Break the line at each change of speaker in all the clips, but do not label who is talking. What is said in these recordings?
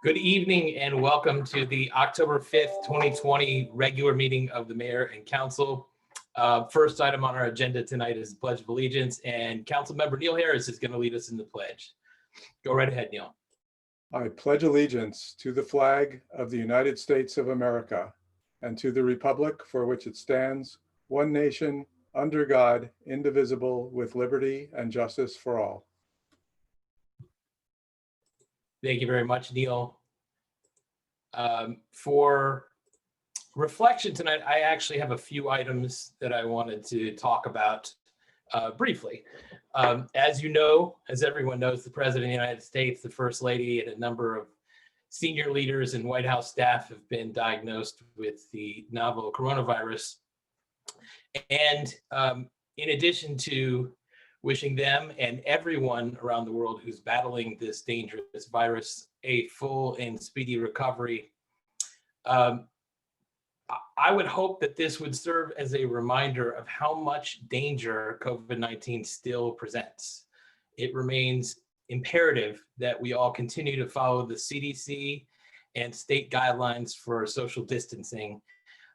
Good evening and welcome to the October 5th, 2020 regular meeting of the Mayor and Council. First item on our agenda tonight is the Pledge of Allegiance, and Councilmember Neil Harris is going to lead us in the pledge. Go right ahead, Neil.
I pledge allegiance to the flag of the United States of America and to the republic for which it stands, one nation, under God, indivisible, with liberty and justice for all.
Thank you very much, Neil. For reflection tonight, I actually have a few items that I wanted to talk about briefly. As you know, as everyone knows, the President of the United States, the First Lady, and a number of senior leaders and White House staff have been diagnosed with the novel coronavirus. And in addition to wishing them and everyone around the world who's battling this dangerous virus a full and speedy recovery, I would hope that this would serve as a reminder of how much danger COVID-19 still presents. It remains imperative that we all continue to follow the CDC and state guidelines for social distancing,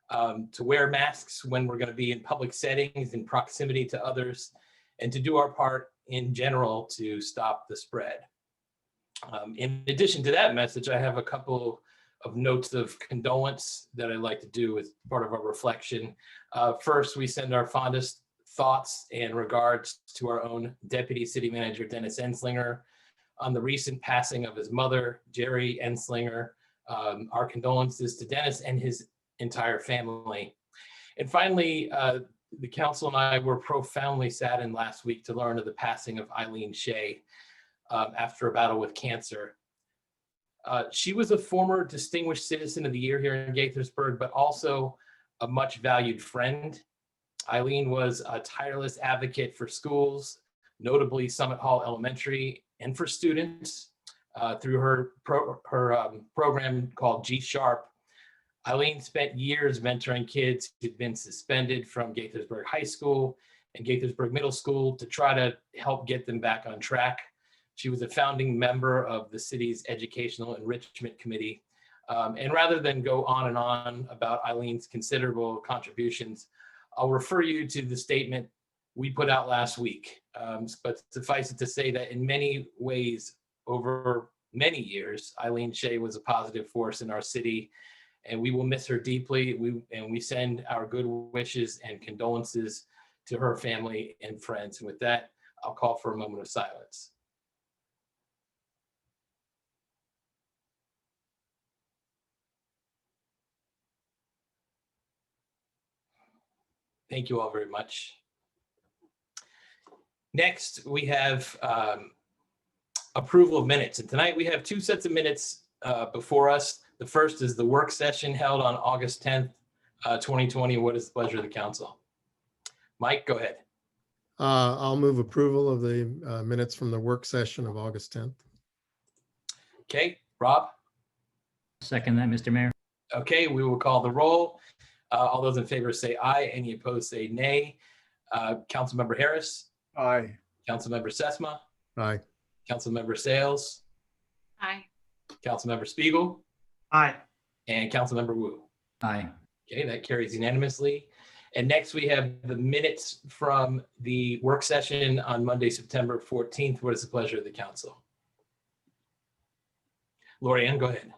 to wear masks when we're going to be in public settings in proximity to others, and to do our part in general to stop the spread. In addition to that message, I have a couple of notes of condolence that I'd like to do as part of our reflection. First, we send our fondest thoughts and regards to our own Deputy City Manager, Dennis Enslinger, on the recent passing of his mother, Jerry Enslinger. Our condolences to Dennis and his entire family. And finally, the council and I were profoundly saddened last week to learn of the passing of Eileen Shea after a battle with cancer. She was a former Distinguished Citizen of the Year here in Gaithersburg, but also a much valued friend. Eileen was a tireless advocate for schools, notably Summit Hall Elementary, and for students through her program called G-Sharp. Eileen spent years mentoring kids who'd been suspended from Gaithersburg High School and Gaithersburg Middle School to try to help get them back on track. She was a founding member of the city's Educational Enrichment Committee. And rather than go on and on about Eileen's considerable contributions, I'll refer you to the statement we put out last week. But suffice it to say that in many ways, over many years, Eileen Shea was a positive force in our city, and we will miss her deeply. We send our good wishes and condolences to her family and friends. And with that, I'll call for a moment of silence. Thank you all very much. Next, we have approval of minutes. And tonight we have two sets of minutes before us. The first is the work session held on August 10th, 2020. What is the pleasure of the council? Mike, go ahead.
I'll move approval of the minutes from the work session of August 10th.
Okay, Rob?
Second that, Mr. Mayor.
Okay, we will call the roll. All those in favor say aye. Any opposed say nay. Councilmember Harris?
Aye.
Councilmember Sesma?
Aye.
Councilmember Sales?
Aye.
Councilmember Spiegel?
Aye.
And Councilmember Wu.
Aye.
Okay, that carries unanimously. And next we have the minutes from the work session on Monday, September 14th. What is the pleasure of the council? Lori Ann, go ahead.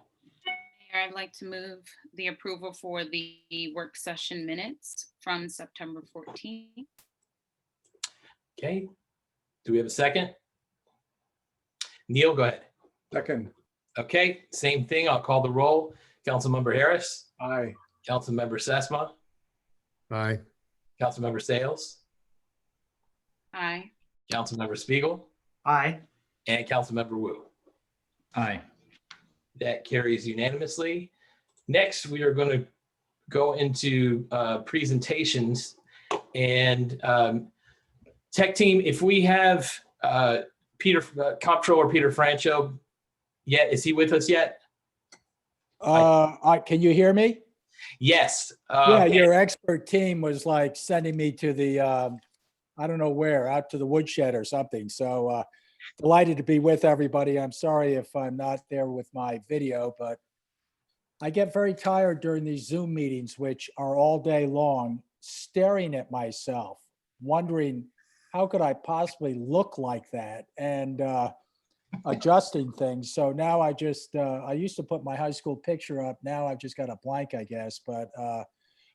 Mayor, I'd like to move the approval for the work session minutes from September 14th.
Okay, do we have a second? Neil, go ahead.
Second.
Okay, same thing. I'll call the roll. Councilmember Harris,
Aye.
Councilmember Sesma,
Aye.
Councilmember Sales,
Aye.
Councilmember Spiegel,
Aye.
and Councilmember Wu.
Aye.
That carries unanimously. Next, we are going to go into presentations, and tech team, if we have Comptroller Peter Francho yet, is he with us yet?
Can you hear me?
Yes.
Yeah, your expert team was like sending me to the, I don't know where, out to the woodshed or something. So delighted to be with everybody. I'm sorry if I'm not there with my video, but I get very tired during these Zoom meetings, which are all day long, staring at myself, wondering how could I possibly look like that, and adjusting things. So now I used to put my high school picture up. Now I've just got a blank, I guess. But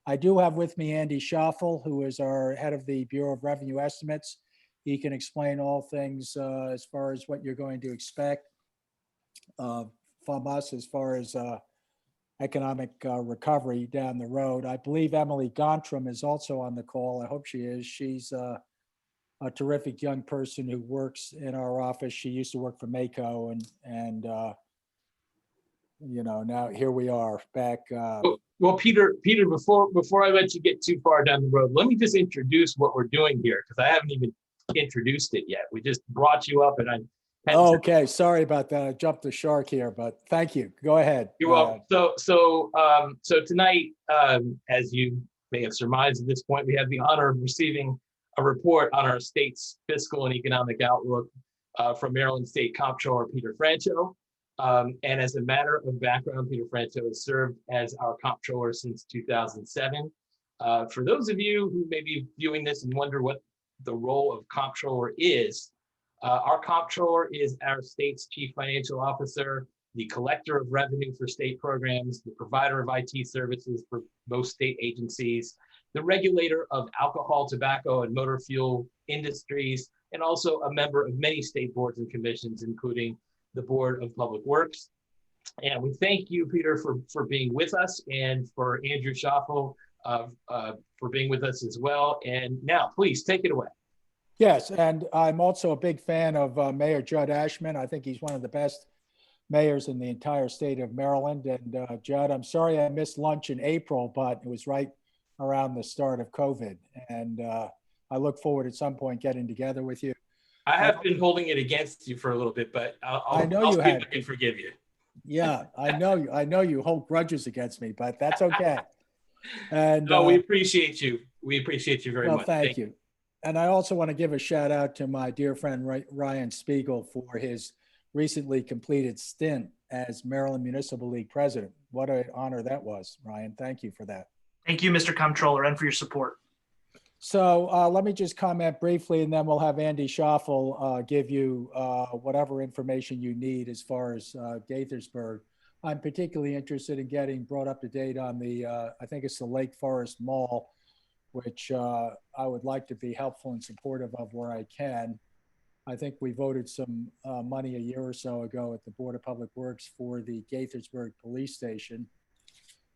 I do have with me Andy Schaffel, who is our head of the Bureau of Revenue Estimates. He can explain all things as far as what you're going to expect from us as far as economic recovery down the road. I believe Emily Gontram is also on the call. I hope she is. She's a terrific young person who works in our office. She used to work for Mako, and now here we are back.
Well, Peter, before I let you get too far down the road, let me just introduce what we're doing here, because I haven't even introduced it yet. We just brought you up, and I had to-
Okay, sorry about that. I jumped the shark here, but thank you. Go ahead.
You're welcome. So tonight, as you may have surmised at this point, we have the honor of receiving a report on our state's fiscal and economic outlook from Maryland State Comptroller Peter Francho. And as a matter of background, Peter Francho has served as our comptroller since 2007. For those of you who may be viewing this and wonder what the role of comptroller is, our comptroller is our state's chief financial officer, the collector of revenue for state programs, the provider of IT services for most state agencies, the regulator of alcohol, tobacco, and motor fuel industries, and also a member of many state boards and commissions, including the Board of Public Works. And we thank you, Peter, for being with us, and for Andrew Schaffel for being with us as well. And now, please take it away.
Yes, and I'm also a big fan of Mayor Judd Ashman. I think he's one of the best mayors in the entire state of Maryland. And Judd, I'm sorry I missed lunch in April, but it was right around the start of COVID. And I look forward at some point getting together with you.
I have been holding it against you for a little bit, but
I know
I'll
you
see if
had.
I can forgive you.
Yeah, I know you hold grudges against me, but that's okay. And
No, we appreciate you. We appreciate you very
well,
much.
thank you. And I also want to give a shout out to my dear friend Ryan Spiegel for his recently completed stint as Maryland Municipal League president. What an honor that was, Ryan. Thank you for that.
Thank you, Mr. Comptroller, and for your support.
So let me just comment briefly, and then we'll have Andy Schaffel give you whatever information you need as far as Gaithersburg. I'm particularly interested in getting brought up to date on the, I think it's the Lake Forest Mall, which I would like to be helpful and supportive of where I can. I think we voted some money a year or so ago at the Board of Public Works for the Gaithersburg Police Station.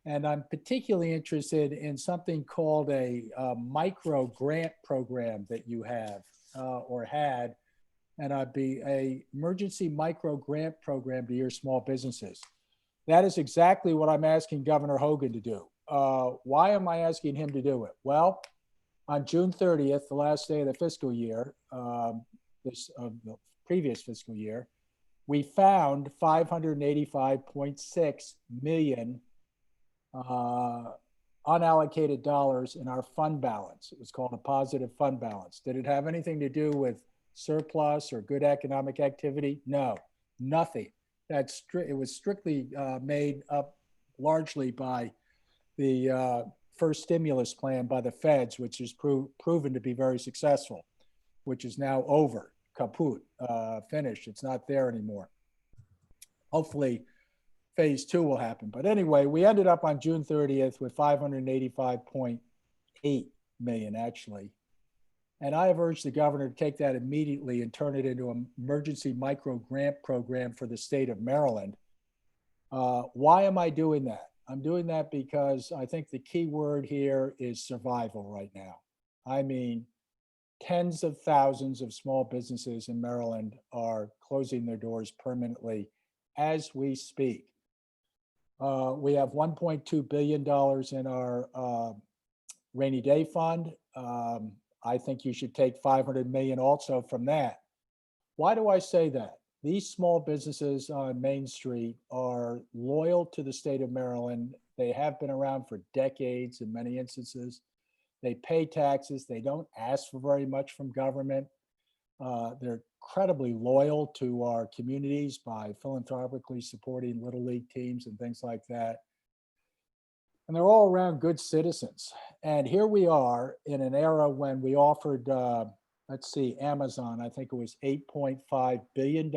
And I'm particularly interested in something called a micro grant program that you have or had, and I'd be a emergency micro grant program to your small businesses. That is exactly what I'm asking Governor Hogan to do. Why am I asking him to do it? Well, on June 30th, the last day of the fiscal year, the previous fiscal year, we found $585.6 million unallocated dollars in our fund balance. It was called a positive fund balance. Did it have anything to do with surplus or good economic activity? No, nothing. It was strictly made up largely by the first stimulus plan by the feds, which is proven to be very successful, which is now over, kaput, finished. It's not there anymore. Hopefully, phase 2 will happen. But anyway, we ended up on June 30th with 585.8 million actually. And I have urged the governor to take that immediately and turn it into an emergency micro grant program for the state of Maryland. Why am I doing that? I'm doing that because I think the key word here is survival right now. I mean, tens of thousands of small businesses in Maryland are closing their doors permanently as we speak. We have $1.2 billion in our rainy day fund. I think you should take 500 million also from that. Why do I say that? These small businesses on Main Street are loyal to the state of Maryland. They have been around for decades in many instances. They pay taxes. They don't ask for very much from government. They're incredibly loyal to our communities by philanthropically supporting Little League teams and things like that. And they're all around good citizens. And here we are in an era when we offered, let's see, Amazon, I think it was $8.5 billion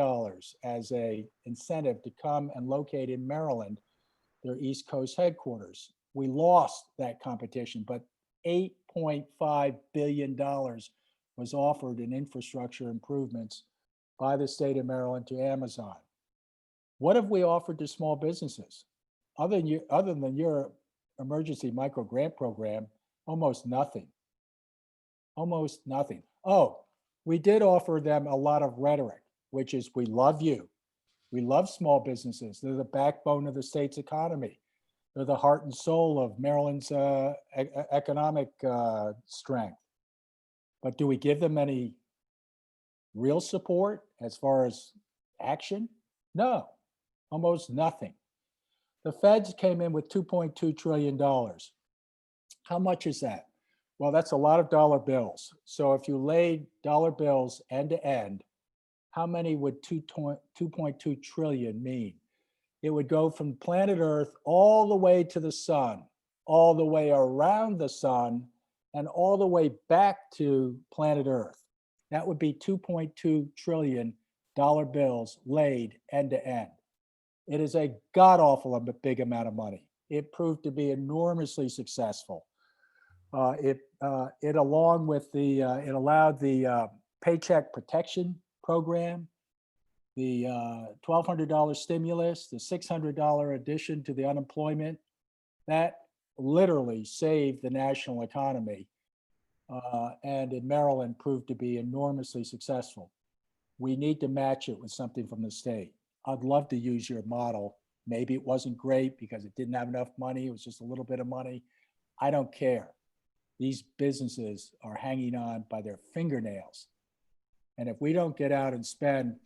as a incentive to come and locate in Maryland, their East Coast headquarters. We lost that competition, but $8.5 billion was offered in infrastructure improvements by the state of Maryland to Amazon. What have we offered to small businesses? Other than your emergency micro grant program, almost nothing. Almost nothing. Oh, we did offer them a lot of rhetoric, which is we love you. We love small businesses. They're the backbone of the state's economy. They're the heart and soul of Maryland's economic strength. But do we give them any real support as far as action? No, almost nothing. The feds came in with $2.2 trillion. How much is that? Well, that's a lot of dollar bills. So if you laid dollar bills end to end, how many would 2.2 trillion mean? It would go from planet Earth all the way to the sun, all the way around the sun, and all the way back to planet Earth. That would be 2.2 trillion dollar bills laid end to end. It is a god-awful big amount of money. It proved to be enormously successful. It allowed the Paycheck Protection Program, the $1,200 stimulus, the $600 addition to the unemployment, that literally saved the national economy. And in Maryland proved to be enormously successful. We need to match it with something from the state. I'd love to use your model. Maybe it wasn't great because it didn't have enough money. It was just a little bit of money. I don't care. These businesses are hanging on by their fingernails. And if we don't get out and spend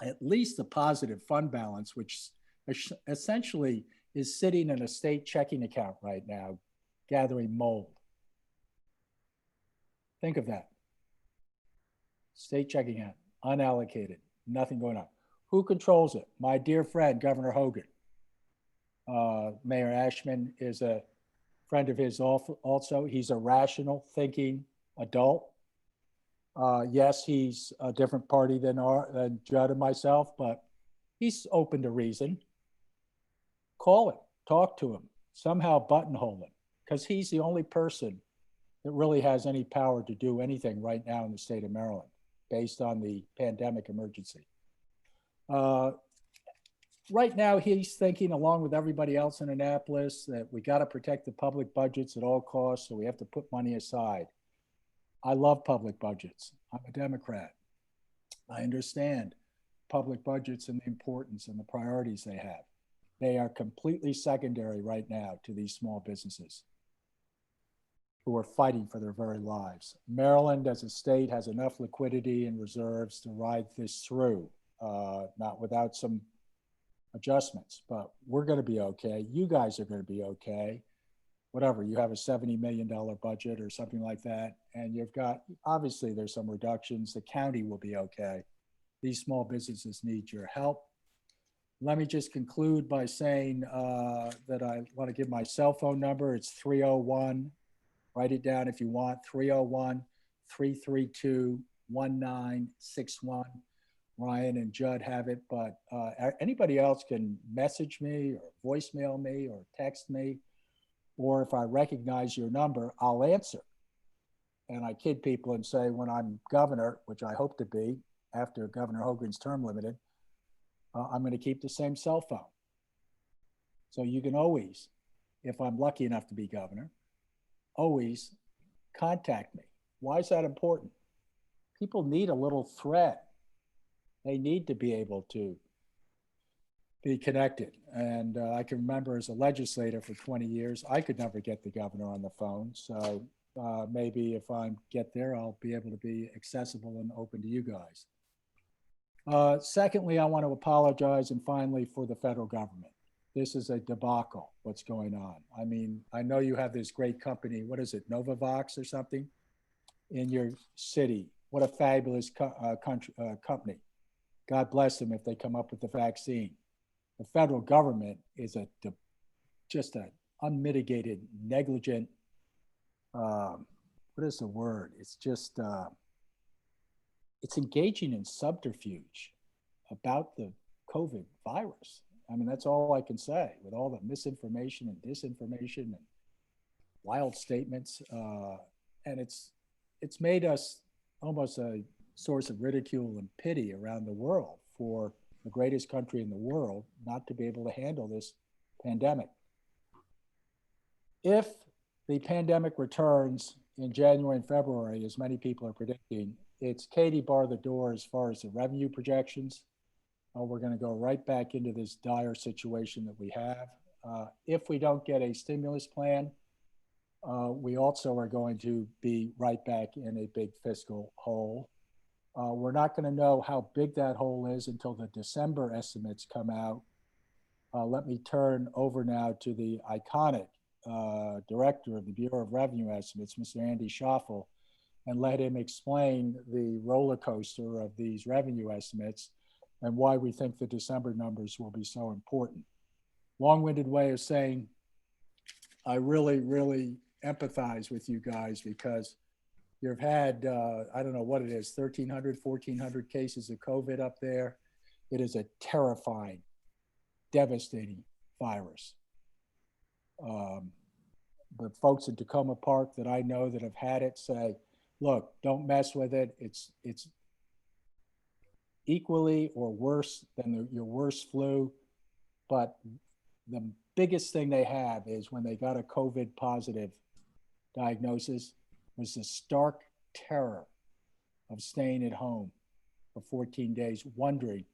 at least the positive fund balance, which essentially is sitting in a state checking account right now, gathering mold. Think of that. State checking account, unallocated, nothing going on. Who controls it? My dear friend, Governor Hogan. Mayor Ashman is a friend of his also. He's a rational thinking adult. Yes, he's a different party than Judd and myself, but he's open to reason. Call him, talk to him, somehow buttonhole him, because he's the only person that really has any power to do anything right now in the state of Maryland based on the pandemic emergency. Right now, he's thinking, along with everybody else in Annapolis, that we got to protect the public budgets at all costs, so we have to put money aside. I love public budgets. I'm a Democrat. I understand public budgets and the importance and the priorities they have. They are completely secondary right now to these small businesses who are fighting for their very lives. Maryland as a state has enough liquidity and reserves to ride this through, not without some adjustments, but we're going to be okay. You guys are going to be okay. Whatever, you have a $70 million budget or something like that, and you've got, obviously there's some reductions. The county will be okay. These small businesses need your help. Let me just conclude by saying that I want to give my cell phone number. It's 301, write it down if you want, 301-332-1961. Ryan and Judd have it, but anybody else can message me or voicemail me or text me, or if I recognize your number, I'll answer. And I kid people and say when I'm governor, which I hope to be after Governor Hogan's term limited, I'm going to keep the same cell phone. So you can always, if I'm lucky enough to be governor, always contact me. Why is that important? People need a little thread. They need to be able to be connected. And I can remember as a legislator for 20 years, I could never get the governor on the phone. So maybe if I get there, I'll be able to be accessible and open to you guys. Secondly, I want to apologize, and finally, for the federal government. This is a debacle, what's going on. I mean, I know you have this great company, what is it, Novavox or something, in your city. what a fabulous company. God bless them if they come up with the vaccine. The federal government is just an unmitigated, negligent, what is the word? It's just, it's engaging in subterfuge about the COVID virus. I mean, that's all I can say with all the misinformation and disinformation and wild statements. And it's made us almost a source of ridicule and pity around the world for the greatest country in the world not to be able to handle this pandemic. If the pandemic returns in January and February, as many people are predicting, it's Katie bar the door as far as the revenue projections. We're going to go right back into this dire situation that we have. If we don't get a stimulus plan, we also are going to be right back in a big fiscal hole. We're not going to know how big that hole is until the December estimates come out. Let me turn over now to the iconic director of the Bureau of Revenue Estimates, Mr. Andy Schaffel, and let him explain the roller coaster of these revenue estimates and why we think the December numbers will be so important. Long-winded way of saying, I really, really empathize with you guys because you've had, I don't know what it is, 1,300, 1,400 cases of COVID up there. It is a terrifying, devastating virus. The folks in Tacoma Park that I know that have had it say, look, don't mess with it. It's equally or worse than your worst flu. But the biggest thing they have is when they got a COVID positive diagnosis was the stark terror of staying at home for 14 days, wondering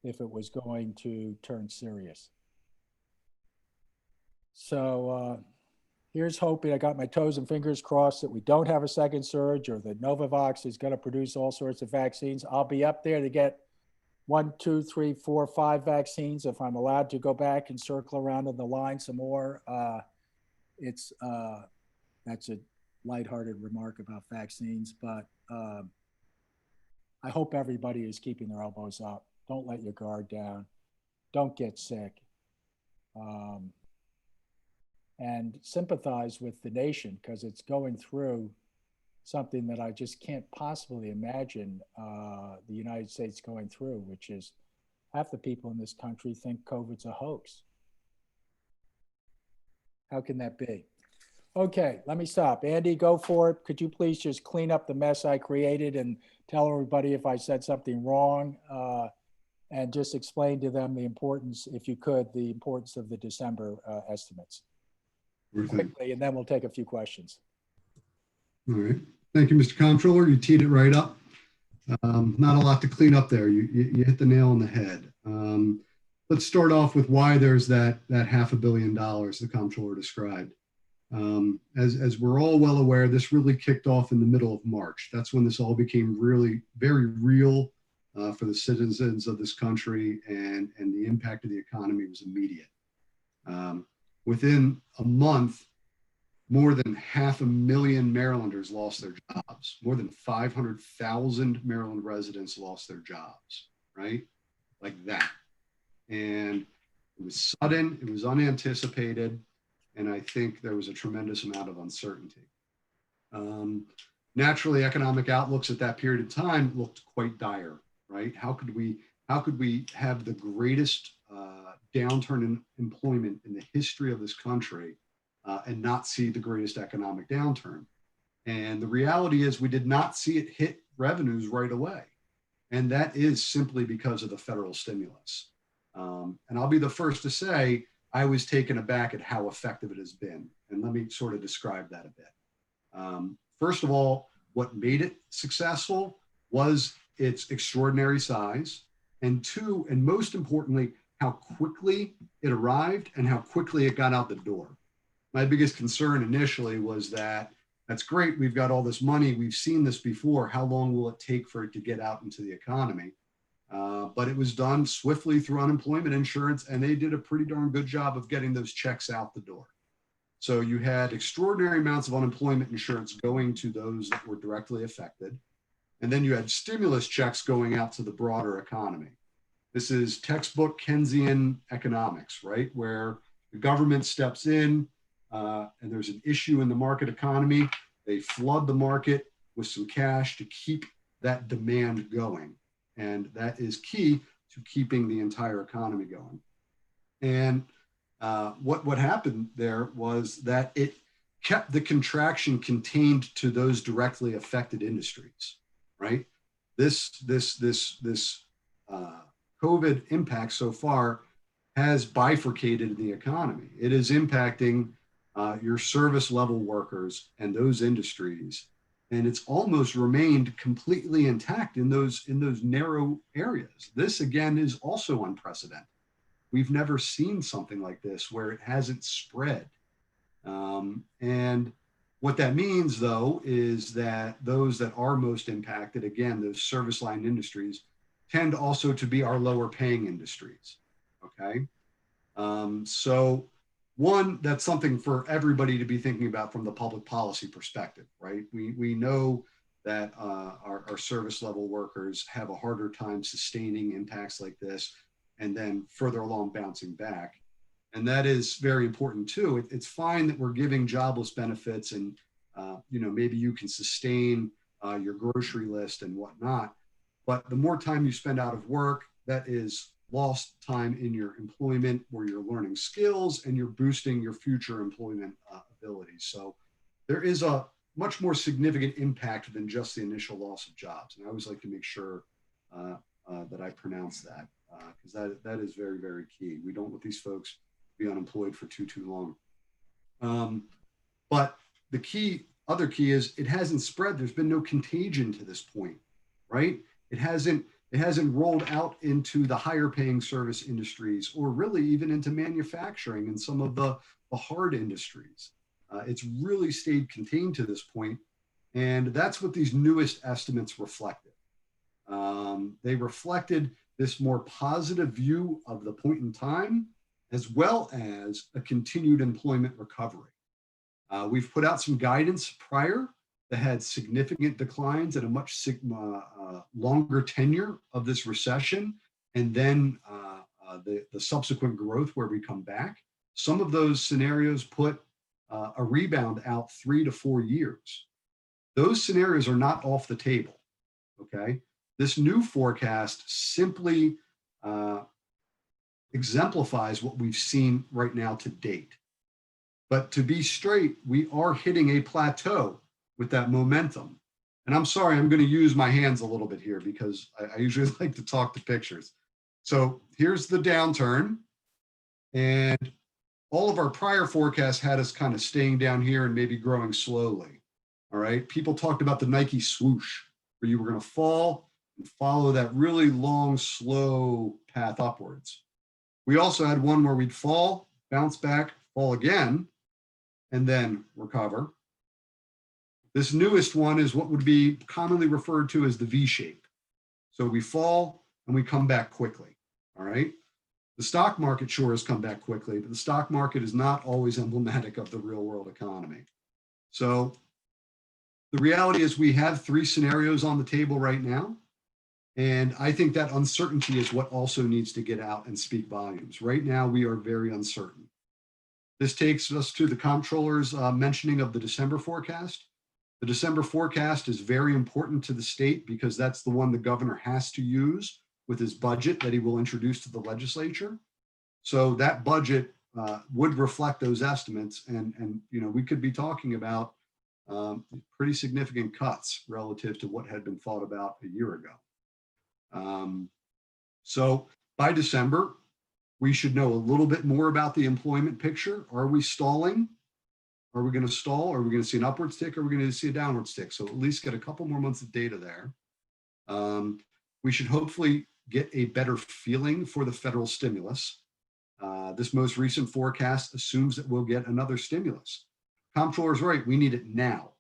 if it was going to turn serious. So here's hoping. I got my toes and fingers crossed that we don't have a second surge or that Novavax is going to produce all sorts of vaccines. I'll be up there to get 1, 2, 3, 4, 5 vaccines if I'm allowed to go back and circle around on the line some more. That's a lighthearted remark about vaccines, but I hope everybody is keeping their elbows up. Don't let your guard down. Don't get sick. And sympathize with the nation because it's going through something that I just can't possibly imagine the United States going through, which is half the people in this country think COVID's a hoax. How can that be? Okay, let me stop. Andy, go for it. Could you please just clean up the mess I created and tell everybody if I said something wrong and just explain to them the importance, if you could, the importance of the December estimates. Quickly, and then we'll take a few questions.
All right. Thank you, Mr. Comptroller. You teed it right up. Not a lot to clean up there. You hit the nail on the head. Let's start off with why there's that $500 million the Comptroller described. As we're all well aware, this really kicked off in the middle of March. That's when this all became really very real for the citizens of this country, and the impact of the economy was immediate. Within a month, more than 500,000 Marylanders lost their jobs. More than 500,000 Maryland residents lost their jobs, right? Like that. And it was sudden, it was unanticipated, and I think there was a tremendous amount of uncertainty. Naturally, economic outlooks at that period of time looked quite dire, right? How could we have the greatest downturn in employment in the history of this country and not see the greatest economic downturn? And the reality is we did not see it hit revenues right away. And that is simply because of the federal stimulus. And I'll be the first to say, I was taken aback at how effective it has been. And let me sort of describe that a bit. First of all, what made it successful was its extraordinary size. And two, and most importantly, how quickly it arrived and how quickly it got out the door. My biggest concern initially was that's great, we've got all this money, we've seen this before, how long will it take for it to get out into the economy? But it was done swiftly through unemployment insurance, and they did a pretty darn good job of getting those checks out the door. So you had extraordinary amounts of unemployment insurance going to those that were directly affected. And then you had stimulus checks going out to the broader economy. This is textbook Keynesian economics, right? Where the government steps in and there's an issue in the market economy. They flood the market with some cash to keep that demand going. And that is key to keeping the entire economy going. And what happened there was that it kept the contraction contained to those directly affected industries, right? This COVID impact so far has bifurcated the economy. It is impacting your service level workers and those industries, and it's almost remained completely intact in those narrow areas. This again is also unprecedented. We've never seen something like this where it hasn't spread. And what that means, though, is that those that are most impacted, again, those service line industries, tend also to be our lower paying industries. Okay. So one, that's something for everybody to be thinking about from the public policy perspective, right? We know that our service level workers have a harder time sustaining impacts like this and then further along bouncing back. And that is very important too. It's fine that we're giving jobless benefits and, maybe you can sustain your grocery list and whatnot. But the more time you spend out of work, that is lost time in your employment where you're learning skills and you're boosting your future employment abilities. So there is a much more significant impact than just the initial loss of jobs. And I always like to make sure that I pronounce that because that is very, very key. We don't want these folks to be unemployed for too long. But the other key is it hasn't spread. There's been no contagion to this point, right? It hasn't rolled out into the higher paying service industries or really even into manufacturing and some of the hard industries. It's really stayed contained to this point, and that's what these newest estimates reflected. They reflected this more positive view of the point in time, as well as a continued employment recovery. We've put out some guidance prior that had significant declines and a much longer tenure of this recession, and then the subsequent growth where we come back. Some of those scenarios put a rebound out 3 to 4 years. Those scenarios are not off the table, okay? This new forecast simply exemplifies what we've seen right now to date. But to be straight, we are hitting a plateau with that momentum. And I'm sorry, I'm going to use my hands a little bit here because I usually like to talk to pictures. So here's the downturn. And all of our prior forecasts had us kind of staying down here and maybe growing slowly. All right. People talked about the Nike swoosh, where you were going to fall and follow that really long, slow path upwards. We also had one where we'd fall, bounce back, fall again, and then recover. This newest one is what would be commonly referred to as the V shape. So we fall and we come back quickly, all right? The stock market sure has come back quickly, but the stock market is not always emblematic of the real world economy. So the reality is we have 3 scenarios on the table right now. And I think that uncertainty is what also needs to get out and speak volumes. Right now, we are very uncertain. This takes us to the comptroller's mentioning of the December forecast. The December forecast is very important to the state because that's the one the governor has to use with his budget that he will introduce to the legislature. So that budget would reflect those estimates, and we could be talking about pretty significant cuts relative to what had been thought about a year ago. So by December, we should know a little bit more about the employment picture. Are we stalling? Are we going to stall? Are we going to see an upwards tick? Or are we going to see a downwards tick? So at least get a couple more months of data there. We should hopefully get a better feeling for the federal stimulus. This most recent forecast assumes that we'll get another stimulus. Comptroller's right, we need it now.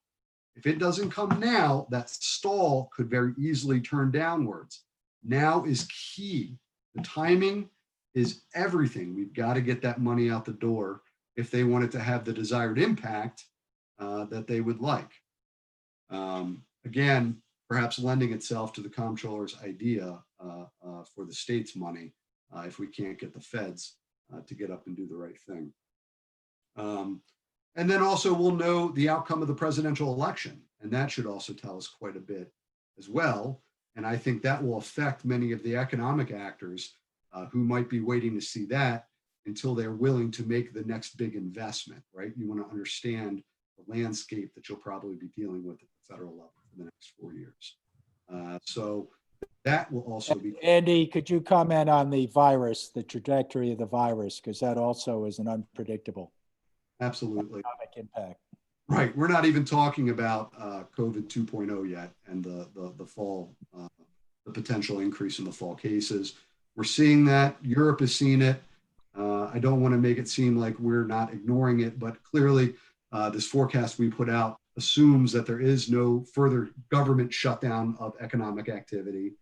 If it doesn't come now, that stall could very easily turn downwards. Now is key. The timing is everything. We've got to get that money out the door if they want it to have the desired impact that they would like. Again, perhaps lending itself to the comptroller's idea for the state's money if we can't get the feds to get up and do the right thing. And then also we'll know the outcome of the presidential election, and that should also tell us quite a bit as well. And I think that will affect many of the economic actors who might be waiting to see that until they're willing to make the next big investment, right? You want to understand the landscape that you'll probably be dealing with at the federal level for the next 4 years. So that will also be.
Andy, could you comment on the virus, the trajectory of the virus, because that also is an unpredictable
Absolutely.
economic impact.
Right. We're not even talking about COVID 2.0 yet and the fall, the potential increase in the fall cases. We're seeing that. Europe is seeing it. I don't want to make it seem like we're not ignoring it, but clearly this forecast we put out assumes that there is no further government shutdown of economic activity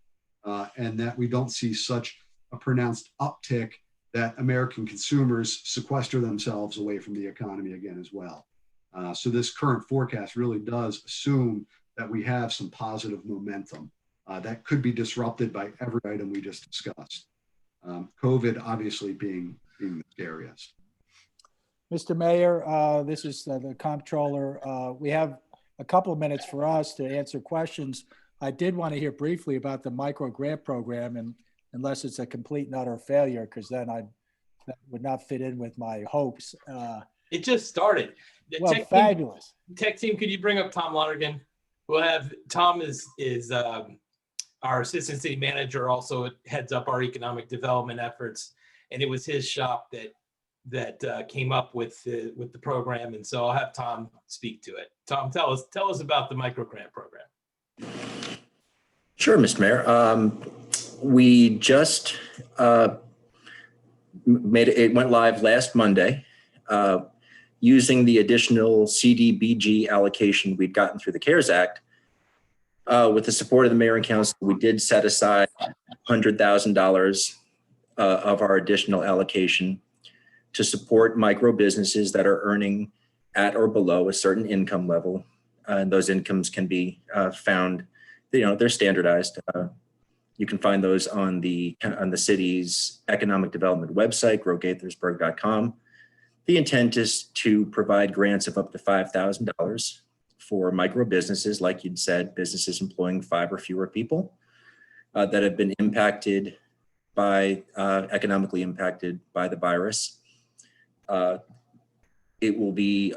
and that we don't see such a pronounced uptick that American consumers sequester themselves away from the economy again as well. So this current forecast really does assume that we have some positive momentum that could be disrupted by every item we just discussed. COVID obviously being the scariest.
Mr. Mayor, this is the comptroller. We have a couple of minutes for us to answer questions. I did want to hear briefly about the micro grant program, and unless it's a complete and utter failure, because then that would not fit in with my hopes.
It just started. The
Well,
tech
fabulous.
tech team, could you bring up Tom Lonergan? We'll have Tom is our assistant city manager, also heads up our economic development efforts, and it was his shop that came up with the program, and so I'll have Tom speak to it. Tom, tell us about the micro grant program.
Sure, Mr. Mayor. We just it went live last Monday. Using the additional CDBG allocation we'd gotten through the CARES Act, with the support of the mayor and council, we did set aside $100,000 of our additional allocation to support micro businesses that are earning at or below a certain income level. And those incomes can be found, they're standardized. You can find those on the city's economic development website, growgaithersburg.com. The intent is to provide grants of up to $5,000 for micro businesses, like you'd said, businesses employing 5 or fewer people that have been impacted by, economically impacted by the virus. It will be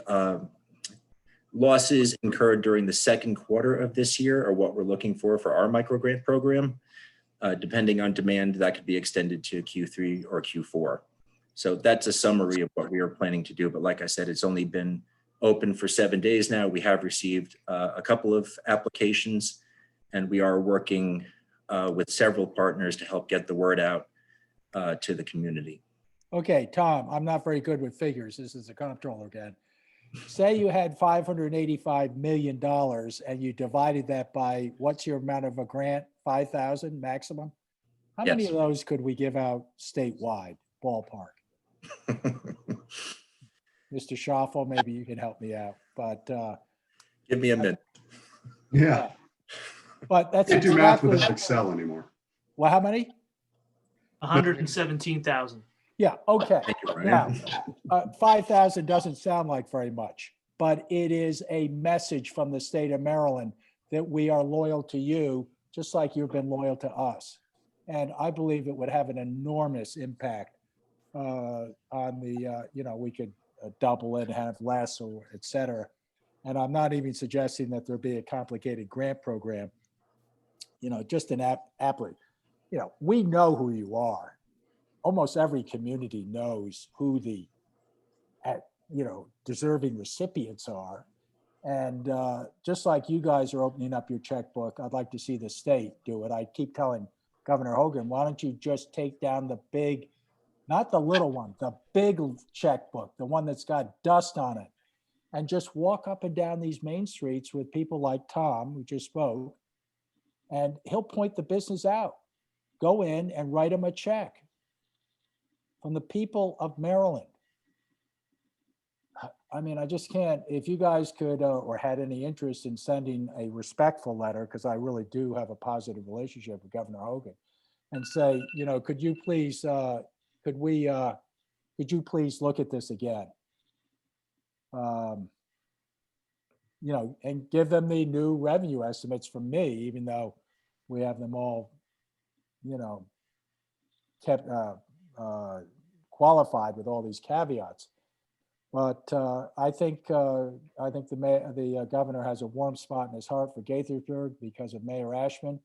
losses incurred during the second quarter of this year are what we're looking for our micro grant program. Depending on demand, that could be extended to Q3 or Q4. So that's a summary of what we are planning to do. But like I said, it's only been open for 7 days now. We have received a couple of applications, and we are working with several partners to help get the word out to the community.
Okay, Tom, I'm not very good with figures. This is a comptroller again. Say you had $585 million and you divided that by, what's your amount of a grant? 5,000 maximum? How many
Yes.
of those could we give out statewide, ballpark? Mr. Schaffel, maybe you can help me out, but
Give me a minute.
Yeah.
but that's
Can't do math
exactly,
without Excel anymore.
well, how many?
117,000.
Yeah, okay.
Thank you,
Now,
Ryan.
5,000 doesn't sound like very much, but it is a message from the state of Maryland that we are loyal to you, just like you've been loyal to us. And I believe it would have an enormous impact on the, we could double it, have less, or et cetera. And I'm not even suggesting that there be a complicated grant program, just an we know who you are. Almost every community knows who the, deserving recipients are. And just like you guys are opening up your checkbook, I'd like to see the state do it. I keep telling Governor Hogan, why don't you just take down the big, not the little one, the big checkbook, the one that's got dust on it, and just walk up and down these main streets with people like Tom, who just spoke, and he'll point the business out. Go in and write them a check from the people of Maryland. I mean, I just can't, if you guys could, or had any interest in sending a respectful letter, because I really do have a positive relationship with Governor Hogan, and say, could you please, could you please look at this again? And give them the new revenue estimates from me, even though we have them all, kept qualified with all these caveats. But I think the governor has a warm spot in his heart for Gaithersburg because of Mayor Ashman.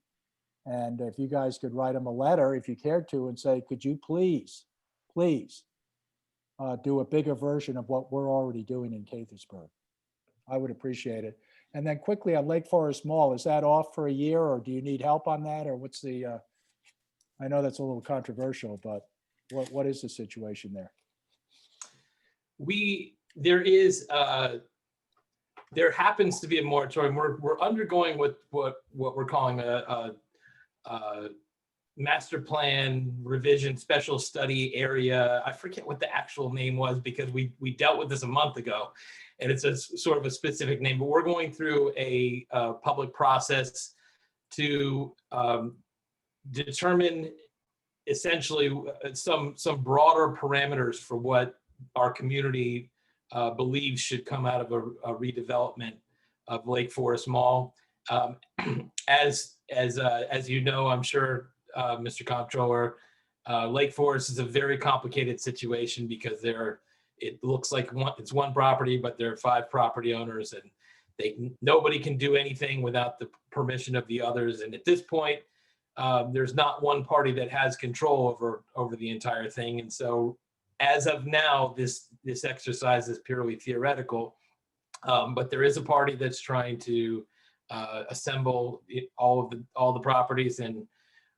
And if you guys could write him a letter, if you cared to, and say, could you please do a bigger version of what we're already doing in Gaithersburg? I would appreciate it. And then quickly on Lake Forest Mall, is that off for a year, or do you need help on that? Or what's the, I know that's a little controversial, but what is the situation there?
There happens to be a moratorium. We're undergoing what we're calling a master plan revision special study area. I forget what the actual name was because we dealt with this a month ago, and it's a sort of a specific name. But we're going through a public process to determine essentially some broader parameters for what our community believes should come out of a redevelopment of Lake Forest Mall. As you know, I'm sure, Mr. Comptroller, Lake Forest is a very complicated situation because it looks like it's one property, but there are 5 property owners, and nobody can do anything without the permission of the others. And at this point, there's not one party that has control over the entire thing. And so as of now, this exercise is purely theoretical, but there is a party that's trying to assemble all the properties, and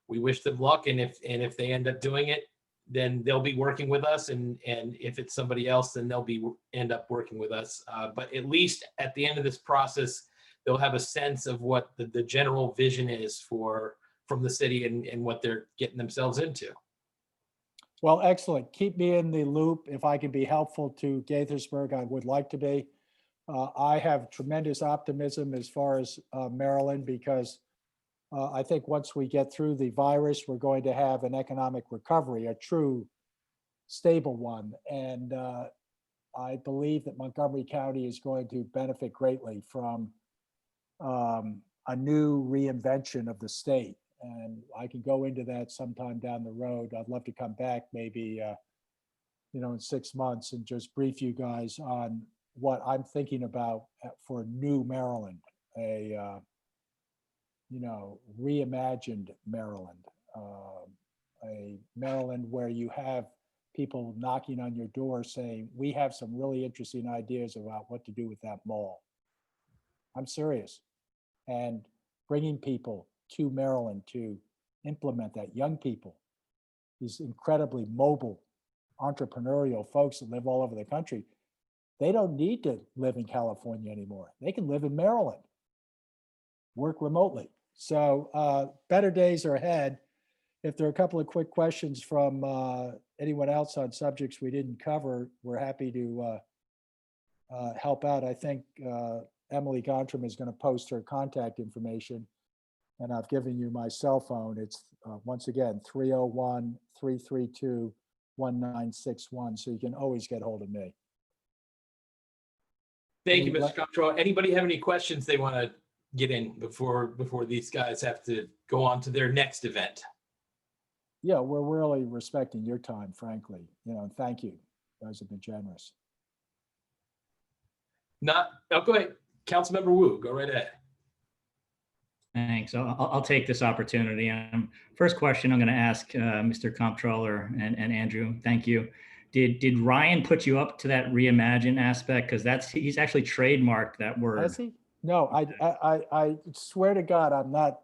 we wish them luck. And if they end up doing it, then they'll be working with us, and if it's somebody else, then they'll end up working with us. But at least at the end of this process, they'll have a sense of what the general vision is from the city and what they're getting themselves into.
Well, excellent. Keep me in the loop. If I can be helpful to Gaithersburg, I would like to be. I have tremendous optimism as far as Maryland, because I think once we get through the virus, we're going to have an economic recovery, a true stable one. And I believe that Montgomery County is going to benefit greatly from a new reinvention of the state. And I can go into that sometime down the road. I'd love to come back maybe, in 6 months and just brief you guys on what I'm thinking about for new Maryland, a reimagined Maryland, a Maryland where you have people knocking on your door saying, we have some really interesting ideas about what to do with that mall. I'm serious. And bringing people to Maryland to implement that, young people, these incredibly mobile, entrepreneurial folks that live all over the country, they don't need to live in California anymore. They can live in Maryland, work remotely. So better days are ahead. If there are a couple of quick questions from anyone else on subjects we didn't cover, we're happy to help out. I think Emily Gontram is going to post her contact information, and I've given you my cell phone. It's once again 301-332-1961, so you can always get hold of me.
Thank you, Mr. Comptroller. Anybody have any questions they want to get in before these guys have to go on to their next event?
Yeah, we're really respecting your time, frankly. And thank you. You guys have been generous.
Go ahead. Councilmember Wu, go right ahead.
Thanks. I'll take this opportunity. First question I'm going to ask Mr. Comptroller and Andrew. Thank you. Did Ryan put you up to that reimagine aspect? Because he's actually trademarked that word.
Has he? No, I swear to God, I'm not.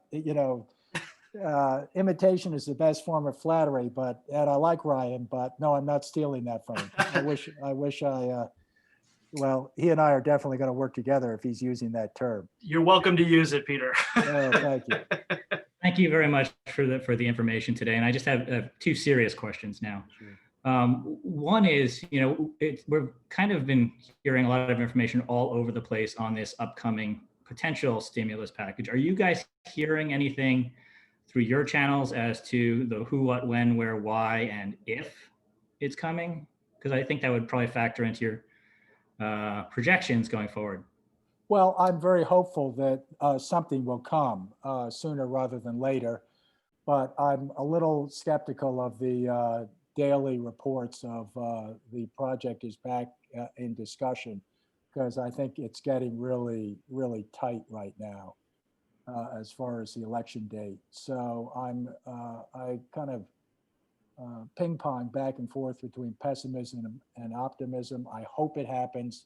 Imitation is the best form of flattery. And I like Ryan, but no, I'm not stealing that from him. I wish I. Well, he and I are definitely going to work together if he's using that term.
You're welcome to use it, Peter.
Oh, thank you.
Thank you very much for the information today. And I just have 2 serious questions now.
Sure.
One is, we've kind of been hearing a lot of information all over the place on this upcoming potential stimulus package. Are you guys hearing anything through your channels as to the who, what, when, where, why, and if it's coming? Because I think that would probably factor into your projections going forward.
Well, I'm very hopeful that something will come sooner rather than later, but I'm a little skeptical of the daily reports of the project is back in discussion, because I think it's getting really, really tight right now as far as the election date. So I kind of ping pong back and forth between pessimism and optimism. I hope it happens.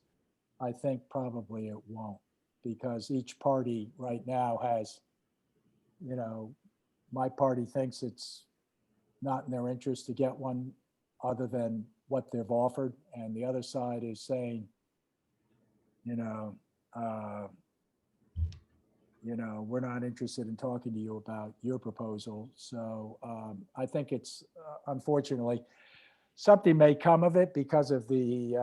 I think probably it won't, because each party right now has, my party thinks it's not in their interest to get one other than what they've offered. And the other side is saying, we're not interested in talking to you about your proposal. So I think it's, unfortunately, something may come of it because of the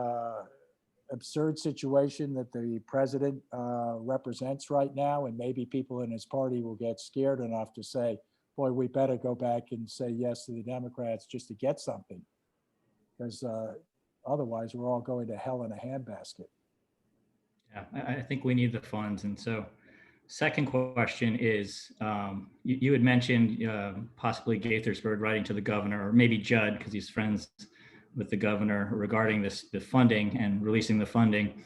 absurd situation that the president represents right now. And maybe people in his party will get scared enough to say, boy, we better go back and say yes to the Democrats just to get something. Because otherwise we're all going to hell in a handbasket.
Yeah, I think we need the funds. And so second question is, you had mentioned possibly Gaithersburg writing to the governor, or maybe Judd, because he's friends with the governor, regarding the funding and releasing the funding.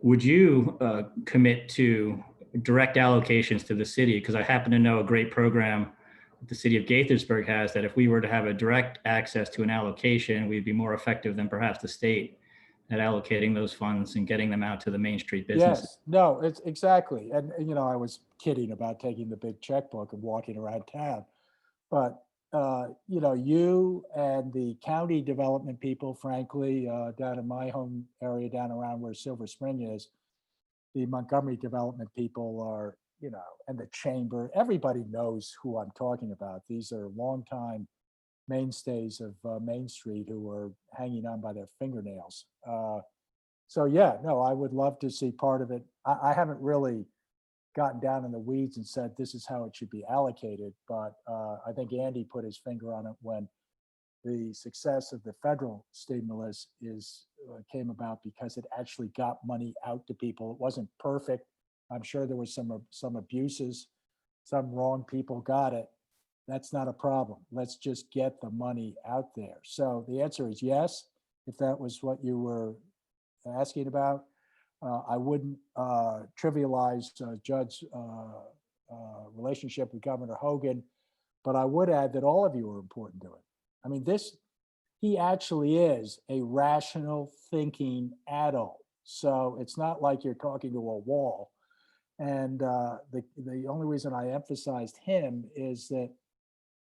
Would you commit to direct allocations to the city? Because I happen to know a great program the city of Gaithersburg has, that if we were to have a direct access to an allocation, we'd be more effective than perhaps the state at allocating those funds and getting them out to the Main Street businesses.
Yes, no, it's exactly. And, I was kidding about taking the big checkbook and walking around town. But, you and the county development people, frankly, down in my home area, down around where Silver Spring is, the Montgomery development people are, and the chamber, everybody knows who I'm talking about. These are longtime mainstays of Main Street who are hanging on by their fingernails. So yeah, no, I would love to see part of it. I haven't really gotten down in the weeds and said this is how it should be allocated, but I think Andy put his finger on it when the success of the federal stimulus came about because it actually got money out to people. It wasn't perfect. I'm sure there was some abuses, some wrong people got it. That's not a problem. Let's just get the money out there. So the answer is yes, if that was what you were asking about. I wouldn't trivialize Judd's relationship with Governor Hogan, but I would add that all of you are important to it. I mean, he actually is a rational thinking adult. So it's not like you're talking to a wall. And the only reason I emphasized him is that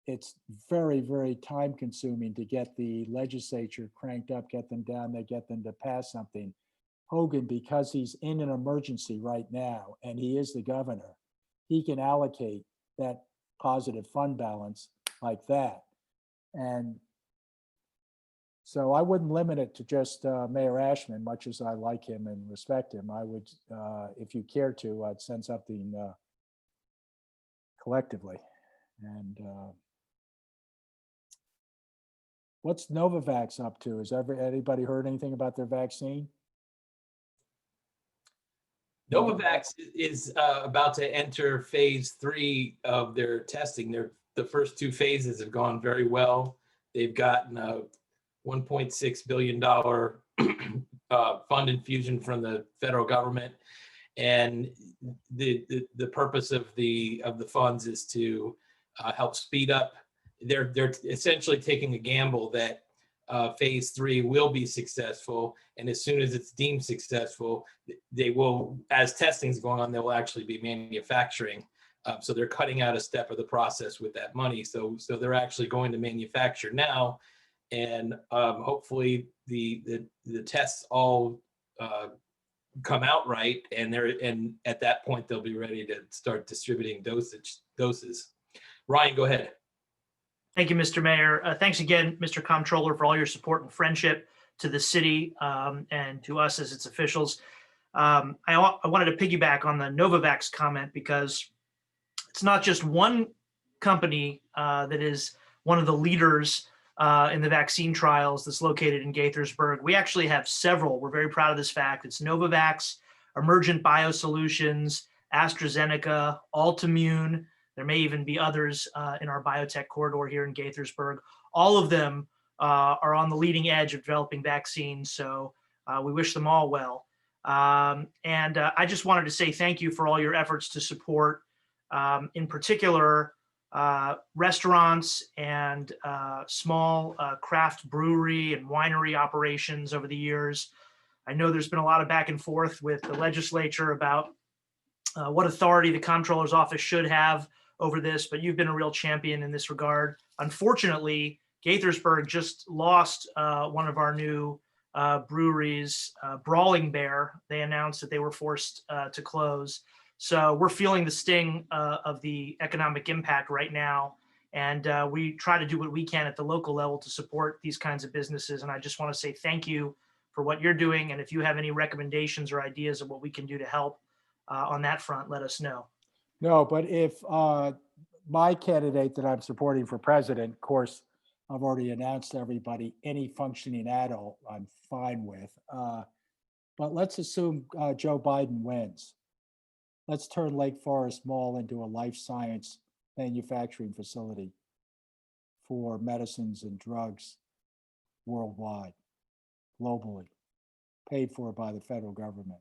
it's very, very time consuming to get the legislature cranked up, get them down there, get them to pass something. Hogan, because he's in an emergency right now and he is the governor, he can allocate that positive fund balance like that. And so I wouldn't limit it to just Mayor Ashman, much as I like him and respect him. I would, if you care to, I'd send something collectively. And what's Novavax up to? Has anybody heard anything about their vaccine?
Novavax is about to enter phase 3 of their testing. The first 2 phases have gone very well. They've gotten a $1.6 billion fund infusion from the federal government, and the purpose of the funds is to help speed up. They're essentially taking a gamble that phase 3 will be successful, and as soon as it's deemed successful, they will, as testing's going on, they will actually be manufacturing. So they're cutting out a step of the process with that money. So they're actually going to manufacture now, and hopefully the tests all come out right, and at that point they'll be ready to start distributing doses. Ryan, go ahead.
Thank you, Mr. Mayor. Thanks again, Mr. Comptroller, for all your support and friendship to the city and to us as its officials. I wanted to piggyback on the Novavax comment because it's not just one company that is one of the leaders in the vaccine trials that's located in Gaithersburg. We actually have several. We're very proud of this fact. It's Novavax, Emergent Biosolutions, AstraZeneca, Altimmune. There may even be others in our biotech corridor here in Gaithersburg. All of them are on the leading edge of developing vaccines, so we wish them all well. And I just wanted to say thank you for all your efforts to support, in particular, restaurants and small craft brewery and winery operations over the years. I know there's been a lot of back and forth with the legislature about what authority the comptroller's office should have over this, but you've been a real champion in this regard. Unfortunately, Gaithersburg just lost one of our new breweries, Brawling Bear. They announced that they were forced to close. So we're feeling the sting of the economic impact right now. And we try to do what we can at the local level to support these kinds of businesses. And I just want to say thank you for what you're doing. And if you have any recommendations or ideas of what we can do to help on that front, let us know.
No, but if my candidate that I'm supporting for president, of course, I've already announced to everybody, any functioning adult I'm fine with. But let's assume Joe Biden wins. Let's turn Lake Forest Mall into a life science manufacturing facility for medicines and drugs worldwide, globally, paid for by the federal government.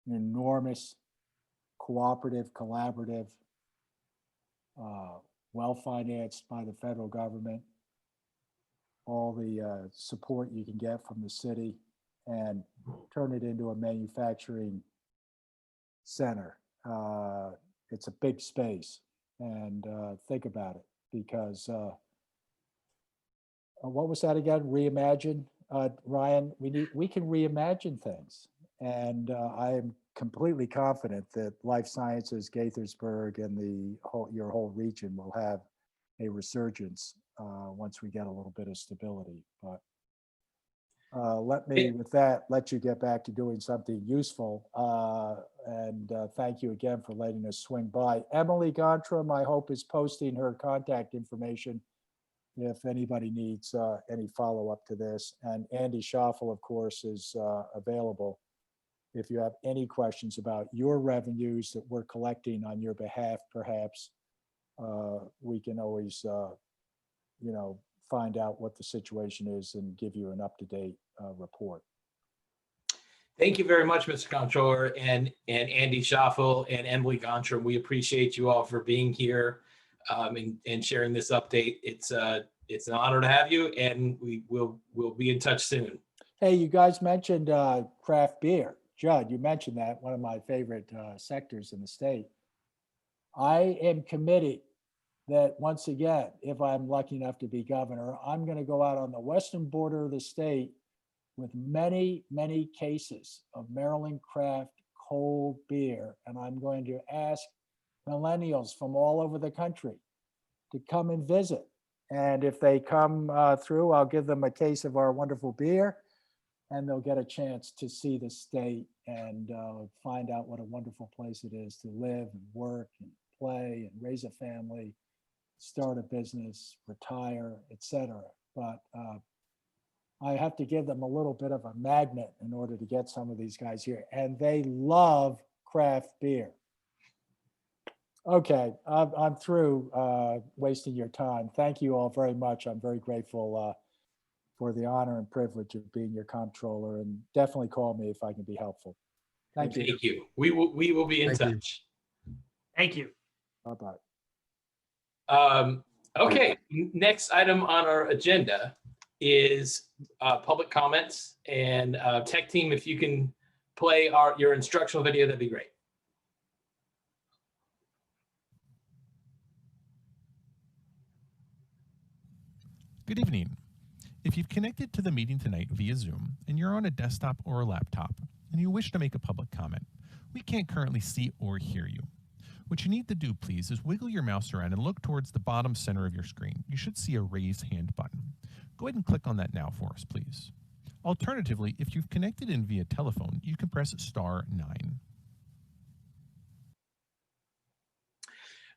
An enormous cooperative, collaborative, well-financed by the federal government, all the support you can get from the city, and turn it into a manufacturing center. It's a big space, and think about it, because what was that again? Reimagine, Ryan. We can reimagine things, and I am completely confident that life sciences, Gaithersburg, and your whole region will have a resurgence once we get a little bit of stability. But let me, with that, let you get back to doing something useful. And thank you again for letting us swing by. Emily Gontram, I hope, is posting her contact information if anybody needs any follow-up to this. And Andy Schaffel, of course, is available if you have any questions about your revenues that we're collecting on your behalf. Perhaps we can always, find out what the situation is and give you an up-to-date report.
Thank you very much, Mr. Comptroller and Andy Schaffel and Emily Gontram. We appreciate you all for being here and sharing this update. It's an honor to have you, and we'll be in touch soon.
Hey, you guys mentioned craft beer. Judd, you mentioned that, one of my favorite sectors in the state. I am committed that once again, if I'm lucky enough to be governor, I'm going to go out on the western border of the state with many, many cases of Maryland craft cold beer. And I'm going to ask millennials from all over the country to come and visit. And if they come through, I'll give them a case of our wonderful beer, and they'll get a chance to see the state and find out what a wonderful place it is to live and work and play and raise a family, start a business, retire, etc. But I have to give them a little bit of a magnet in order to get some of these guys here. And they love craft beer. Okay, I'm through wasting your time. Thank you all very much. I'm very grateful for the honor and privilege of being your comptroller, and definitely call me if I can be helpful. Thank you.
Thank you. We will be in
Thank you.
touch.
Thank you.
Bye-bye.
Okay, next item on our agenda is public comments, and tech team, if you can play your instructional video, that'd be great.
Good evening. If you've connected to the meeting tonight via Zoom and you're on a desktop or a laptop and you wish to make a public comment, we can't currently see or hear you. What you need to do, please, is wiggle your mouse around and look towards the bottom center of your screen. You should see a raise hand button. Go ahead and click on that now for us, please. Alternatively, if you've connected in via telephone, you can press *9.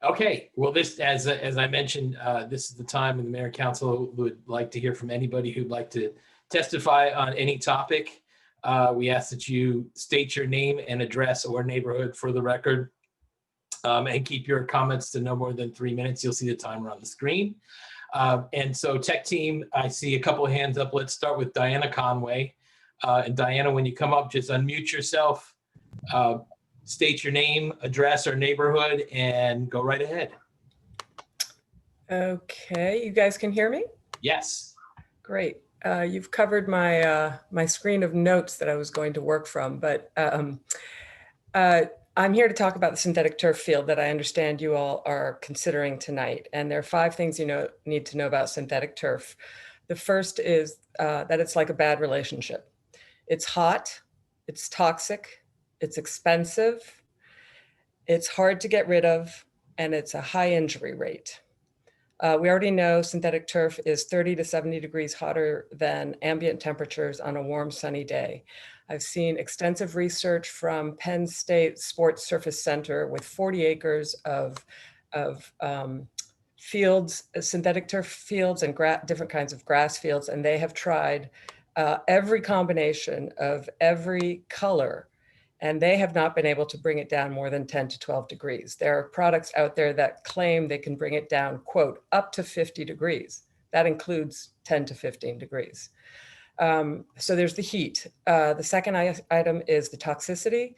Okay, well, this, as I mentioned, this is the time when the Mayor and Council would like to hear from anybody who'd like to testify on any topic. We ask that you state your name and address or neighborhood for the record, and keep your comments to no more than 3 minutes. You'll see the timer on the screen. And so tech team, I see a couple of hands up. Let's start with Diana Conway. And Diana, when you come up, just unmute yourself, state your name, address, or neighborhood, and go right ahead.
Okay, you guys can hear me?
Yes.
Great. You've covered my my screen of notes that I was going to work from, but I'm here to talk about the synthetic turf field that I understand you all are considering tonight. And there are 5 things you need to know about synthetic turf. The first is that it's like a bad relationship. It's hot, it's toxic, it's expensive, it's hard to get rid of, and it's a high injury rate. We already know synthetic turf is 30 to 70 degrees hotter than ambient temperatures on a warm, sunny day. I've seen extensive research from Penn State Sports Surface Center with 40 acres of fields, synthetic turf fields and different kinds of grass fields, and they have tried every combination of every color, and they have not been able to bring it down more than 10 to 12 degrees. There are products out there that claim they can bring it down, quote, up to 50 degrees. That includes 10 to 15 degrees. So there's the heat. The second item is the toxicity.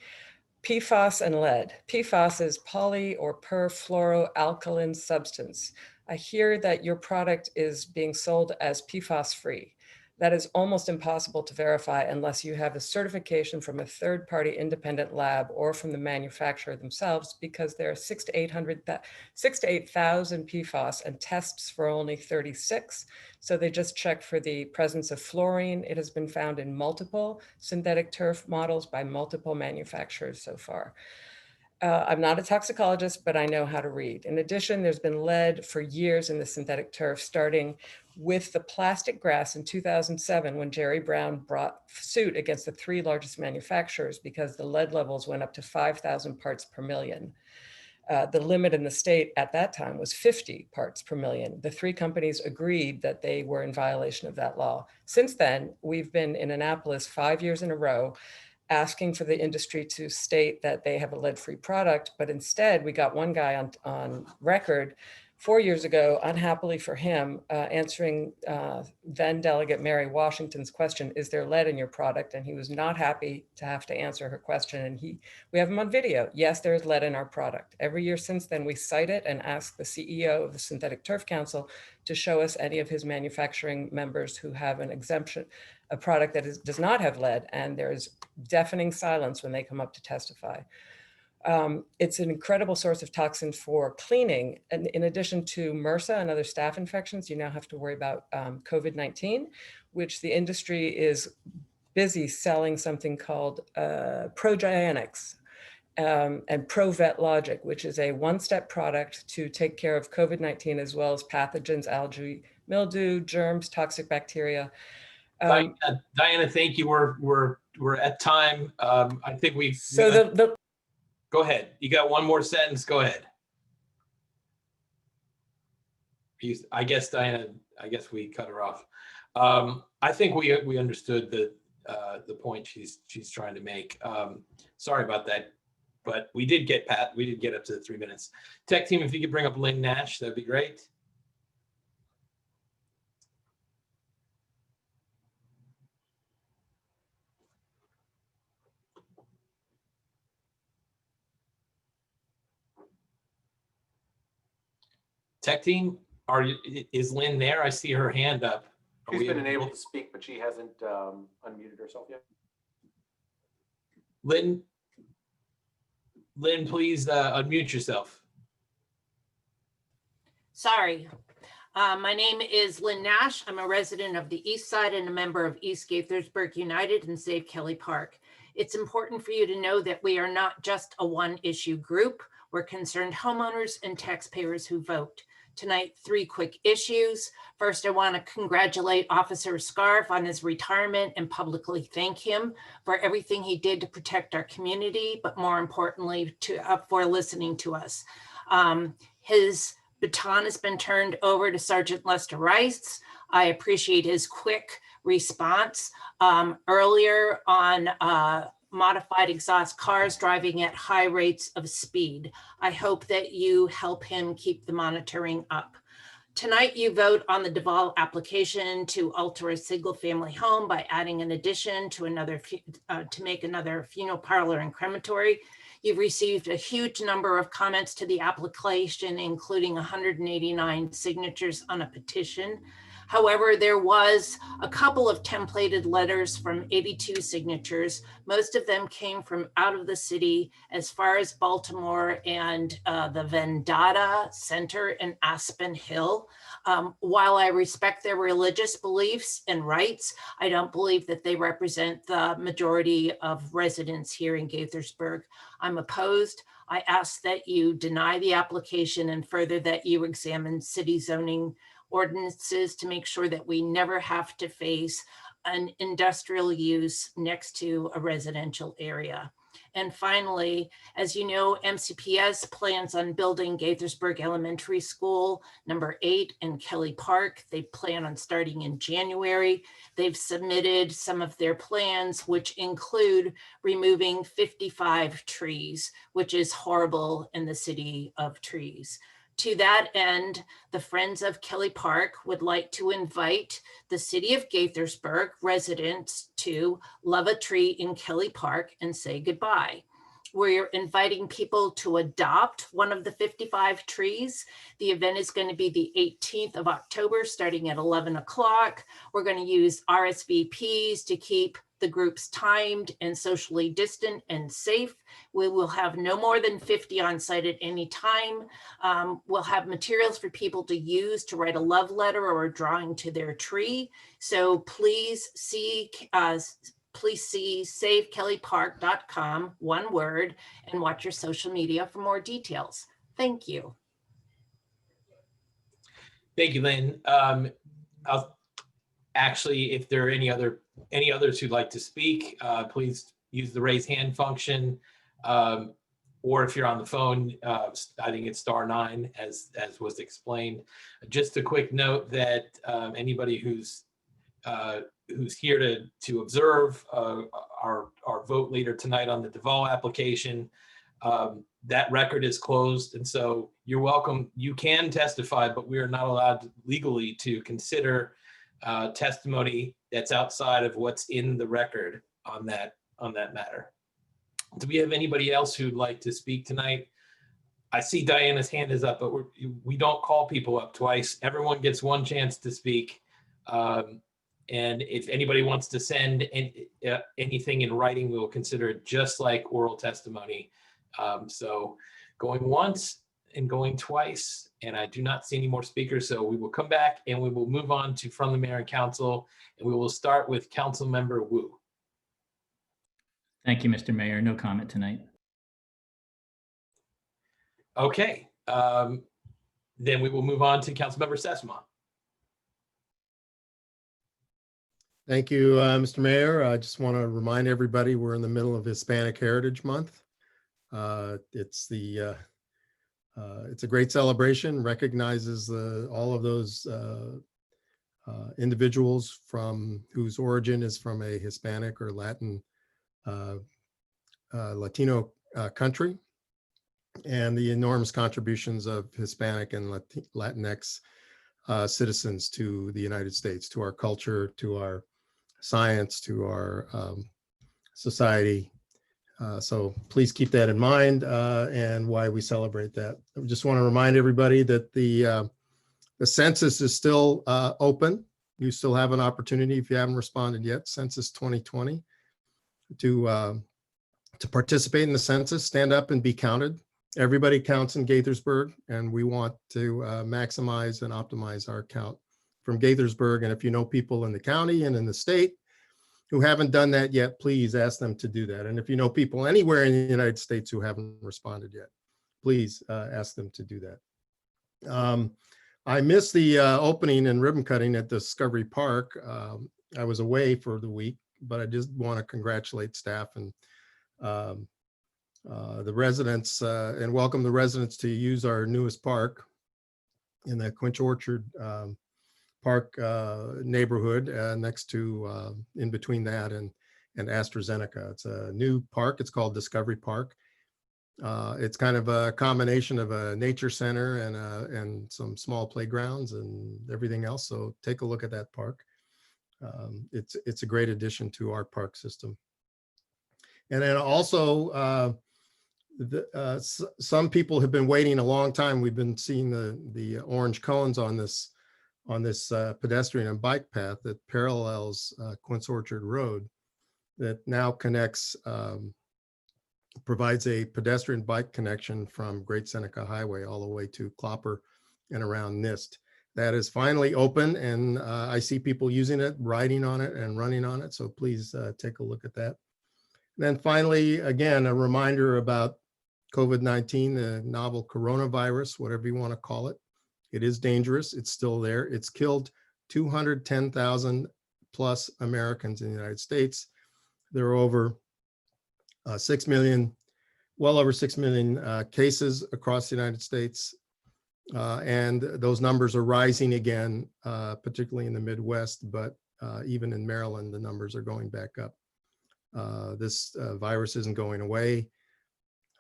PFAS and lead. PFAS is poly or perfluoroalkyl substance. I hear that your product is being sold as PFAS free. That is almost impossible to verify unless you have a certification from a third-party independent lab or from the manufacturer themselves, because there are 6,000 to 8,000 PFAS and tests for only 36. So they just checked for the presence of fluorine. It has been found in multiple synthetic turf models by multiple manufacturers so far. I'm not a toxicologist, but I know how to read. In addition, there's been lead for years in the synthetic turf, starting with the plastic grass in 2007, when Jerry Brown brought suit against the 3 largest manufacturers because the lead levels went up to 5,000 parts per million. The limit in the state at that time was 50 parts per million. The 3 companies agreed that they were in violation of that law. Since then, we've been in Annapolis 5 years in a row asking for the industry to state that they have a lead-free product, but instead we got one guy on record 4 years ago, unhappily for him, answering then Delegate Mary Washington's question, is there lead in your product? And he was not happy to have to answer her question. And we have him on video. Yes, there is lead in our product. Every year since then, we cite it and ask the CEO of the Synthetic Turf Council to show us any of his manufacturing members who have an exemption, a product that does not have lead, and there's deafening silence when they come up to testify. It's an incredible source of toxin for cleaning. And in addition to MRSA and other staph infections, you now have to worry about COVID-19, which the industry is busy selling something called Progienics and ProVet Logic, which is a one-step product to take care of COVID-19 as well as pathogens, algae, mildew, germs, toxic bacteria.
Diana, thank you. We're at time. I think we've.
So
Go ahead. You got one more sentence. Go ahead. I guess, Diana, I guess we cut her off. I think we understood the point she's trying to make. Sorry about that, but we did get up to the 3 minutes. Tech team, if you could bring up Lynn Nash, that'd be great. Tech team, is Lynn there? I see her hand up.
She's been enabled to speak, but she hasn't unmuted herself yet.
Lynn, please unmute yourself.
Sorry. My name is Lynn Nash. I'm a resident of the East Side and a member of East Gaithersburg United and Save Kelly Park. It's important for you to know that we are not just a one-issue group. We're concerned homeowners and taxpayers who vote. Tonight, 3 quick issues. First, I want to congratulate Officer Scarf on his retirement and publicly thank him for everything he did to protect our community, but more importantly, for listening to us. His baton has been turned over to Sergeant Lester Rice. I appreciate his quick response earlier on modified exhaust cars driving at high rates of speed. I hope that you help him keep the monitoring up. Tonight, you vote on the Duval application to alter a single family home by adding an addition to to make another funeral parlor and crematory. You've received a huge number of comments to the application, including 189 signatures on a petition. However, there was a couple of templated letters from 82 signatures. Most of them came from out of the city as far as Baltimore and the Vendata Center in Aspen Hill. While I respect their religious beliefs and rights, I don't believe that they represent the majority of residents here in Gaithersburg. I'm opposed. I ask that you deny the application and further that you examine city zoning ordinances to make sure that we never have to face an industrial use next to a residential area. And finally, as you know, MCPS plans on building Gaithersburg Elementary School number 8 in Kelly Park. They plan on starting in January. They've submitted some of their plans, which include removing 55 trees, which is horrible in the city of trees. To that end, the Friends of Kelly Park would like to invite the city of Gaithersburg residents to love a tree in Kelly Park and say goodbye. We're inviting people to adopt one of the 55 trees. The event is going to be the 18th of October, starting at 11 o'clock. We're going to use RSVPs to keep the groups timed and socially distant and safe. We will have no more than 50 on site at any time. We'll have materials for people to use to write a love letter or a drawing to their tree. So please see savekellypark.com, one word, and watch your social media for more details. Thank you.
Thank you, Lynn. I'll actually, if there are any others who'd like to speak, please use the raise hand function. Or if you're on the phone, I think it's *9 as was explained. Just a quick note that anybody who's here to observe our vote later tonight on the Duval application, that record is closed, and so you're welcome. You can testify, but we are not allowed legally to consider testimony that's outside of what's in the record on that matter. Do we have anybody else who'd like to speak tonight? I see Diana's hand is up, but we don't call people up twice. Everyone gets one chance to speak. And if anybody wants to send anything in writing, we will consider it just like oral testimony. So going once and going twice, and I do not see any more speakers, so we will come back and we will move on to from the mayor and council, and we will start with Council Member Wu.
Thank you, Mr. Mayor. No comment tonight.
Okay, then we will move on to Councilmember Sesma.
Thank you, Mr. Mayor. I just want to remind everybody we're in the middle of Hispanic Heritage Month. It's a great celebration, recognizes all of those individuals whose origin is from a Hispanic or Latino country, and the enormous contributions of Hispanic and Latinx citizens to the United States, to our culture, to our science, to our society. So please keep that in mind and why we celebrate that. I just want to remind everybody that the census is still open. You still have an opportunity, if you haven't responded yet, Census 2020, to participate in the census, stand up and be counted. Everybody counts in Gaithersburg, and we want to maximize and optimize our count from Gaithersburg. And if you know people in the county and in the state who haven't done that yet, please ask them to do that. And if you know people anywhere in the United States who haven't responded yet, please ask them to do that. I missed the opening and ribbon cutting at Discovery Park. I was away for the week, but I just want to congratulate staff and the residents and welcome the residents to use our newest park in the Quinch Orchard Park neighborhood next to, in between that and AstraZeneca. It's a new park. It's called Discovery Park. It's kind of a combination of a nature center and some small playgrounds and everything else. So take a look at that park. It's a great addition to our park system. And then also, some people have been waiting a long time. We've been seeing the orange cones on this pedestrian and bike path that parallels Quince Orchard Road that now connects, provides a pedestrian bike connection from Great Seneca Highway all the way to Clopper and around NIST. That is finally open, and I see people using it, riding on it and running on it. So please take a look at that. And then finally, again, a reminder about COVID-19, the novel coronavirus, whatever you want to call it. It is dangerous. It's still there. It's killed 210,000 plus Americans in the United States. There are over 6 million, well over 6 million cases across the United States. And those numbers are rising again, particularly in the Midwest, but even in Maryland, the numbers are going back up. This virus isn't going away.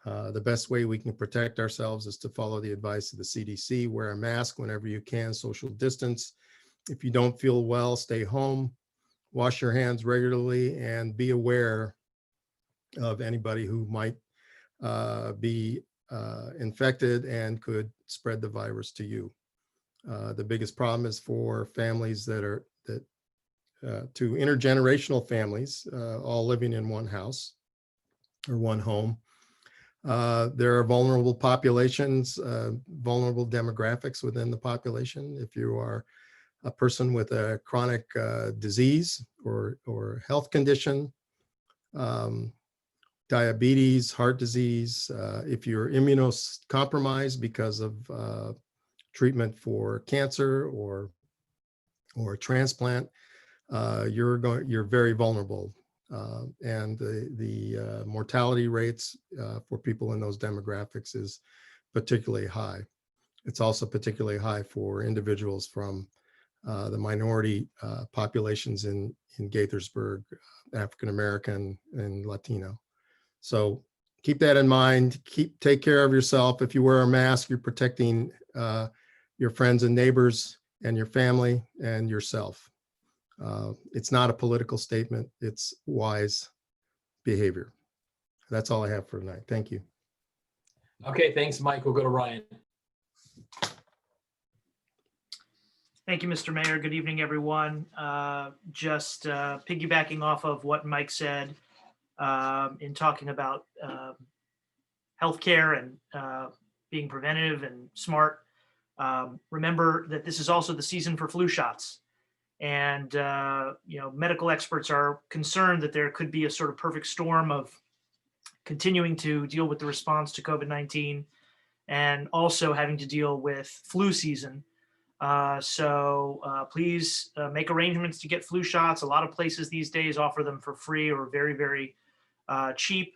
The best way we can protect ourselves is to follow the advice of the CDC, wear a mask whenever you can, social distance. If you don't feel well, stay home, wash your hands regularly, and be aware of anybody who might be infected and could spread the virus to you. The biggest problem is for families to intergenerational families, all living in one house or one home. There are vulnerable populations, vulnerable demographics within the population. If you are a person with a chronic disease or health condition, diabetes, heart disease, if you're immunocompromised because of treatment for cancer or transplant, you're very vulnerable. And the mortality rates for people in those demographics is particularly high. It's also particularly high for individuals from the minority populations in Gaithersburg, African American and Latino. So keep that in mind. Take care of yourself. If you wear a mask, you're protecting your friends and neighbors and your family and yourself. It's not a political statement. It's wise behavior. That's all I have for tonight. Thank you.
Okay, thanks, Mike. We'll go to Ryan.
Thank you, Mr. Mayor. Good evening, everyone. Just piggybacking off of what Mike said in talking about healthcare and being preventative and smart. Remember that this is also the season for flu shots. And, medical experts are concerned that there could be a sort of perfect storm of continuing to deal with the response to COVID-19 and also having to deal with flu season. So please make arrangements to get flu shots. A lot of places these days offer them for free or very, very cheap.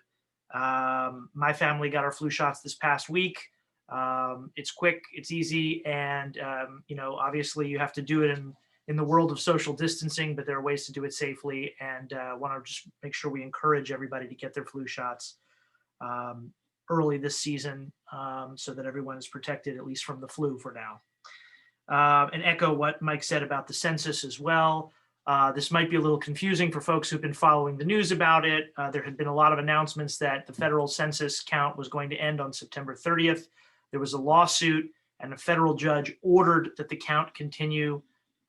My family got our flu shots this past week. It's quick, it's easy, and obviously you have to do it in the world of social distancing, but there are ways to do it safely, and want to just make sure we encourage everybody to get their flu shots early this season so that everyone is protected, at least from the flu for now. And echo what Mike said about the census as well. This might be a little confusing for folks who've been following the news about it. There had been a lot of announcements that the federal census count was going to end on September 30th. There was a lawsuit, and a federal judge ordered that the count continue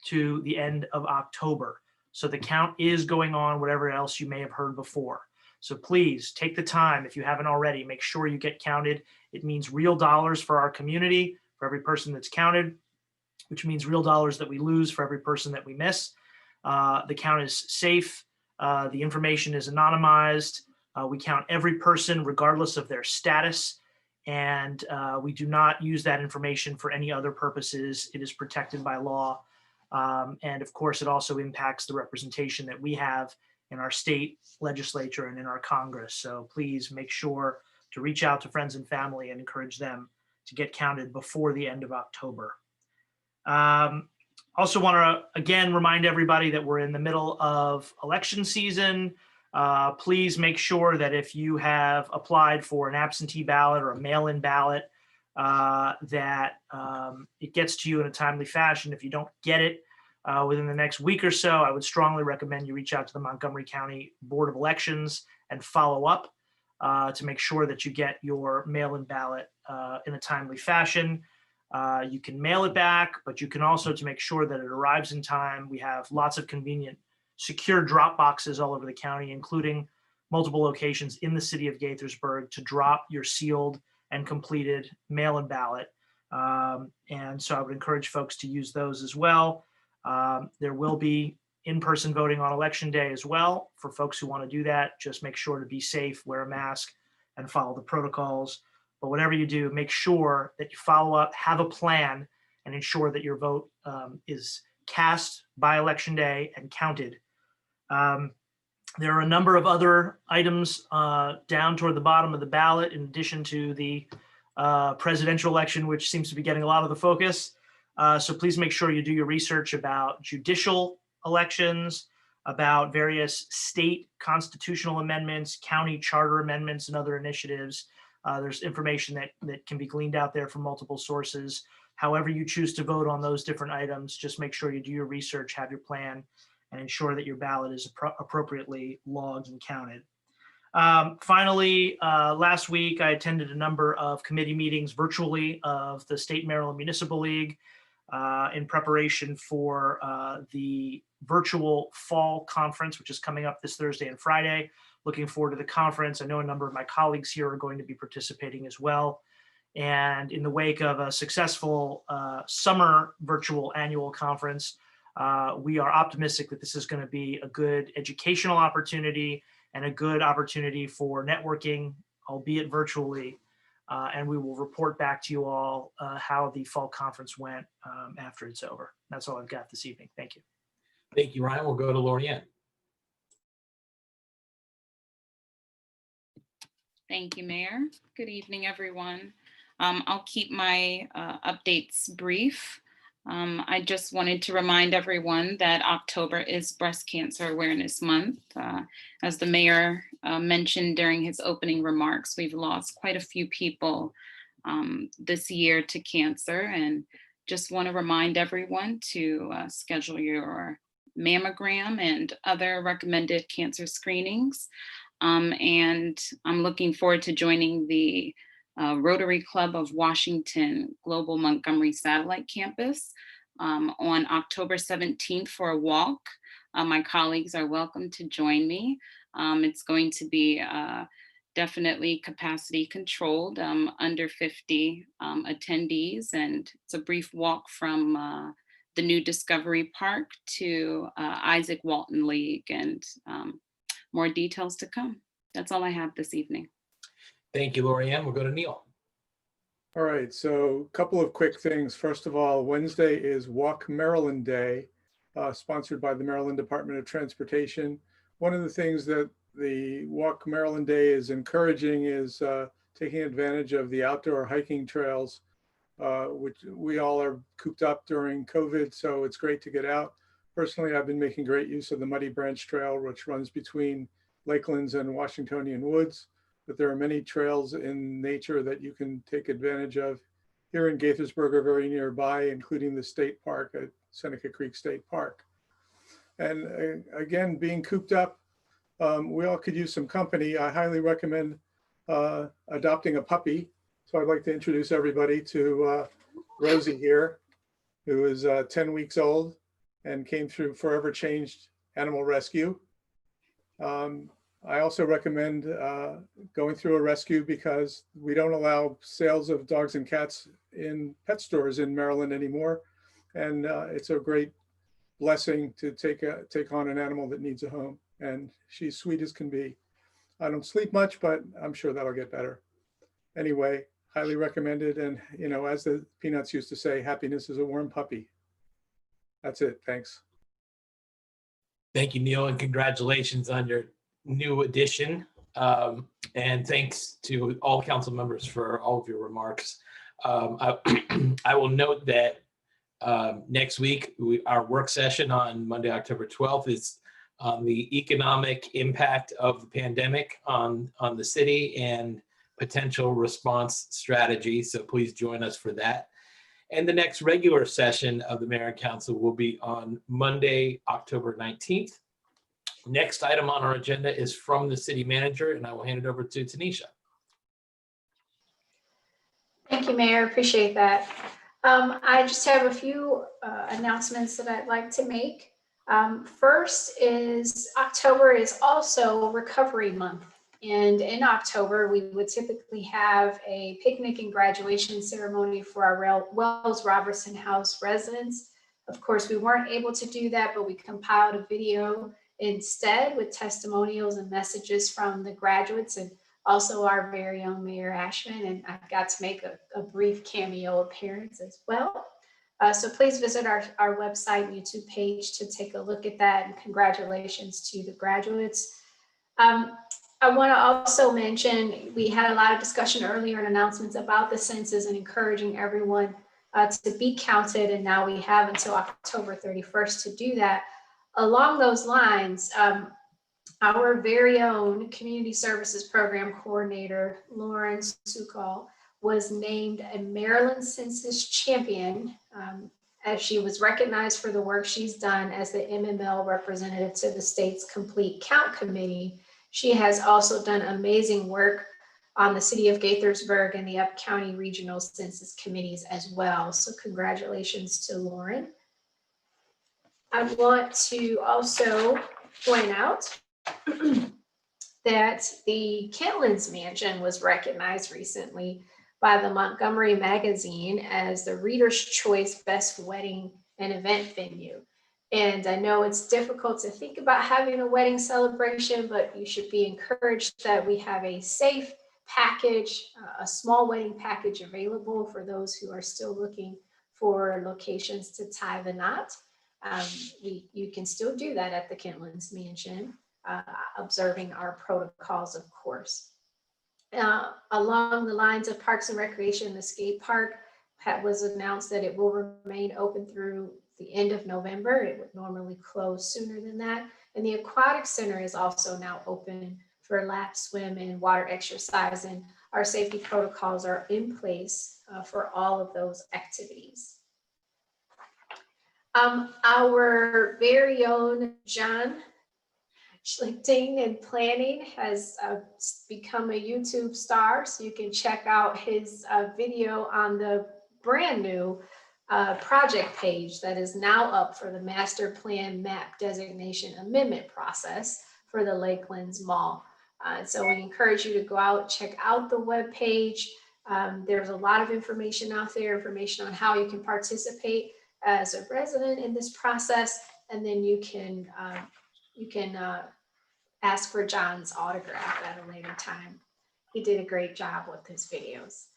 to the end of October. So the count is going on, whatever else you may have heard before. So please take the time, if you haven't already, make sure you get counted. It means real dollars for our community, for every person that's counted, which means real dollars that we lose for every person that we miss. The count is safe. The information is anonymized. We count every person regardless of their status. and we do not use that information for any other purposes. It is protected by law. And of course, it also impacts the representation that we have in our state legislature and in our Congress. So please make sure to reach out to friends and family and encourage them to get counted before the end of October. Also want to again remind everybody that we're in the middle of election season. Please make sure that if you have applied for an absentee ballot or a mail-in ballot, that it gets to you in a timely fashion. If you don't get it within the next week or so, I would strongly recommend you reach out to the Montgomery County Board of Elections and follow up to make sure that you get your mail-in ballot in a timely fashion. You can mail it back, but you can also, to make sure that it arrives in time, we have lots of convenient secure drop boxes all over the county, including multiple locations in the city of Gaithersburg to drop your sealed and completed mail-in ballot. And so I would encourage folks to use those as well. There will be in-person voting on election day as well. For folks who want to do that, just make sure to be safe, wear a mask, and follow the protocols. But whatever you do, make sure that you follow up, have a plan, and ensure that your vote is cast by election day and counted. There are a number of other items down toward the bottom of the ballot, in addition to the presidential election, which seems to be getting a lot of the focus. So please make sure you do your research about judicial elections, about various state constitutional amendments, county charter amendments, and other initiatives. There's information that can be gleaned out there from multiple sources. However you choose to vote on those different items, just make sure you do your research, have your plan, and ensure that your ballot is appropriately logged and counted. Finally, last week, I attended a number of committee meetings virtually of the State Maryland Municipal League in preparation for the virtual fall conference, which is coming up this Thursday and Friday. Looking forward to the conference. I know a number of my colleagues here are going to be participating as well. And in the wake of a successful summer virtual annual conference, we are optimistic that this is going to be a good educational opportunity and a good opportunity for networking, albeit virtually. And we will report back to you all how the fall conference went after it's over. That's all I've got this evening. Thank you.
Thank you, Ryan. We'll go to Lorianne.
Thank you, Mayor. Good evening, everyone. I'll keep my updates brief. I just wanted to remind everyone that October is Breast Cancer Awareness Month. As the mayor mentioned during his opening remarks, we've lost quite a few people this year to cancer, and just want to remind everyone to schedule your mammogram and other recommended cancer screenings. And I'm looking forward to joining the Rotary Club of Washington Global Montgomery Satellite Campus on October 17th for a walk. My colleagues are welcome to join me. It's going to be definitely capacity controlled, under 50 attendees, and it's a brief walk from the new Discovery Park to Isaac Walton League, and more details to come. That's all I have this evening.
Thank you, Lorianne. We'll go to Neil.
All right, so a couple of quick things. First of all, Wednesday is Walk Maryland Day, sponsored by the Maryland Department of Transportation. One of the things that the Walk Maryland Day is encouraging is taking advantage of the outdoor hiking trails, which we all are cooped up during COVID, so it's great to get out. Personally, I've been making great use of the Muddy Branch Trail, which runs between Lakelands and Washingtonian Woods. But there are many trails in nature that you can take advantage of here in Gaithersburg or very nearby, including the state park at Seneca Creek State Park. And again, being cooped up, we all could use some company. I highly recommend adopting a puppy. So I'd like to introduce everybody to Rosie here, who is 10 weeks old and came through Forever Changed Animal Rescue. I also recommend going through a rescue because we don't allow sales of dogs and cats in pet stores in Maryland anymore. And it's a great blessing to take on an animal that needs a home. And she's sweet as can be. I don't sleep much, but I'm sure that'll get better. Anyway, highly recommended. And, you know, as the Peanuts used to say, happiness is a warm puppy. That's it. Thanks.
Thank you, Neil, and congratulations on your new addition. And thanks to all council members for all of your remarks. I will note that next week, our work session on Monday, October 12th is on the economic impact of the pandemic on the city and potential response strategy. So please join us for that. And the next regular session of the Mayor and Council will be on Monday, October 19th. Next item on our agenda is from the city manager, and I will hand it over to Tanisha.
Thank you, Mayor. Appreciate that. I just have a few announcements that I'd like to make. First is October is also Recovery Month. And in October, we would typically have a picnic and graduation ceremony for our Wells Robertson House residents. Of course, we weren't able to do that, but we compiled a video instead with testimonials and messages from the graduates and also our very own Mayor Ashman. And I got to make a brief cameo appearance as well. So please visit our website and YouTube page to take a look at that, and congratulations to the graduates. I want to also mention, we had a lot of discussion earlier and announcements about the census and encouraging everyone to be counted. And now we have until October 31st to do that. Along those lines, our very own Community Services Program Coordinator, Lauren Sukal, was named a Maryland Census Champion as she was recognized for the work she's done as the MML representative to the state's Complete Count Committee. She has also done amazing work on the City of Gaithersburg and the Up County Regional Census Committees as well. So congratulations to Lauren. I want to also point out that the Kentlands Mansion was recognized recently by the Montgomery Magazine as the Reader's Choice Best Wedding and Event Venue. And I know it's difficult to think about having a wedding celebration, but you should be encouraged that we have a safe package, a small wedding package available for those who are still looking for locations to tie the knot. You can still do that at the Kentlands Mansion, observing our protocols, of course. Along the lines of Parks and Recreation, the skate park was announced that it will remain open through the end of November. It would normally close sooner than that. And the Aquatic Center is also now open for lap swim and water exercise. And our safety protocols are in place for all of those activities. Our very own John Schlichting in planning has become a YouTube star. So you can check out his video on the brand new project page that is now up for the master plan map designation amendment process for the Lakelands Mall. So we encourage you to go out, check out the webpage. There's a lot of information out there, information on how you can participate as a resident in this process, and then you can ask for John's autograph at a later time. He did a great job with his videos.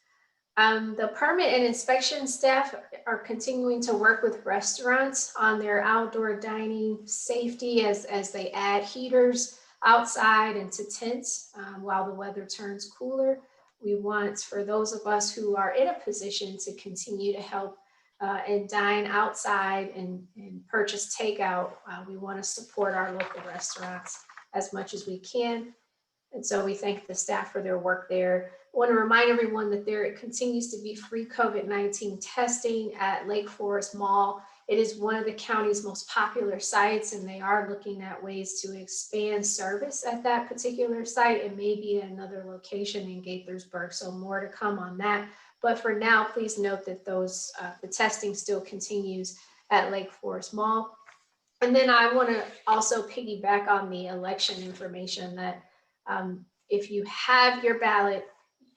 The permit and inspection staff are continuing to work with restaurants on their outdoor dining safety as they add heaters outside into tents while the weather turns cooler. We want, for those of us who are in a position to continue to help and dine outside and purchase takeout, we want to support our local restaurants as much as we can. And so we thank the staff for their work there. I want to remind everyone that there continues to be free COVID-19 testing at Lake Forest Mall. It is one of the county's most popular sites, and they are looking at ways to expand service at that particular site and maybe at another location in Gaithersburg. So more to come on that. But for now, please note that the testing still continues at Lake Forest Mall. And then I want to also piggyback on the election information that if you have your ballot,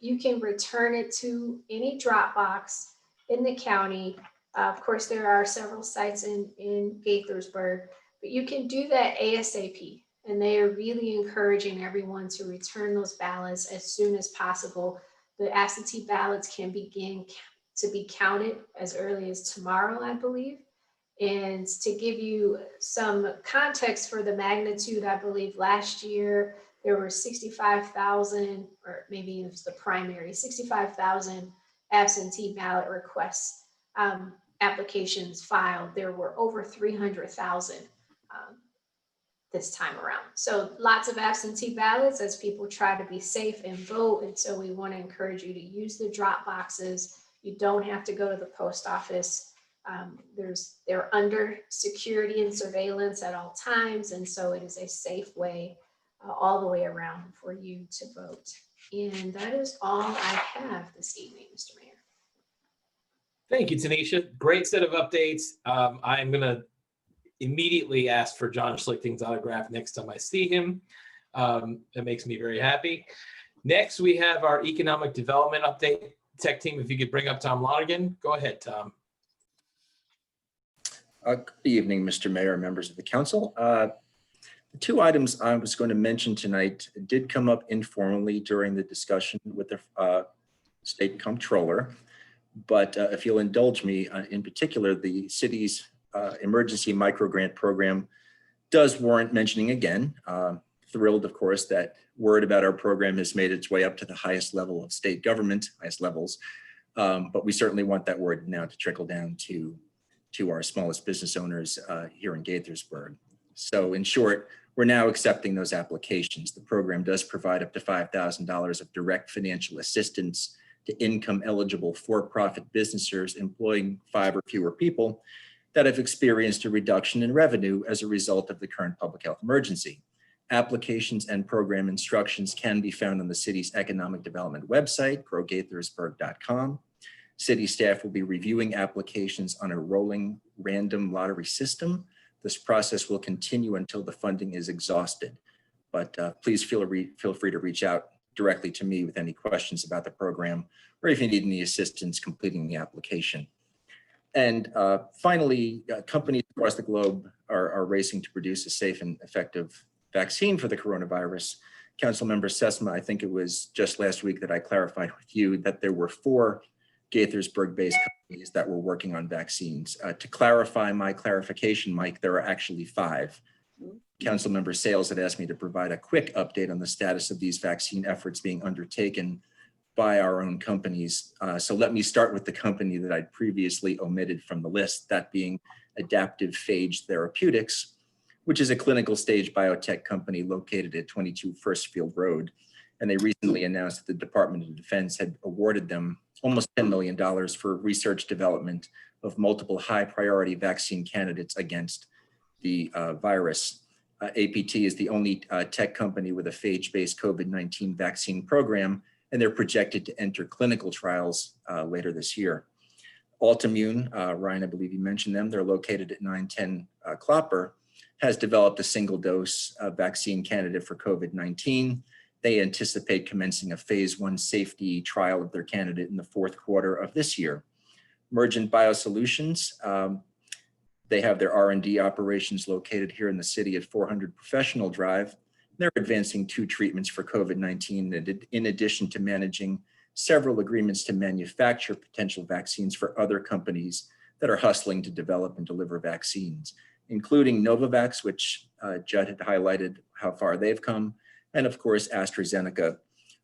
you can return it to any drop box in the county. Of course, there are several sites in Gaithersburg, but you can do that ASAP. And they are really encouraging everyone to return those ballots as soon as possible. The absentee ballots can begin to be counted as early as tomorrow, I believe. And to give you some context for the magnitude, I believe last year there were 65,000, or maybe it was the primary, 65,000 absentee ballot requests, applications filed. There were over 300,000 this time around. So lots of absentee ballots as people try to be safe and vote. And so we want to encourage you to use the drop boxes. You don't have to go to the post office. They're under security and surveillance at all times. And so it is a safe way all the way around for you to vote. And that is all I have this evening, Mr. Mayor.
Thank you, Tanisha. Great set of updates. I'm going to immediately ask for John Schlichting's autograph next time I see him. That makes me very happy. Next, we have our economic development update. Tech team, if you could bring up Tom Lonergan. Go ahead, Tom.
Good evening, Mr. Mayor, members of the council. The two items I was going to mention tonight did come up informally during the discussion with the state comptroller. But if you'll indulge me, in particular, the city's emergency micro grant program does warrant mentioning again. Thrilled, of course, that word about our program has made its way up to the highest level of state government, highest levels. But we certainly want that word now to trickle down to our smallest business owners here in Gaithersburg. So in short, we're now accepting those applications. The program does provide up to $5,000 of direct financial assistance to income eligible for-profit businesses employing 5 or fewer people that have experienced a reduction in revenue as a result of the current public health emergency. Applications and program instructions can be found on the city's economic development website, growgaithersburg.com. City staff will be reviewing applications on a rolling random lottery system. This process will continue until the funding is exhausted. But please feel free to reach out directly to me with any questions about the program, or if you need any assistance completing the application. And finally, companies across the globe are racing to produce a safe and effective vaccine for the coronavirus. Councilmember Sesma, I think it was just last week that I clarified with you that there were 4 Gaithersburg-based companies that were working on vaccines. To clarify my clarification, Mike, there are actually 5. Councilmember Sales had asked me to provide a quick update on the status of these vaccine efforts being undertaken by our own companies. So let me start with the company that I'd previously omitted from the list, that being Adaptive Phage Therapeutics, which is a clinical stage biotech company located at 22 First Field Road. And they recently announced that the Department of Defense had awarded them almost $10 million for research development of multiple high priority vaccine candidates against the virus. APT is the only tech company with a phage-based COVID-19 vaccine program, and they're projected to enter clinical trials later this year. Altimmune, Ryan, I believe you mentioned them, they're located at 910 Clopper, has developed a single dose vaccine candidate for COVID-19. They anticipate commencing a phase 1 safety trial of their candidate in the 4th quarter of this year. Emergent Biosolutions, they have their R&D operations located here in the city at 400 Professional Drive. They're advancing 2 treatments for COVID-19 in addition to managing several agreements to manufacture potential vaccines for other companies that are hustling to develop and deliver vaccines, including Novavax, which Judd had highlighted how far they've come, and of course, AstraZeneca,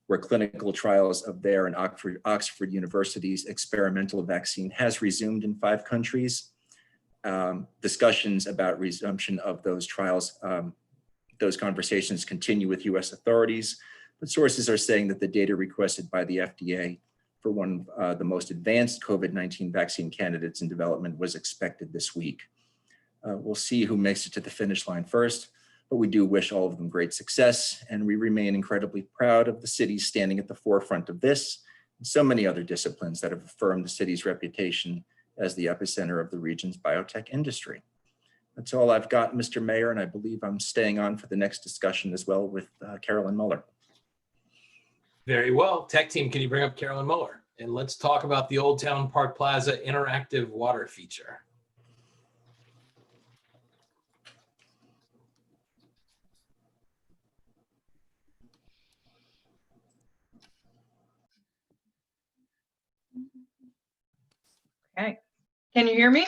where clinical trials of their and Oxford University's experimental vaccine has resumed in 5 countries. Discussions about resumption of those trials, those conversations continue with US authorities, but sources are saying that the data requested by the FDA for one of the most advanced COVID-19 vaccine candidates in development was expected this week. We'll see who makes it to the finish line first, but we do wish all of them great success, and we remain incredibly proud of the city standing at the forefront of this and so many other disciplines that have affirmed the city's reputation as the epicenter of the region's biotech industry. That's all I've got, Mr. Mayor, and I believe I'm staying on for the next discussion as well with Carolyn Muller.
Very well. Tech team, can you bring up Carolyn Muller? And let's talk about the Old Town Park Plaza interactive water feature.
Okay. Can you hear me?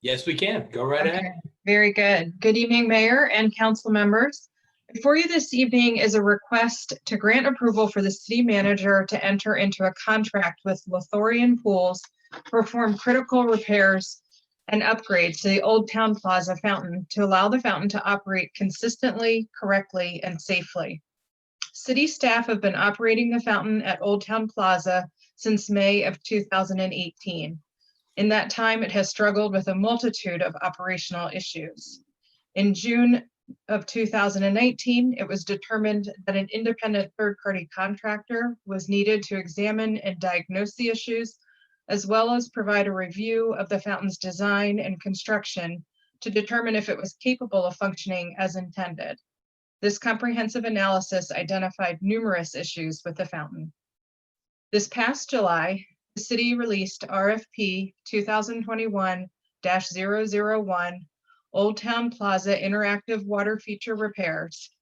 Yes, we can. Go right ahead.
Okay, very good. Good evening, Mayor and council members. Before you this evening is a request to grant approval for the city manager to enter into a contract with Lothorian Pools to perform critical repairs and upgrades to the Old Town Plaza fountain to allow the fountain to operate consistently, correctly, and safely. City staff have been operating the fountain at Old Town Plaza since May of 2018. In that time, it has struggled with a multitude of operational issues. In June of 2019, it was determined that an independent third-party contractor was needed to examine and diagnose the issues, as well as provide a review of the fountain's design and construction to determine if it was capable of functioning as intended. This comprehensive analysis identified numerous issues with the fountain. This past July, the city released RFP 2021-001 Old Town Plaza Interactive Water Feature Repairs.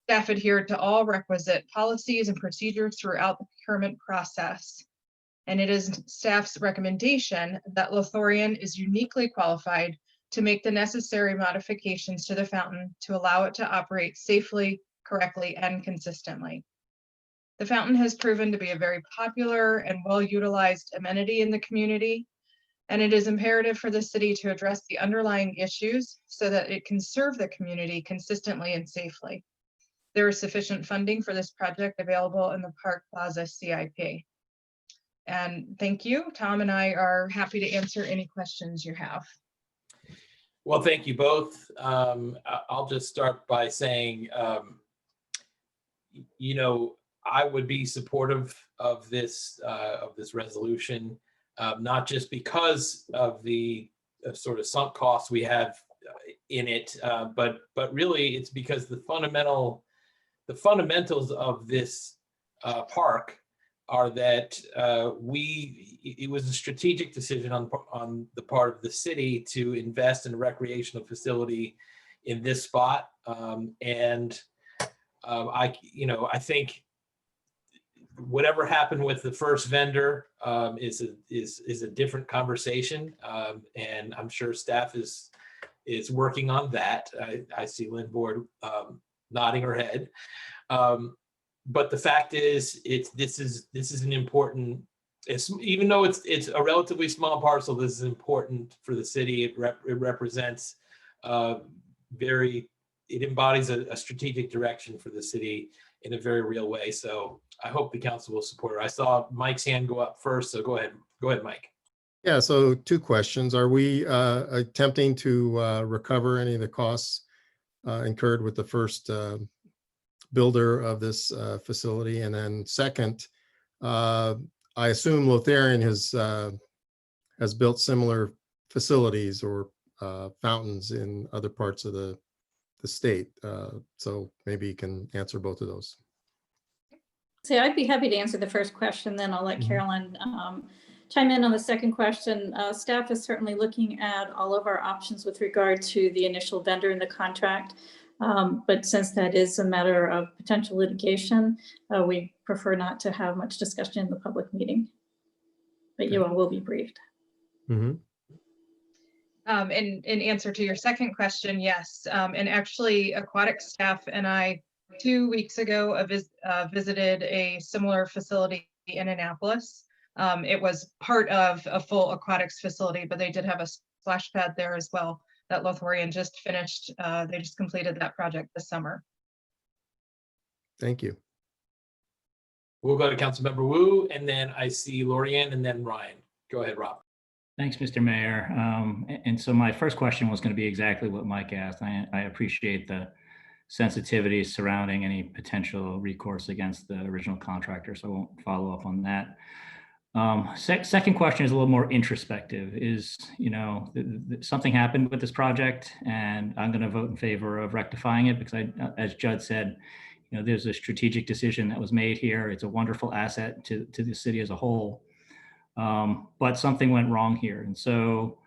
Staff adhered to all requisite policies and procedures throughout the procurement process. And it is staff's recommendation that Lothorian is uniquely qualified to make the necessary modifications to the fountain to allow it to operate safely, correctly, and consistently. The fountain has proven to be a very popular and well-utilized amenity in the community, and it is imperative for the city to address the underlying issues so that it can serve the community consistently and safely. There is sufficient funding for this project available in the Park Plaza CIP. And thank you. Tom and I are happy to answer any questions you have.
Well, thank you both. I'll just start by saying, I would be supportive of this resolution, not just because of the sort of sunk costs we have in it, but really it's because the fundamentals of this park are that it was a strategic decision on the part of the city to invest in a recreational facility in this spot, and I think whatever happened with the first vendor is a different conversation, and I'm sure staff is working on that. I see Lynn Board nodding her head. But the fact is, this is an important. Even though it's a relatively small parcel, this is important for the city. It represents it embodies a strategic direction for the city in a very real way. So I hope the council will support it. I saw Mike's hand go up first, so go ahead, Mike.
Yeah, so two questions. Are we attempting to recover any of the costs incurred with the first builder of this facility? And then second, I assume Lothorian has built similar facilities or fountains in other parts of the state. So maybe you can answer both of those.
So I'd be happy to answer the first question, then I'll let Carolyn chime in on the second question. Staff is certainly looking at all of our options with regard to the initial vendor in the contract. But since that is a matter of potential litigation, we prefer not to have much discussion in the public meeting. But you all will be briefed.
Mm-hmm.
In answer to your second question, yes. And actually, aquatic staff and I 2 weeks ago visited a similar facility in Annapolis. It was part of a full aquatics facility, but they did have a splash pad there as well that Lothorian just finished. They just completed that project this summer.
Thank you.
We'll go to Councilmember Wu, and then I see Lorianne, and then Ryan. Go ahead, Rob.
Thanks, Mr. Mayor. And so my first question was going to be exactly what Mike asked. I appreciate the sensitivities surrounding any potential recourse against the original contractor, so I won't follow up on that. Second question is a little more introspective. Something happened with this project, and I'm going to vote in favor of rectifying it because, as Judd said, there's a strategic decision that was made here. It's a wonderful asset to the city as a whole, but something went wrong here, and so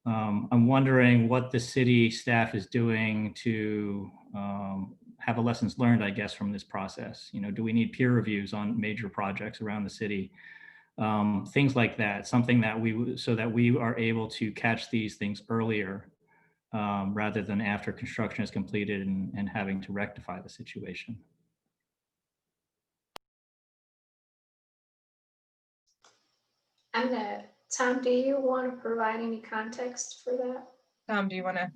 I'm wondering what the city staff is doing to have a lessons learned, I guess, from this process. Do we need peer reviews on major projects around the city? things like that, something that so that we are able to catch these things earlier rather than after construction is completed and having to rectify the situation.
And Tom, do you want to provide any context for that?
Tom, do you want to?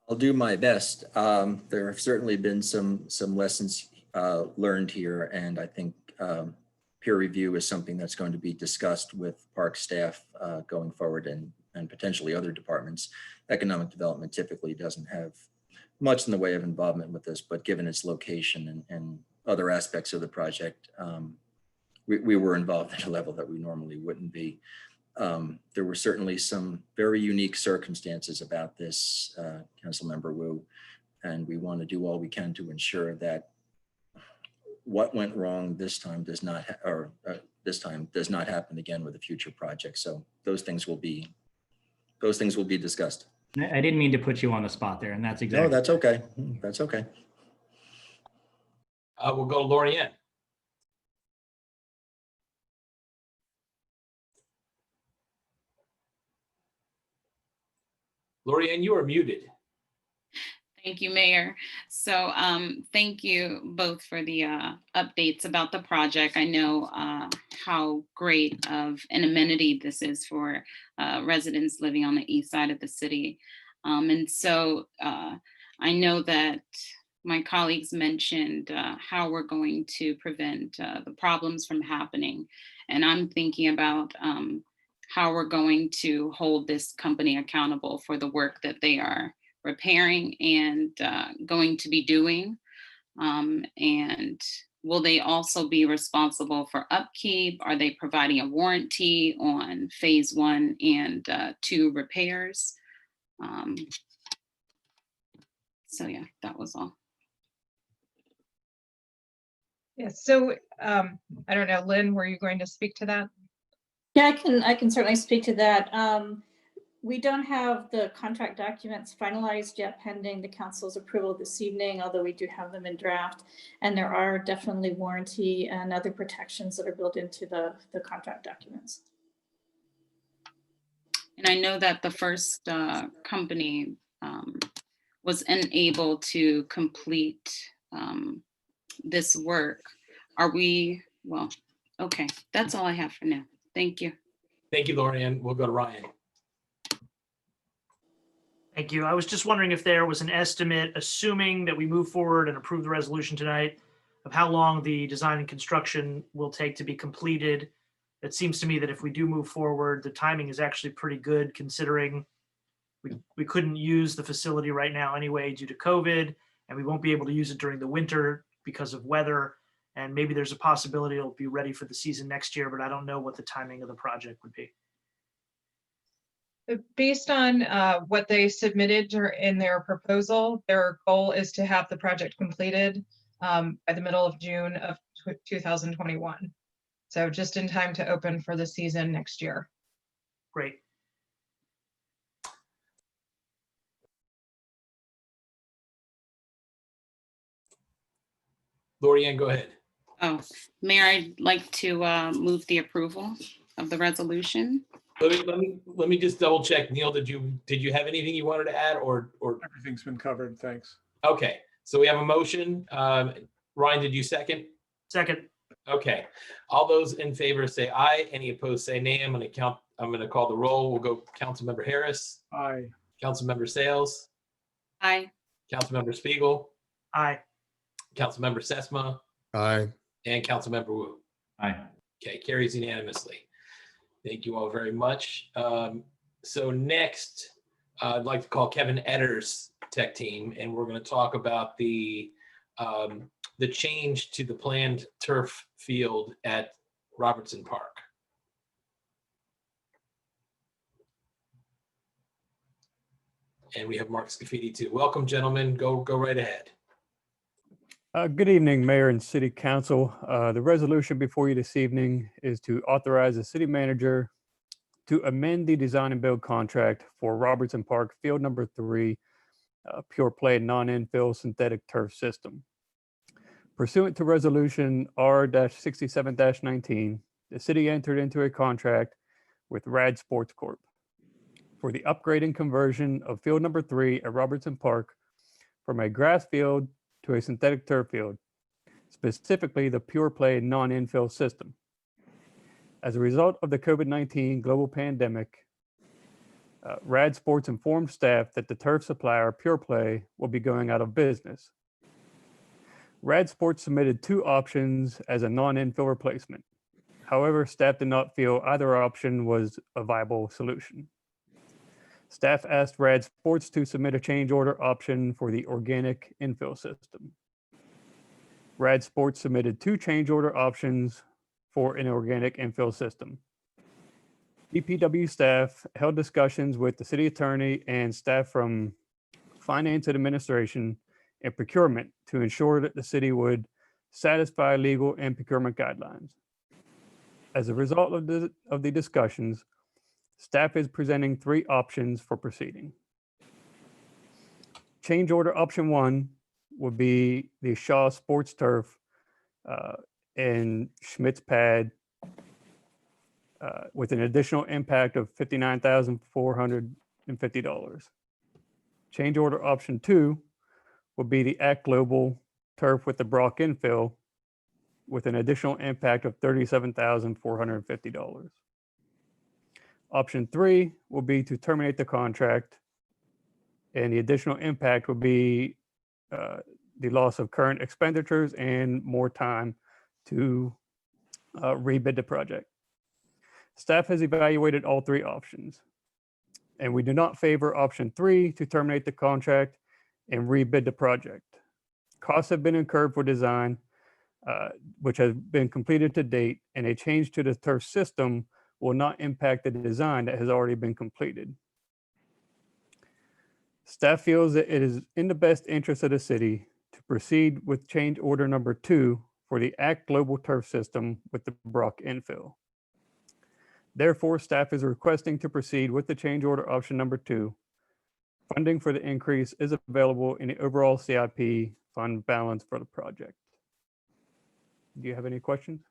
I'll do my best. There have certainly been some lessons learned here, and I think peer review is something that's going to be discussed with park staff going forward and potentially other departments. Economic development typically doesn't have much in the way of involvement with this, but given its location and other aspects of the project, we were involved at a level that we normally wouldn't be. There were certainly some very unique circumstances about this, Councilmember Wu, and we want to do all we can to ensure that what went wrong this time does not happen again with a future project. So those things will be discussed.
I didn't mean to put you on the spot there, and that's exactly.
No, that's okay. That's okay.
We'll go to Lorianne. Lorianne, you are muted.
Thank you, Mayor. So thank you both for the updates about the project. I know how great of an amenity this is for residents living on the east side of the city. And so I know that my colleagues mentioned how we're going to prevent the problems from happening. And I'm thinking about how we're going to hold this company accountable for the work that they are repairing and going to be doing. And will they also be responsible for upkeep? Are they providing a warranty on phase 1 and 2 repairs? So yeah, that was all.
Yes. So I don't know, Lynn, were you going to speak to that?
Yeah, I can certainly speak to that. We don't have the contract documents finalized yet pending the council's approval this evening, although we do have them in draft. And there are definitely warranty and other protections that are built into the contract documents.
And I know that the first company was unable to complete this work. Are we, well, okay, that's all I have for now. Thank you.
Thank you, Lorianne. We'll go to Ryan.
Thank you. I was just wondering if there was an estimate, assuming that we move forward and approve the resolution tonight, of how long the design and construction will take to be completed. It seems to me that if we do move forward, the timing is actually pretty good considering we couldn't use the facility right now anyway due to COVID, and we won't be able to use it during the winter because of weather. And maybe there's a possibility it'll be ready for the season next year, but I don't know what the timing of the project would be.
Based on what they submitted in their proposal, their goal is to have the project completed by the middle of June of 2021. So just in time to open for the season next year.
Great.
Lorianne, go ahead.
Oh, Mayor, I'd like to move the approval of the resolution.
Let me just double check. Neil, did you have anything you wanted to add or?
Everything's been covered. Thanks.
Okay, so we have a motion. Ryan, did you second?
Second.
Okay, all those in favor say aye. Any opposed say nay. I'm going to call the roll. We'll go Councilmember Harris.
Aye.
Councilmember Sales.
Aye.
Councilmember Spiegel.
Aye.
Councilmember Sesma.
Aye.
And Councilmember Wu.
Aye.
Okay, carries unanimously. Thank you all very much. So next, I'd like to call Kevin Etter's tech team, and we're going to talk about the change to the planned turf field at Robertson Park. And we have Mark Scafidi too. Welcome, gentlemen. Go right ahead.
Good evening, Mayor and City Council. The resolution before you this evening is to authorize the city manager to amend the design and build contract for Robertson Park Field Number 3, pure play non-infill synthetic turf system. Pursuant to Resolution R-67-19, the city entered into a contract with Rad Sports Corp. For the upgrade and conversion of field number 3 at Robertson Park from a grass field to a synthetic turf field, specifically the Pure Play non-infill system. As a result of the COVID-19 global pandemic, Rad Sports informed staff that the turf supplier Pure Play will be going out of business. Rad Sports submitted 2 options as a non-infill replacement. However, staff did not feel either option was a viable solution. Staff asked Rad Sports to submit a change order option for the organic infill system. Rad Sports submitted 2 change order options for an organic infill system. DPW staff held discussions with the city attorney and staff from finance and administration and procurement to ensure that the city would satisfy legal and procurement guidelines. As a result of the discussions, staff is presenting 3 options for proceeding. Change order option 1 would be the Shaw Sports Turf and Schmitz Pad with an additional impact of $59,450. Change order option 2 would be the Act Global Turf with the Brock infill with an additional impact of $37,450. Option 3 will be to terminate the contract, and the additional impact will be the loss of current expenditures and more time to rebid the project. Staff has evaluated all 3 options, and we do not favor option 3 to terminate the contract and rebid the project. Costs have been incurred for design, which has been completed to date, and a change to the turf system will not impact the design that has already been completed. Staff feels that it is in the best interest of the city to proceed with change order number 2 for the Act Global Turf System with the Brock infill. Therefore, staff is requesting to proceed with the change order option number 2. Funding for the increase is available in the overall CIP fund balance for the project. Do you have any questions?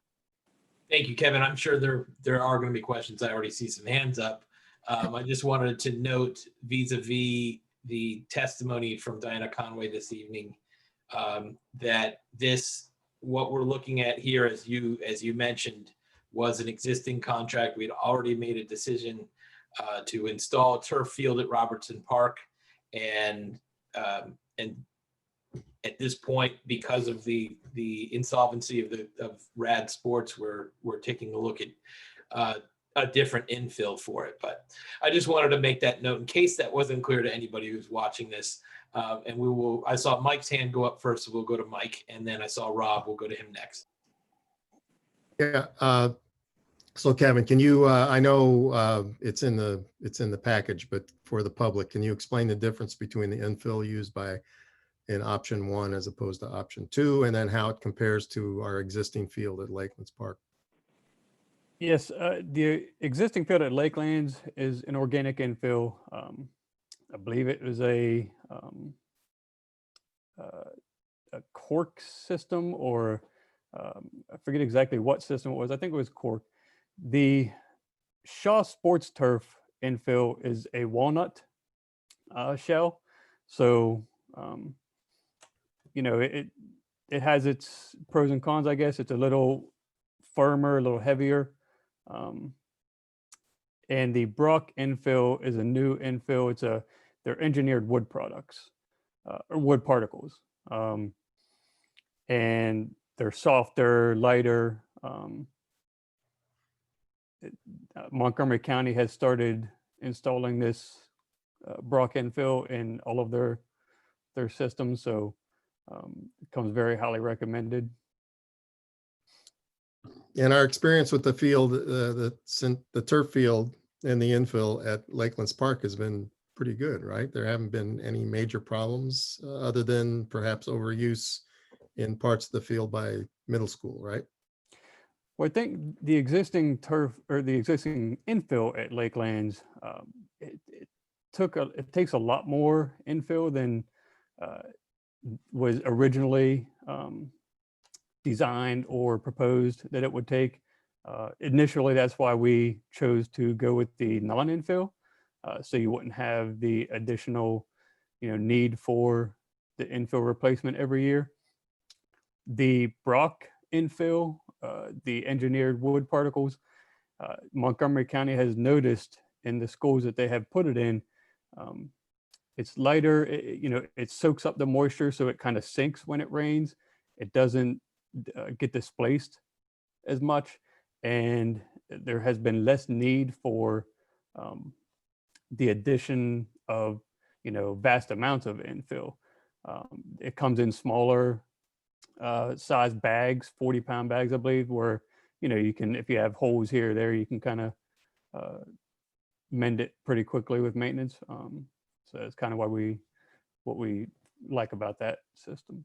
Thank you, Kevin. I'm sure there are going to be questions. I already see some hands up. I just wanted to note vis-a-vis the testimony from Diana Conway this evening that what we're looking at here, as you mentioned, was an existing contract. We'd already made a decision to install a turf field at Robertson Park, and at this point, because of the insolvency of Rad Sports, we're taking a look at a different infill for it. But I just wanted to make that note in case that wasn't clear to anybody who's watching this. And I saw Mike's hand go up first, so we'll go to Mike, and then I saw Rob. We'll go to him next.
Yeah. So Kevin, can you? I know it's in the package, but for the public, can you explain the difference between the infill used in option 1 as opposed to option 2, and then how it compares to our existing field at Lakelands Park?
Yes, the existing field at Lakelands is an organic infill. I believe it was a cork system, or I forget exactly what system it was. I think it was cork. The Shaw Sports Turf infill is a walnut shell. So, it has its pros and cons, I guess. It's a little firmer, a little heavier. And the Brock infill is a new infill. They're engineered wood products, or wood particles. And they're softer, lighter. Montgomery County has started installing this Brock infill in all of their systems, so it comes very highly recommended.
In our experience with the field, the turf field and the infill at Lakelands Park has been pretty good, right? There haven't been any major problems other than perhaps overuse in parts of the field by middle school, right?
Well, I think the existing turf, or the existing infill at Lakelands, it takes a lot more infill than was originally designed or proposed that it would take. Initially, that's why we chose to go with the non-infill. So you wouldn't have the additional, need for the infill replacement every year. The Brock infill, the engineered wood particles, Montgomery County has noticed in the schools that they have put it in, it's lighter, it soaks up the moisture, so it kind of sinks when it rains. It doesn't get displaced as much, and there has been less need for the addition of, vast amounts of infill. It comes in smaller size bags, 40-pound bags, I believe, where, you can, if you have holes here or there, you can kind of mend it pretty quickly with maintenance. So that's kind of what we like about that system.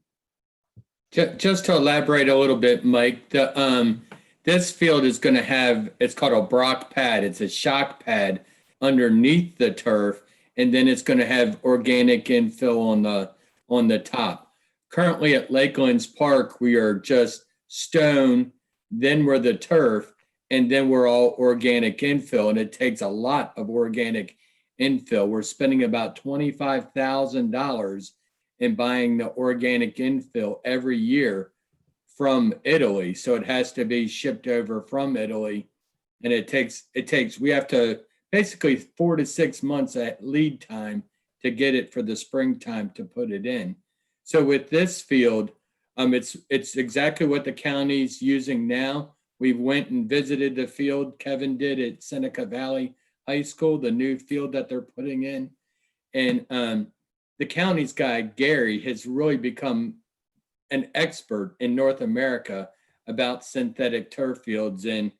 Just to elaborate a little bit, Mike, this field is going to have, it's called a Brock pad. It's a shock pad underneath the turf, and then it's going to have organic infill on the top. Currently at Lakelands Park, we are just stone, then we're the turf, and then we're all organic infill, and it takes a lot of organic infill. We're spending about $25,000 in buying the organic infill every year from Italy. So it has to be shipped over from Italy, and we have to basically 4 to 6 months at lead time to get it for the springtime to put it in. So with this field, it's exactly what the county's using now. We went and visited the field. Kevin did at Seneca Valley High School, the new field that they're putting in. And the county's guy, Gary, has really become an expert in North America about synthetic turf fields. And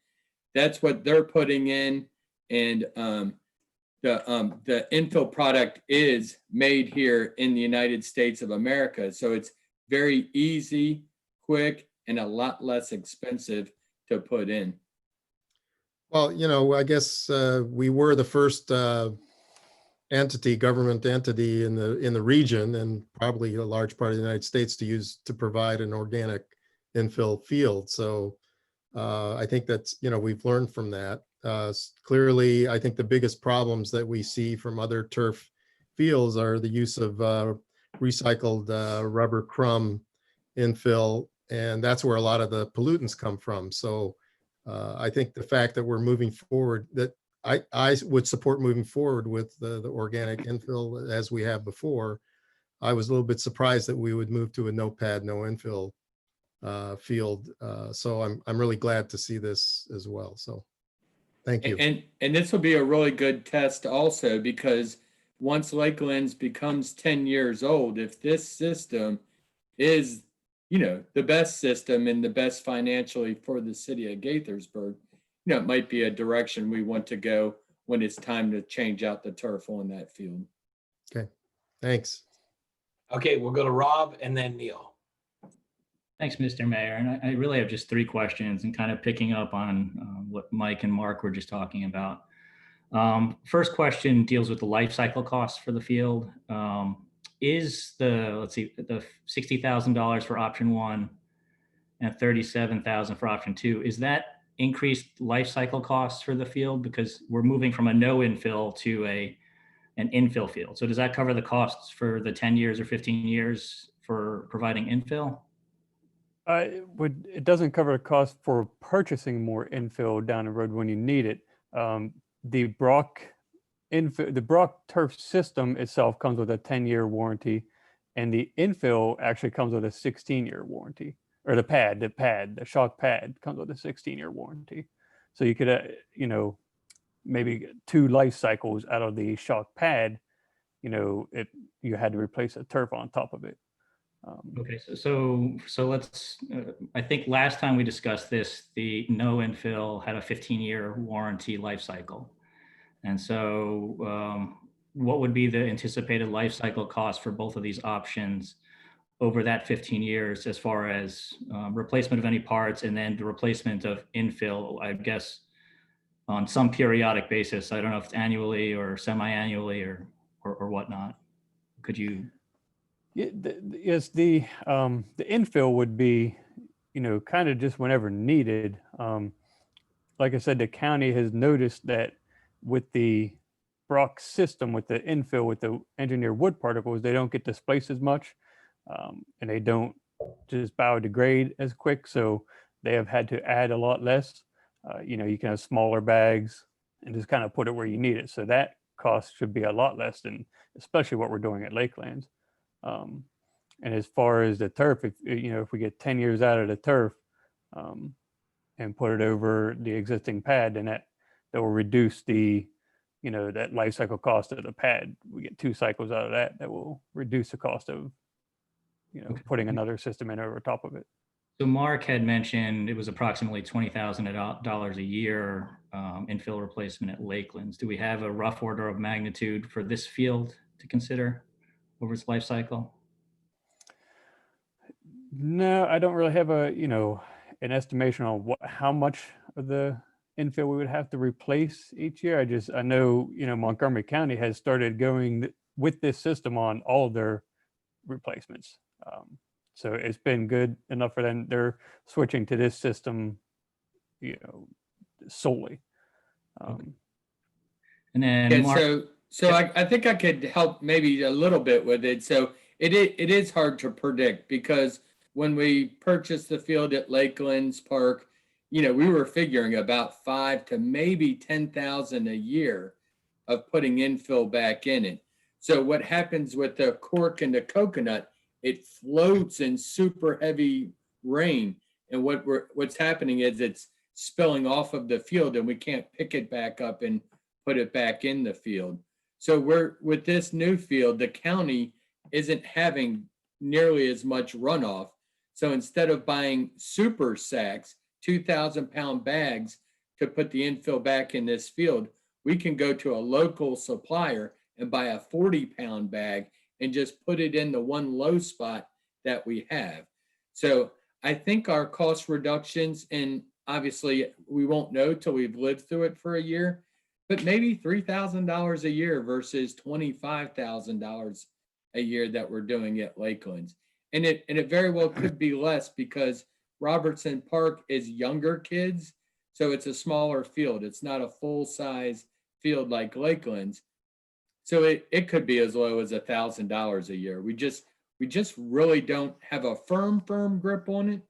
that's what they're putting in. And the infill product is made here in the United States of America. So it's very easy, quick, and a lot less expensive to put in.
Well, I guess we were the first government entity in the region, and probably a large part of the United States to provide an organic infill field. So I think that's, we've learned from that. Clearly, I think the biggest problems that we see from other turf fields are the use of recycled rubber crumb infill, and that's where a lot of the pollutants come from. So I think the fact that we're moving forward, that I would support moving forward with the organic infill as we have before. I was a little bit surprised that we would move to a no pad, no infill field. So I'm really glad to see this as well. So thank you.
And this will be a really good test also, because once Lakelands becomes 10 years old, if this system is, the best system and the best financially for the city of Gaithersburg, it might be a direction we want to go when it's time to change out the turf on that field.
Okay, thanks.
Okay, we'll go to Rob and then Neil.
Thanks, Mr. Mayor. And I really have just 3 questions, and kind of picking up on what Mike and Mark were just talking about. First question deals with the life cycle costs for the field. Is the $60,000 for option 1 and $37,000 for option 2, is that increased life cycle costs for the field? Because we're moving from a no infill to an infill field. So does that cover the costs for the 10 years or 15 years for providing infill?
It doesn't cover the cost for purchasing more infill down the road when you need it. The Brock turf system itself comes with a 10-year warranty, and the infill actually comes with a 16-year warranty. Or the shock pad comes with a 16-year warranty. So you could, maybe 2 life cycles out of the shock pad, if you had to replace a turf on top of it.
Okay, so let's, I think last time we discussed this, the no infill had a 15-year warranty life cycle. And so what would be the anticipated life cycle cost for both of these options over that 15 years, as far as replacement of any parts, and then the replacement of infill, I guess, on some periodic basis? I don't know if it's annually or semi-annually or whatnot. Could you?
Yes, the infill would be, kind of just whenever needed. Like I said, the county has noticed that with the Brock system, with the infill, with the engineered wood particles, they don't get displaced as much, and they don't just biodegrade as quick. So they have had to add a lot less. You can have smaller bags and just kind of put it where you need it. So that cost should be a lot less than, especially what we're doing at Lakelands. And as far as the turf, if we get 10 years out of the turf and put it over the existing pad, then that will reduce the, that life cycle cost of the pad. We get 2 cycles out of that. That will reduce the cost of, putting another system in over top of it.
So Mark had mentioned it was approximately $20,000 a year infill replacement at Lakelands. Do we have a rough order of magnitude for this field to consider over its life cycle?
No, I don't really have an estimation on how much of the infill we would have to replace each year. I know, Montgomery County has started going with this system on all of their replacements. So it's been good enough for them. They're switching to this system, solely.
And then
Yeah,
Mark,
so I think I could help maybe a little bit with it. So it is hard to predict, because when we purchased the field at Lakelands Park, we were figuring about 5 to maybe 10,000 a year of putting infill back in it. So what happens with the cork and the coconut, it floats in super heavy rain. And what's happening is it's spilling off of the field, and we can't pick it back up and put it back in the field. So with this new field, the county isn't having nearly as much runoff. So instead of buying super sacks, 2,000-pound bags to put the infill back in this field, we can go to a local supplier and buy a 40-pound bag and just put it in the one low spot that we have. So I think our cost reductions, and obviously we won't know till we've lived through it for a year, but maybe $3,000 a year versus $25,000 a year that we're doing at Lakelands. And it very well could be less, because Robertson Park is younger kids, so it's a smaller field. It's not a full-size field like Lakelands. So it could be as low as $1,000 a year. We just really don't have a firm grip on it.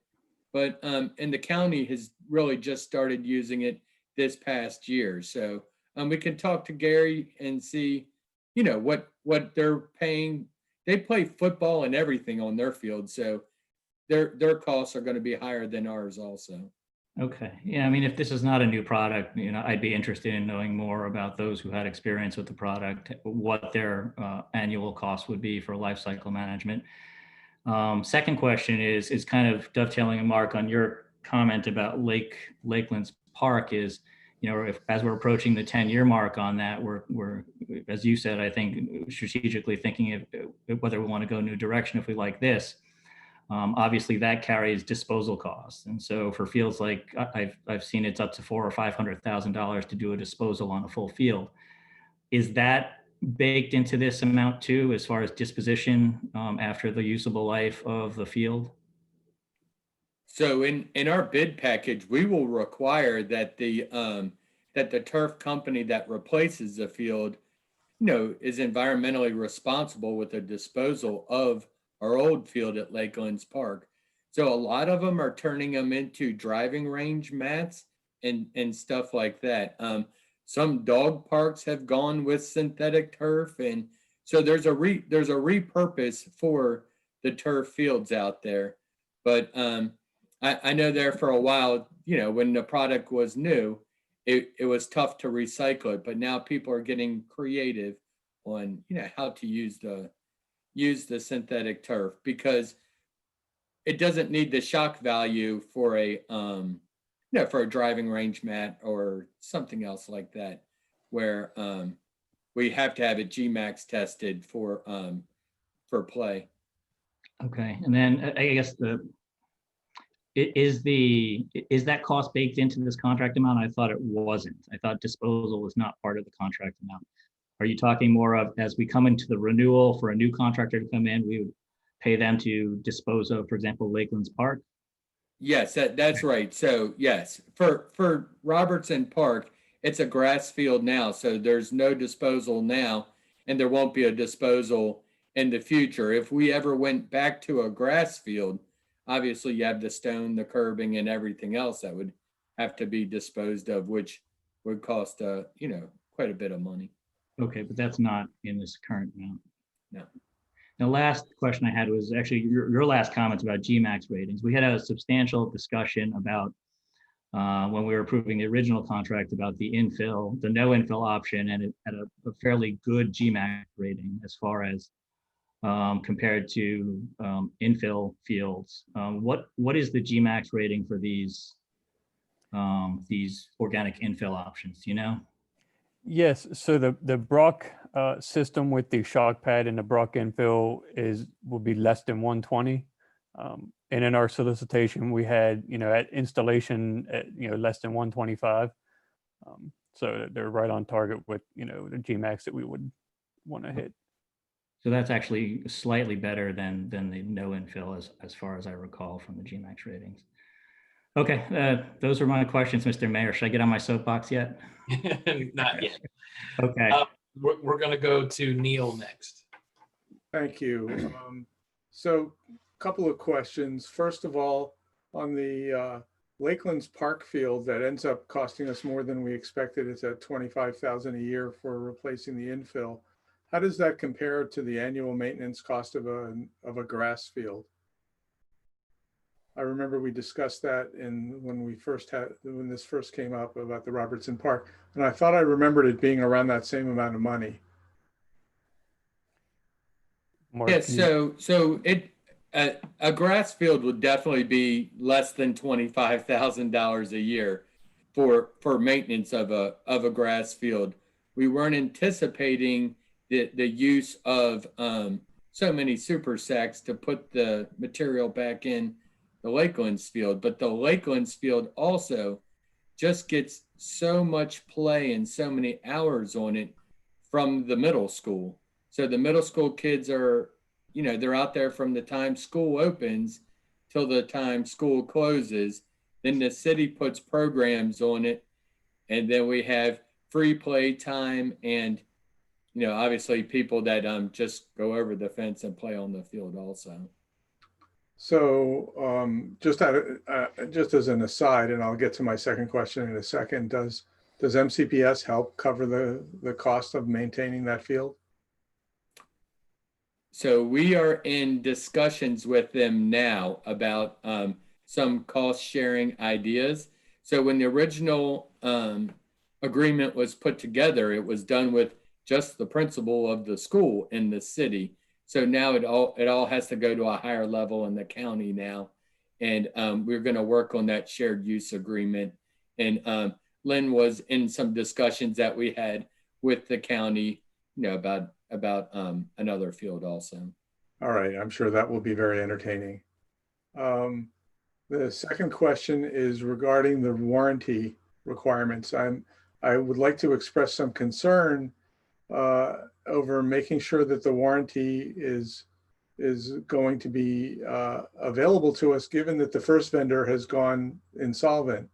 But and the county has really just started using it this past year. So we can talk to Gary and see, what they're paying. They play football and everything on their field, so their costs are going to be higher than ours also.
okay. Yeah, I mean, if this is not a new product, I'd be interested in knowing more about those who had experience with the product, what their annual cost would be for life cycle management. Second question is kind of dovetailing, Mark, on your comment about Lakelands Park is, as we're approaching the 10-year mark on that, we're, as you said, I think strategically thinking of whether we want to go a new direction if we like this. Obviously, that carries disposal costs, and so for fields like I've seen, it's up to $400,000 or $500,000 to do a disposal on a full field. Is that baked into this amount too, as far as disposition after the usable life of the field?
So in our bid package, we will require that the turf company that replaces the field, is environmentally responsible with the disposal of our old field at Lakelands Park. So a lot of them are turning them into driving range mats and stuff like that. Some dog parks have gone with synthetic turf, and so there's a repurpose for the turf fields out there. But I know there for a while, when the product was new, it was tough to recycle it, but now people are getting creative on how to use the synthetic turf, because it doesn't need the shock value for a driving range mat or something else like that, where we have to have it GMAX tested for play.
Okay, and then I guess is that cost baked into this contract amount? I thought it wasn't. I thought disposal was not part of the contract amount. Are you talking more of, as we come into the renewal for a new contractor to come in, we would pay them to dispose of, for example, Lakelands Park?
Yes, that's right. So yes, for Robertson Park, it's a grass field now, so there's no disposal now, and there won't be a disposal in the future. If we ever went back to a grass field, obviously you have the stone, the curbing, and everything else that would have to be disposed of, which would cost quite a bit of money.
Okay, but that's not in this current amount.
No.
The last question I had was actually your last comments about GMAX ratings. We had a substantial discussion about when we were approving the original contract about the infill, the no infill option, and it had a fairly good GMAX rating as far as compared to infill fields. What is the GMAX rating for these organic infill options? Do you know?
Yes, so the Brock system with the shock pad and the Brock infill will be less than 120. And in our solicitation, we had, at installation, less than 125. So they're right on target with, the GMAX that we would want to hit.
So that's actually slightly better than the no infill as far as I recall from the GMAX ratings. Okay, those are my questions, Mr. Mayor. Should I get on my soapbox yet?
Not yet.
Okay.
We're going to go to Neil next.
Thank you. So a couple of questions. First of all, on the Lakelands Park field that ends up costing us more than we expected, it's at $25,000 a year for replacing the infill. How does that compare to the annual maintenance cost of a grass field? I remember we discussed that when this first came up about the Robertson Park, and I thought I remembered it being around that same amount of money.
Mark,
Yes, so a grass field would definitely be less than $25,000 a year for maintenance of a grass field. We weren't anticipating the use of so many super sacks to put the material back in the Lakelands field, but the Lakelands field also just gets so much play and so many hours on it from the middle school. So the middle school kids are, they're out there from the time school opens till the time school closes. Then the city puts programs on it, and then we have free play time and, obviously people that just go over the fence and play on the field also.
So just as an aside, and I'll get to my second question in a second, does MCPS help cover the cost of maintaining that field?
So we are in discussions with them now about some cost sharing ideas. So when the original agreement was put together, it was done with just the principal of the school in the city. So now it all has to go to a higher level in the county now. And we're going to work on that shared use agreement. And Lynn was in some discussions that we had with the county, about another field also.
All right, I'm sure that will be very entertaining. The second question is regarding the warranty requirements. I would like to express some concern over making sure that the warranty is going to be available to us, given that the first vendor has gone insolvent.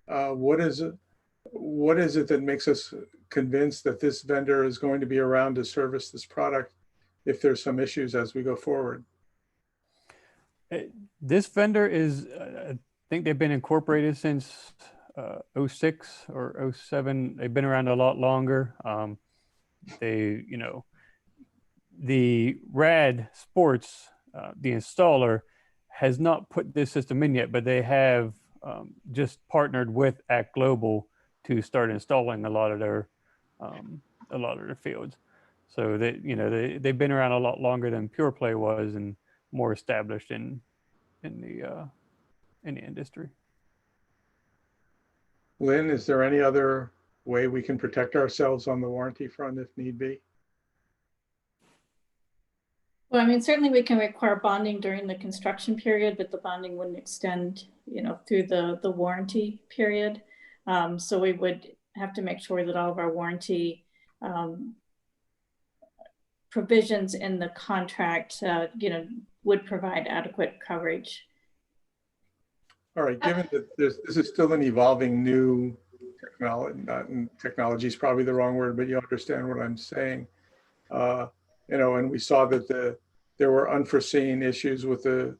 What is it that makes us convinced that this vendor is going to be around to service this product if there's some issues as we go forward?
This vendor is, I think they've been incorporated since 06 or 07. They've been around a lot longer. The Rad Sports, the installer, has not put this system in yet, but they have just partnered with Act Global to start installing a lot of their fields. So they've been around a lot longer than Pure Play was and more established in the industry.
Lynn, is there any other way we can protect ourselves on the warranty front if need be?
Well, I mean, certainly we can require bonding during the construction period, but the bonding wouldn't extend, through the warranty period. So we would have to make sure that all of our warranty provisions in the contract, would provide adequate coverage.
All right, given that this is still an evolving new technology is probably the wrong word, but you understand what I'm saying. And we saw that there were unforeseen issues with the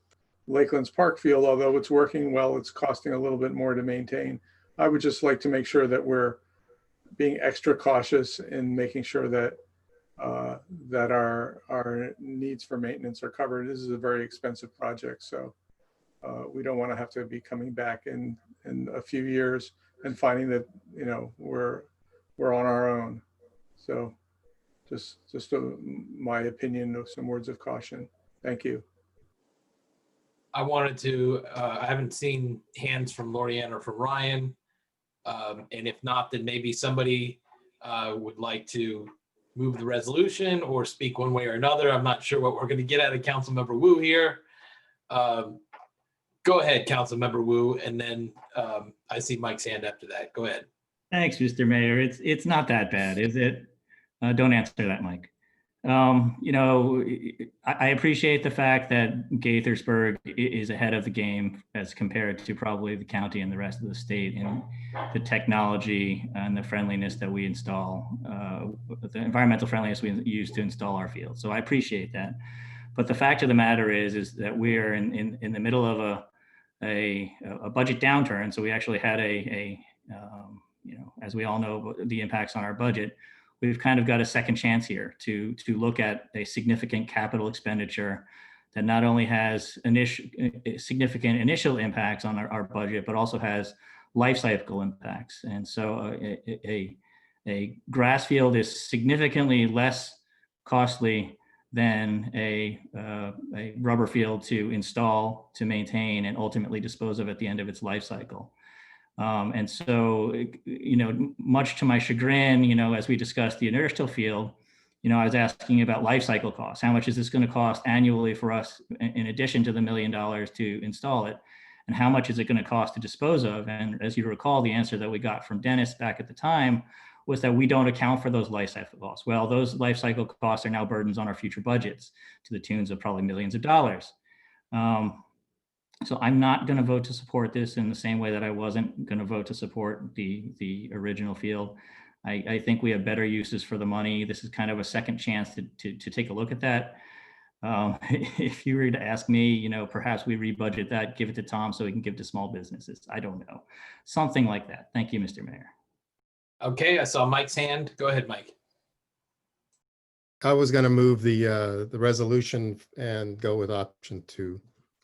Lakelands Park field. Although it's working well, it's costing a little bit more to maintain. I would just like to make sure that we're being extra cautious in making sure that that our needs for maintenance are covered. This is a very expensive project, so we don't want to have to be coming back in a few years and finding that we're on our own. So just my opinion of some words of caution. Thank you.
I wanted to, I haven't seen hands from Lorianne or from Ryan. And if not, then maybe somebody would like to move the resolution or speak one way or another. I'm not sure what we're going to get out of Councilmember Wu here. Go ahead, Councilmember Wu, and then I see Mike's hand after that. Go ahead.
Thanks, Mr. Mayor. It's not that bad, is it? Don't answer that, Mike. I appreciate the fact that Gaithersburg is ahead of the game as compared to probably the county and the rest of the state in the technology and the friendliness that we install, the environmental friendliness we use to install our field. So I appreciate that. But the fact of the matter is that we are in the middle of a budget downturn. So we actually had as we all know, the impacts on our budget. We've kind of got a second chance here to look at a significant capital expenditure that not only has significant initial impacts on our budget, but also has life cycle impacts. And so a grass field is significantly less costly than a rubber field to install, to maintain, and ultimately dispose of at the end of its life cycle. And so, much to my chagrin, as we discussed the inertial field, I was asking about life cycle costs. How much is this going to cost annually for us in addition to the $1 million to install it? And how much is it going to cost to dispose of? And as you recall, the answer that we got from Dennis back at the time was that we don't account for those life cycle costs. Well, those life cycle costs are now burdens on our future budgets to the tunes of probably millions of dollars. So I'm not going to vote to support this in the same way that I wasn't going to vote to support the original field. I think we have better uses for the money. This is kind of a second chance to take a look at that. If you were to ask me, perhaps we rebudget that, give it to Tom so he can give to small businesses. I don't know. Something like that. Thank you, Mr. Mayor.
Okay, I saw Mike's hand. Go ahead, Mike.
I was going to move the resolution and go with option 2.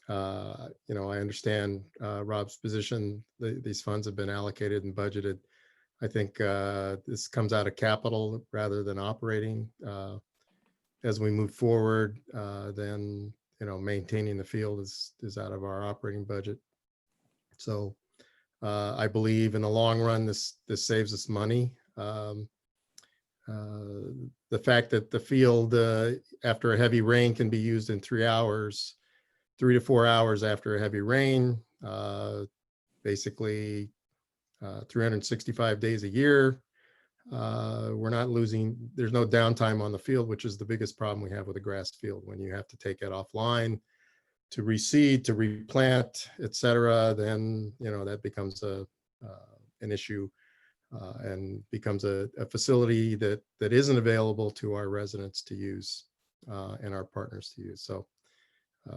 I understand Rob's position. These funds have been allocated and budgeted. I think this comes out of capital rather than operating. As we move forward, then maintaining the field is out of our operating budget. So I believe in the long run this saves us money. The fact that the field after a heavy rain can be used in 3 hours. 3 to 4 hours after a heavy rain, basically 365 days a year. We're not losing, there's no downtime on the field, which is the biggest problem we have with a grass field. When you have to take it offline to reseed, to replant, et cetera, then, that becomes an issue and becomes a facility that isn't available to our residents to use and our partners to use. So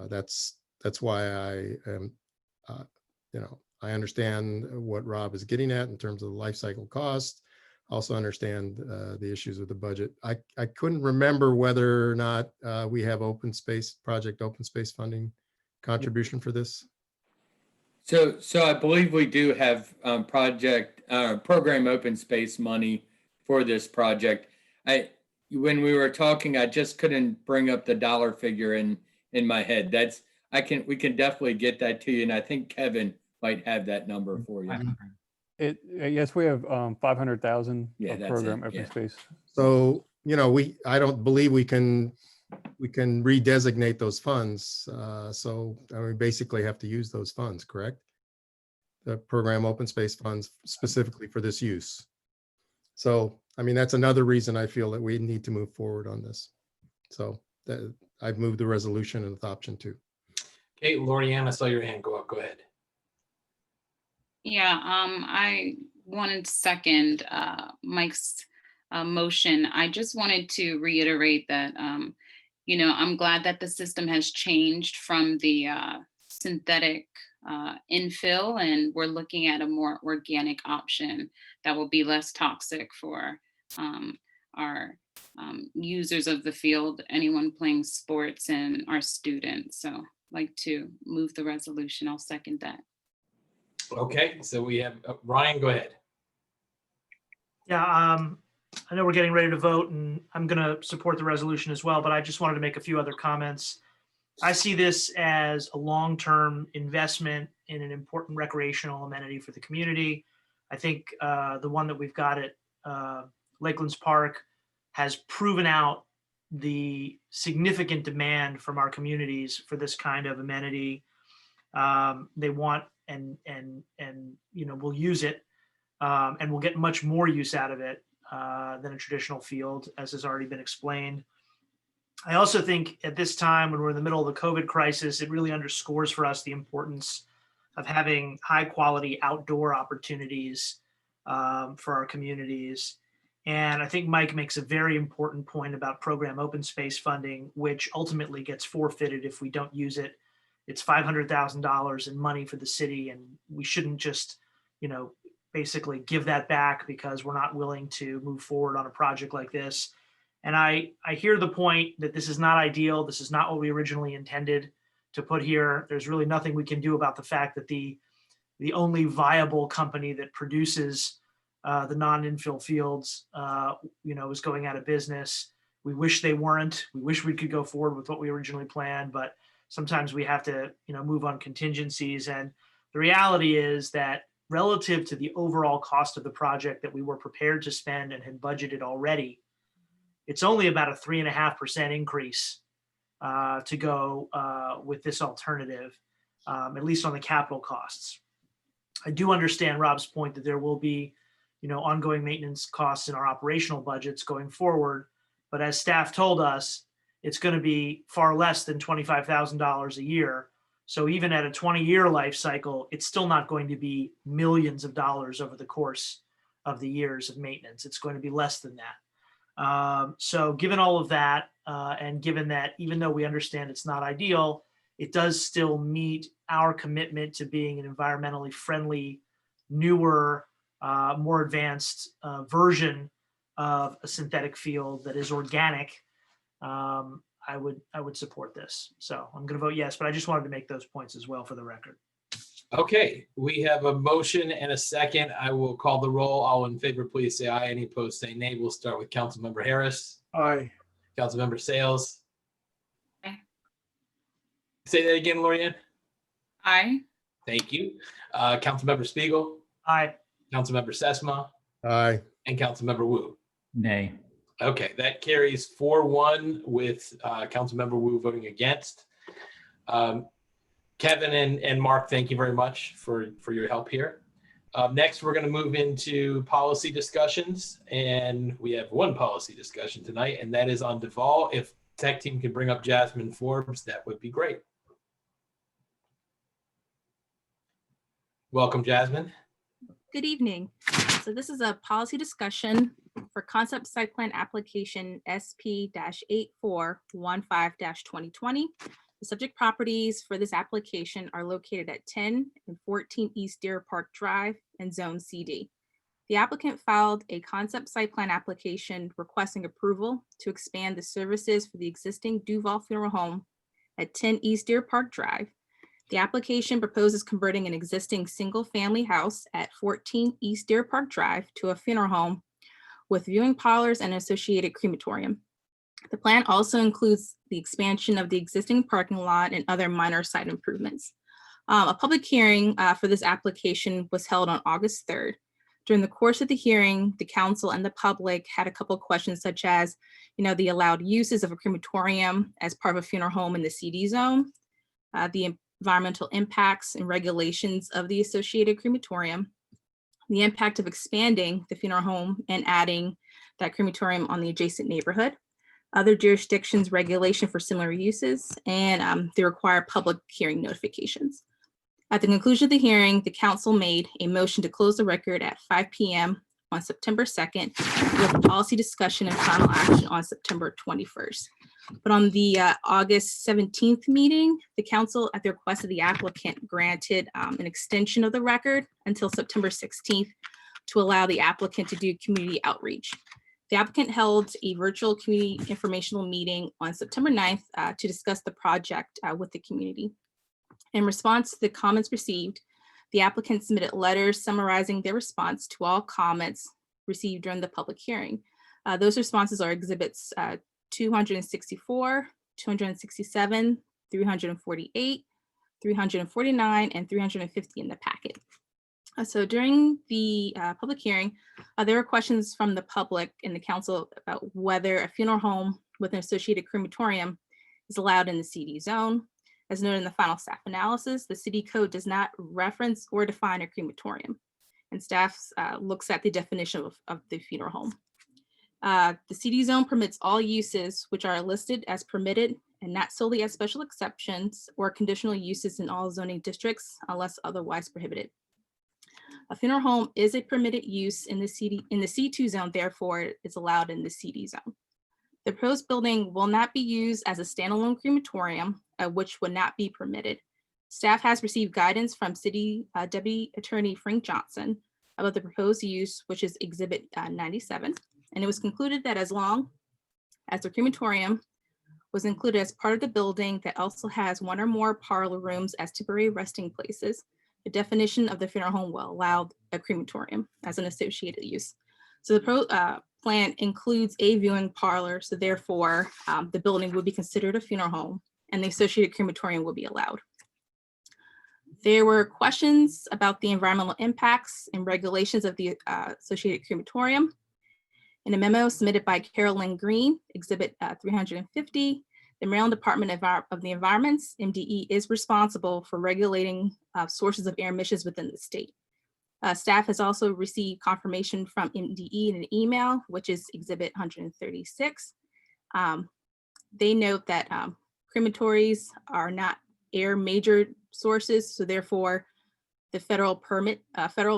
that's why I am, I understand what Rob is getting at in terms of the life cycle cost. Also understand the issues with the budget. I couldn't remember whether or not we have project open space funding contribution for this.
So I believe we do have program open space money for this project. When we were talking, I just couldn't bring up the dollar figure in my head. We can definitely get that to you, and I think Kevin might have that number for you.
Yes, we have 500,000
Yeah, that's
program
it,
open
yeah.
space.
So I don't believe we can redesignate those funds. So we basically have to use those funds, correct? The program open space funds specifically for this use. So that's another reason I feel that we need to move forward on this. So I've moved the resolution with option 2.
Okay, Lorianne, I saw your hand go up. Go ahead.
Yeah, I wanted to second Mike's motion. I just wanted to reiterate that, I'm glad that the system has changed from the synthetic infill, and we're looking at a more organic option that will be less toxic for our users of the field, anyone playing sports, and our students. So I'd like to move the resolution. I'll second that.
Okay, so we have Ryan, go ahead.
Yeah, I know we're getting ready to vote, and I'm going to support the resolution as well, but I just wanted to make a few other comments. I see this as a long-term investment in an important recreational amenity for the community. I think the one that we've got at Lakelands Park has proven out the significant demand from our communities for this kind of amenity. They want and we'll use it, and we'll get much more use out of it than a traditional field, as has already been explained. I also think at this time, when we're in the middle of the COVID crisis, it really underscores for us the importance of having high quality outdoor opportunities for our communities. And I think Mike makes a very important point about program open space funding, which ultimately gets forfeited if we don't use it. It's $500,000 in money for the city, and we shouldn't just, basically give that back because we're not willing to move forward on a project like this. And I hear the point that this is not ideal. This is not what we originally intended to put here. There's really nothing we can do about the fact that the only viable company that produces the non-infill fields, is going out of business. We wish they weren't. We wish we could go forward with what we originally planned, but sometimes we have to, move on contingencies. And the reality is that relative to the overall cost of the project that we were prepared to spend and had budgeted already, it's only about a 3.5% increase to go with this alternative, at least on the capital costs. I do understand Rob's point that there will be, ongoing maintenance costs in our operational budgets going forward. But as staff told us, it's going to be far less than $25,000 a year. So even at a 20-year life cycle, it's still not going to be millions of dollars over the course of the years of maintenance. It's going to be less than that. So given all of that, and given that even though we understand it's not ideal, it does still meet our commitment to being an environmentally friendly, newer, more advanced version of a synthetic field that is organic. I would support this. So I'm going to vote yes, but I just wanted to make those points as well for the record.
Okay, we have a motion and a second. I will call the roll. All in favor, please say aye. Any opposed, say nay. We'll start with Councilmember Harris.
Aye.
Councilmember Sales.
Aye.
Say that again, Lorianne.
Aye.
Thank you. Councilmember Spiegel.
Aye.
Councilmember Sesma.
Aye.
And Councilmember Wu.
Nay.
Okay, that carries 4-1 with Councilmember Wu voting against. Kevin and Mark, thank you very much for your help here. Next, we're going to move into policy discussions, and we have one policy discussion tonight, and that is on Duval. If tech team can bring up Jasmine Forbes, that would be great. Welcome, Jasmine.
Good evening. So this is a policy discussion for concept site plan application SP-8415-2020. The subject properties for this application are located at 10 and 14 East Deer Park Drive and Zone CD. The applicant filed a concept site plan application requesting approval to expand the services for the existing Duval Funeral Home at 10 East Deer Park Drive. The application proposes converting an existing single-family house at 14 East Deer Park Drive to a funeral home with viewing parlors and associated crematorium. The plan also includes the expansion of the existing parking lot and other minor site improvements. A public hearing for this application was held on August 3rd. During the course of the hearing, the council and the public had a couple of questions such as, the allowed uses of a crematorium as part of a funeral home in the CD zone, the environmental impacts and regulations of the associated crematorium, the impact of expanding the funeral home and adding that crematorium on the adjacent neighborhood, other jurisdictions' regulation for similar uses, and the required public hearing notifications. At the conclusion of the hearing, the council made a motion to close the record at 5 p.m. on September 2nd with policy discussion and final action on September 21st. But on the August 17th meeting, the council, at the request of the applicant, granted an extension of the record until September 16th to allow the applicant to do community outreach. The applicant held a virtual community informational meeting on September 9th to discuss the project with the community. In response to the comments received, the applicant submitted letters summarizing their response to all comments received during the public hearing. Those responses are exhibits 264, 267, 348, 349, and 350 in the packet. So during the public hearing, there were questions from the public and the council about whether a funeral home with an associated crematorium is allowed in the CD zone. As noted in the final staff analysis, the city code does not reference or define a crematorium, and staff looks at the definition of the funeral home. The CD zone permits all uses which are listed as permitted and not solely as special exceptions or conditional uses in all zoning districts unless otherwise prohibited. A funeral home is a permitted use in the C2 zone, therefore it's allowed in the CD zone. The proposed building will not be used as a standalone crematorium, which would not be permitted. Staff has received guidance from City Deputy Attorney Frank Johnson about the proposed use, which is Exhibit 97. And it was concluded that as long as the crematorium was included as part of the building that also has one or more parlor rooms as temporary resting places, the definition of the funeral home will allow a crematorium as an associated use. So the plan includes a viewing parlor, so therefore the building would be considered a funeral home and the associated crematorium will be allowed. There were questions about the environmental impacts and regulations of the associated crematorium. In a memo submitted by Carolyn Green, Exhibit 350, the Maryland Department of the Environment's MDE is responsible for regulating sources of air emissions within the state. Staff has also received confirmation from MDE in an email, which is Exhibit 136. They note that crematories are not air major sources, so therefore the federal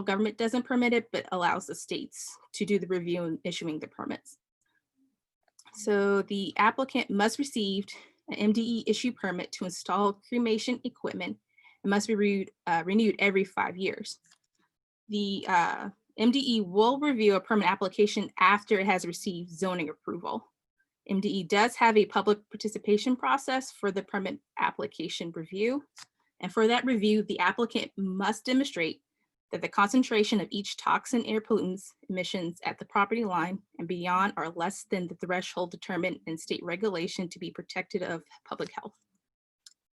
government doesn't permit it, but allows the states to do the review and issuing the permits. So the applicant must receive an MDE issue permit to install cremation equipment and must be renewed every 5 years. The MDE will review a permit application after it has received zoning approval. MDE does have a public participation process for the permit application review. And for that review, the applicant must demonstrate that the concentration of each toxin air pollutants emissions at the property line and beyond are less than the threshold determined in state regulation to be protective of public health.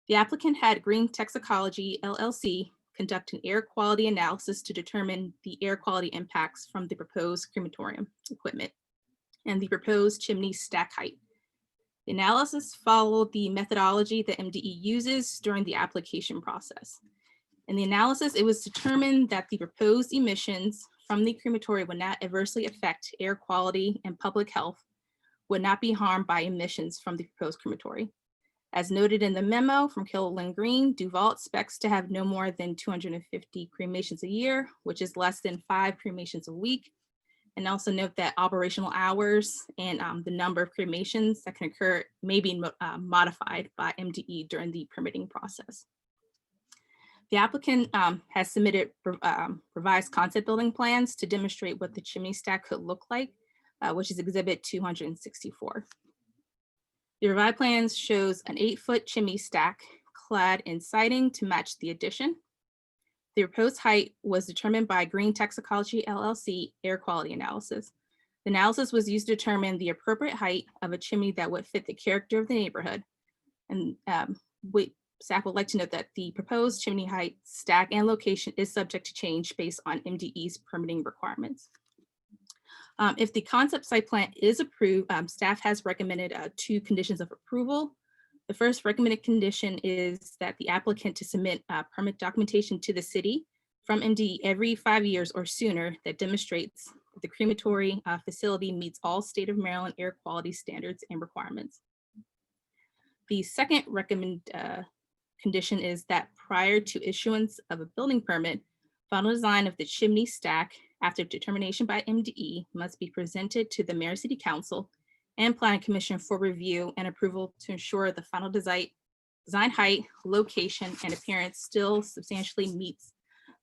The applicant had Green Toxicology LLC conduct an air quality analysis to determine the air quality impacts from the proposed crematorium equipment and the proposed chimney stack height. The analysis followed the methodology that MDE uses during the application process. In the analysis, it was determined that the proposed emissions from the crematory would not adversely affect air quality and public health, would not be harmed by emissions from the proposed crematory. As noted in the memo from Carolyn Green, Duval expects to have no more than 250 cremations a year, which is less than 5 cremations a week. And also note that operational hours and the number of cremations that can occur may be modified by MDE during the permitting process. The applicant has submitted revised concept building plans to demonstrate what the chimney stack could look like, which is Exhibit 264. The revised plans shows an 8-foot chimney stack clad in siding to match the addition. The proposed height was determined by Green Toxicology LLC air quality analysis. The analysis was used to determine the appropriate height of a chimney that would fit the character of the neighborhood. And staff would like to note that the proposed chimney height, stack, and location is subject to change based on MDE's permitting requirements. If the concept site plan is approved, staff has recommended 2 conditions of approval. The first recommended condition is that the applicant to submit permit documentation to the city from MDE every 5 years or sooner that demonstrates that the crematory facility meets all state of Maryland air quality standards and requirements. The second condition is that prior to issuance of a building permit, final design of the chimney stack after determination by MDE must be presented to the Mayor City Council and Planning Commission for review and approval to ensure the final design height, location, and appearance still substantially meets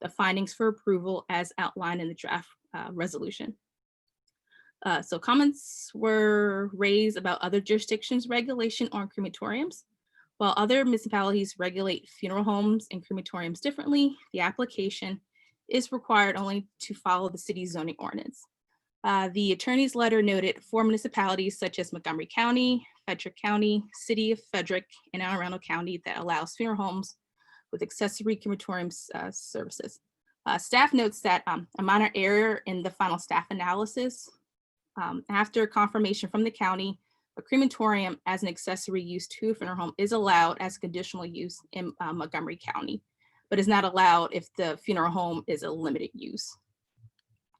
the findings for approval as outlined in the draft resolution. So comments were raised about other jurisdictions' regulation on crematoriums. While other municipalities regulate funeral homes and crematoriums differently, the application is required only to follow the city's zoning ordinance. The attorney's letter noted 4 municipalities such as Montgomery County, Frederick County, City of Frederick, and Anne Arundel County that allows funeral homes with accessory crematorium services. Staff notes that a minor error in the final staff analysis, after confirmation from the county, a crematorium as an accessory use to a funeral home is allowed as conditional use in Montgomery County, but is not allowed if the funeral home is a limited use.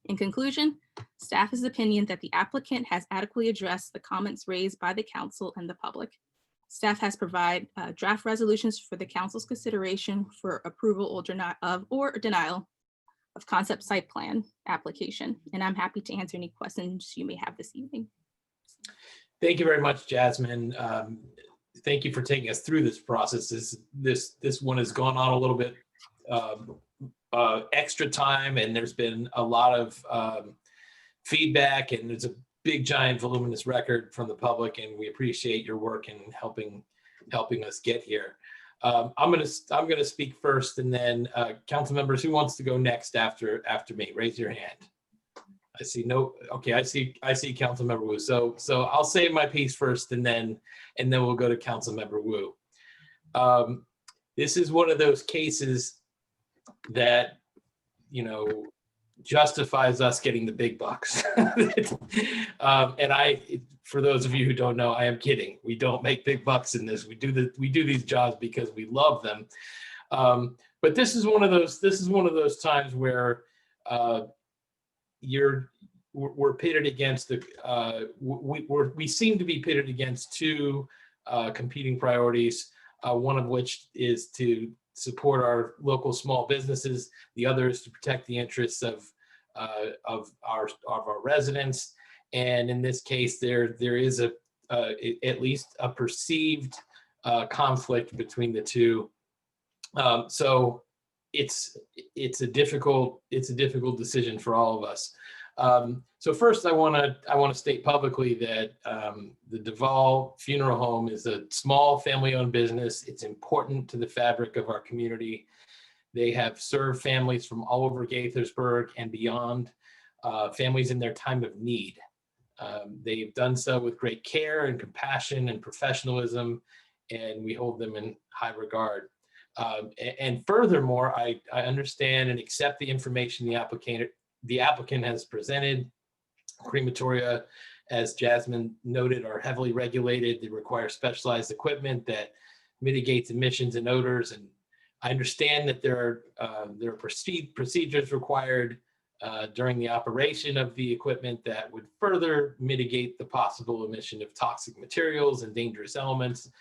In conclusion, staff is of the opinion that the applicant has adequately addressed the comments raised by the council and the public. Staff has provided draft resolutions for the council's consideration for approval or denial of concept site plan application, and I'm happy to answer any questions you may have this evening.
Thank you very much, Jasmine. Thank you for taking us through this process. This one has gone on a little bit extra time, and there's been a lot of feedback, and there's a big, giant, voluminous record from the public, and we appreciate your work in helping us get here. I'm gonna speak first, and then council members, who wants to go next after me? Raise your hand. I see no. Okay, I see Councilmember Wu. So I'll say my piece first, and then we'll go to Councilmember Wu. This is one of those cases that, you know, justifies us getting the big bucks. And for those of you who don't know, I am kidding. We don't make big bucks in this. We do these jobs because we love them. But this is one of those times where we're pitted against we seem to be pitted against 2 competing priorities. One of which is to support our local small businesses. The other is to protect the interests of our residents. And in this case, there is at least a perceived conflict between the 2. So it's a difficult decision for all of us. So first, I want to state publicly that the Duvall Funeral Home is a small family-owned business. It's important to the fabric of our community. They have served families from all over Gaithersburg and beyond, families in their time of need. They've done so with great care and compassion and professionalism, and we hold them in high regard. And furthermore, I understand and accept the information the applicant has presented. Crematoria, as Jasmine noted, are heavily regulated. They require specialized equipment that mitigates emissions and odors. And I understand that there are procedures required during the operation of the equipment that would further mitigate the possible emission of toxic materials and dangerous elements.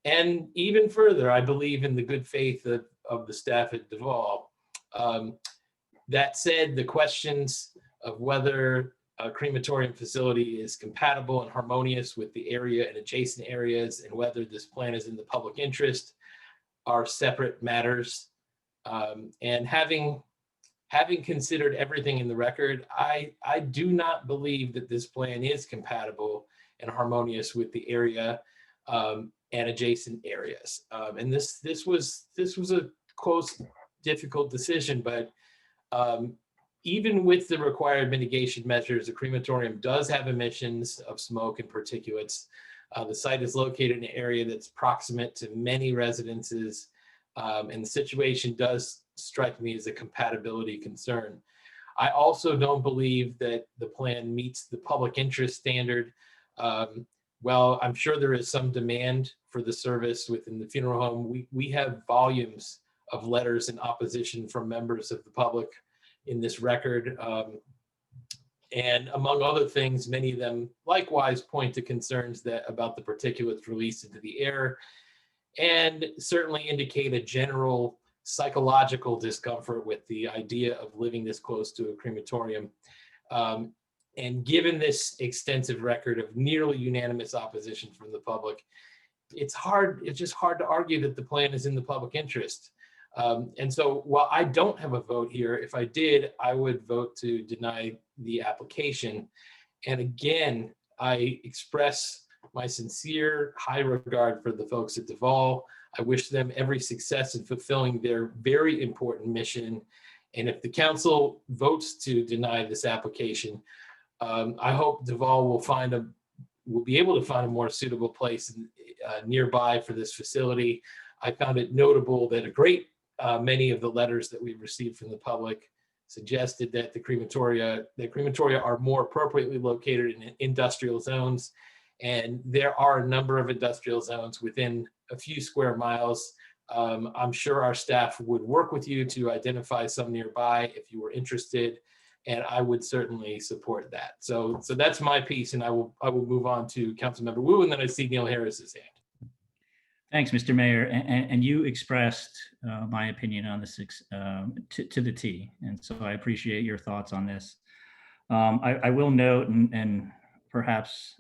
And even further, I believe in the good faith of the staff at Duvall. That said, the questions of whether a crematorium facility is compatible and harmonious with the area and adjacent areas, and whether this plan is in the public interest, are separate matters. And having considered everything in the record, I do not believe that this plan is compatible and harmonious with the area and adjacent areas. And this was a close, difficult decision, but even with the required mitigation measures, a crematorium does have emissions of smoke and particulates. The site is located in an area that's proximate to many residences, and the situation does strike me as a compatibility concern. I also don't believe that the plan meets the public interest standard. Well, I'm sure there is some demand for the service within the funeral home. We have volumes of letters in opposition from members of the public in this record. And among other things, many of them likewise point to concerns about the particulates released into the air. and certainly indicate a general psychological discomfort with the idea of living this close to a crematorium. And given this extensive record of nearly unanimous opposition from the public, it's just hard to argue that the plan is in the public interest. And so while I don't have a vote here, if I did, I would vote to deny the application. And again, I express my sincere high regard for the folks at Duval. I wish them every success in fulfilling their very important mission. And if the council votes to deny this application, I hope Duval will be able to find a more suitable place nearby for this facility. I found it notable that a great many of the letters that we received from the public suggested that the crematoria are more appropriately located in industrial zones. And there are a number of industrial zones within a few square miles. I'm sure our staff would work with you to identify some nearby if you were interested, and I would certainly support that. So that's my piece, and I will move on to Councilmember Wu, and then I see Neil Harris's hand.
Thanks, Mr. Mayor. And you expressed my opinion on this to the T. And so I appreciate your thoughts on this. I will note, and perhaps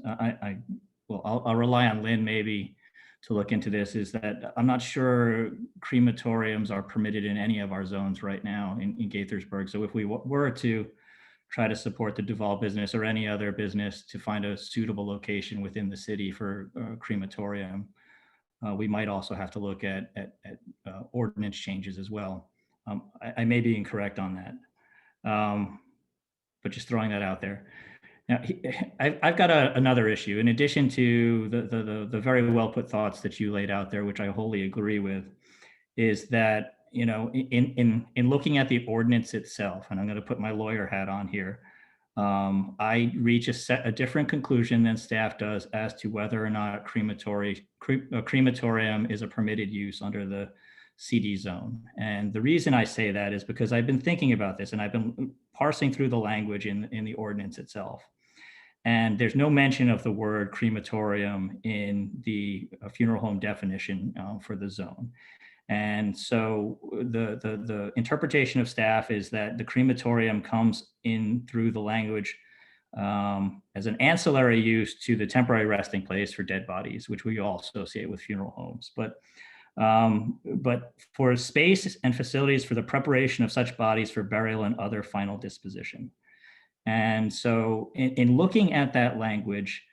I'll rely on Lynn maybe to look into this, is that I'm not sure crematoriums are permitted in any of our zones right now in Gaithersburg. So if we were to try to support the Duval business or any other business to find a suitable location within the city for a crematorium, we might also have to look at ordinance changes as well. I may be incorrect on that, but just throwing that out there. Now, I've got another issue. In addition to the very well put thoughts that you laid out there, which I wholly agree with, is that, you know, in looking at the ordinance itself, and I'm going to put my lawyer hat on here, I reach a different conclusion than staff does as to whether or not a crematorium is a permitted use under the CD zone. And the reason I say that is because I've been thinking about this and I've been parsing through the language in the ordinance itself. And there's no mention of the word crematorium in the funeral home definition for the zone. And so the interpretation of staff is that the crematorium comes in through the language as an ancillary use to the temporary resting place for dead bodies, which we all associate with funeral homes. But for space and facilities for the preparation of such bodies for burial and other final disposition. And so in looking at that language,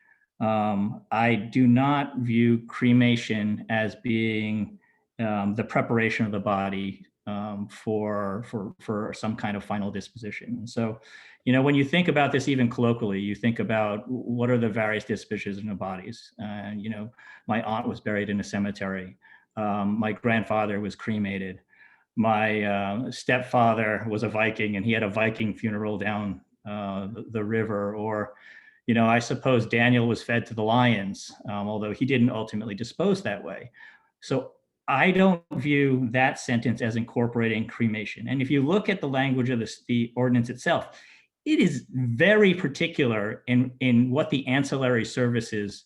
I do not view cremation as being the preparation of the body for some kind of final disposition. And so, you know, when you think about this even colloquially, you think about what are the various dispositions of bodies. You know, my aunt was buried in a cemetery. My grandfather was cremated. My stepfather was a Viking and he had a Viking funeral down the river. Or, you know, I suppose Daniel was fed to the lions, although he didn't ultimately dispose that way. So I don't view that sentence as incorporating cremation. And if you look at the language of the ordinance itself, it is very particular in what the ancillary services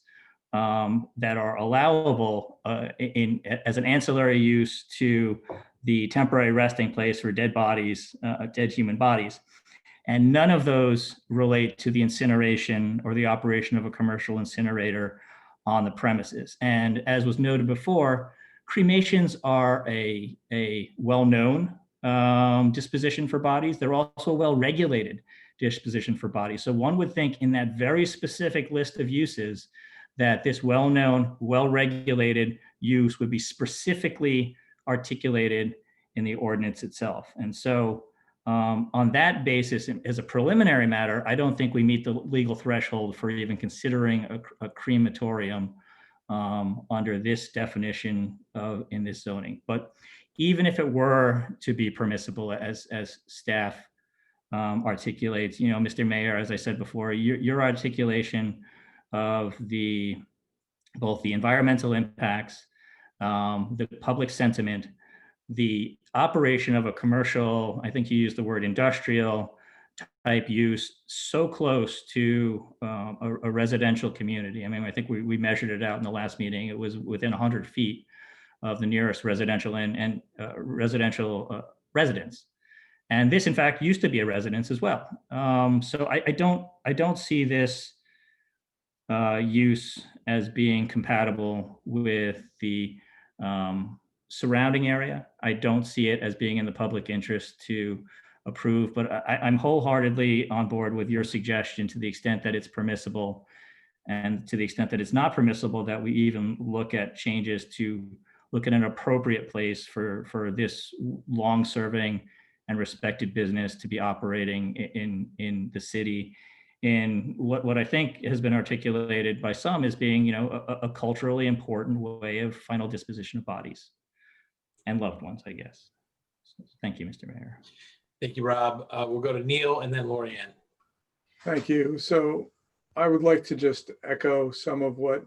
that are allowable as an ancillary use to the temporary resting place for dead bodies, dead human bodies. And none of those relate to the incineration or the operation of a commercial incinerator on the premises. And as was noted before, cremations are a well-known disposition for bodies. They're also a well-regulated disposition for bodies. So one would think in that very specific list of uses that this well-known, well-regulated use would be specifically articulated in the ordinance itself. And so on that basis, as a preliminary matter, I don't think we meet the legal threshold for even considering a crematorium under this definition in this zoning. But even if it were to be permissible, as staff articulates, you know, Mr. Mayor, as I said before, your articulation of both the environmental impacts, the public sentiment, the operation of a commercial, I think you used the word industrial type use, so close to a residential community. I mean, I think we measured it out in the last meeting. It was within 100 feet of the nearest residential and residential residence. And this, in fact, used to be a residence as well. So I don't see this use as being compatible with the surrounding area. I don't see it as being in the public interest to approve, but I'm wholeheartedly on board with your suggestion to the extent that it's permissible, and to the extent that it's not permissible, that we even look at changes to look at an appropriate place for this long-serving and respected business to be operating in the city, in what I think has been articulated by some as being, you know, a culturally important way of final disposition of bodies and loved ones, I guess. So, thank you, Mr. Mayor.
Thank you, Rob. We'll go to Neil and then Lorianne.
Thank you. So I would like to just echo some of what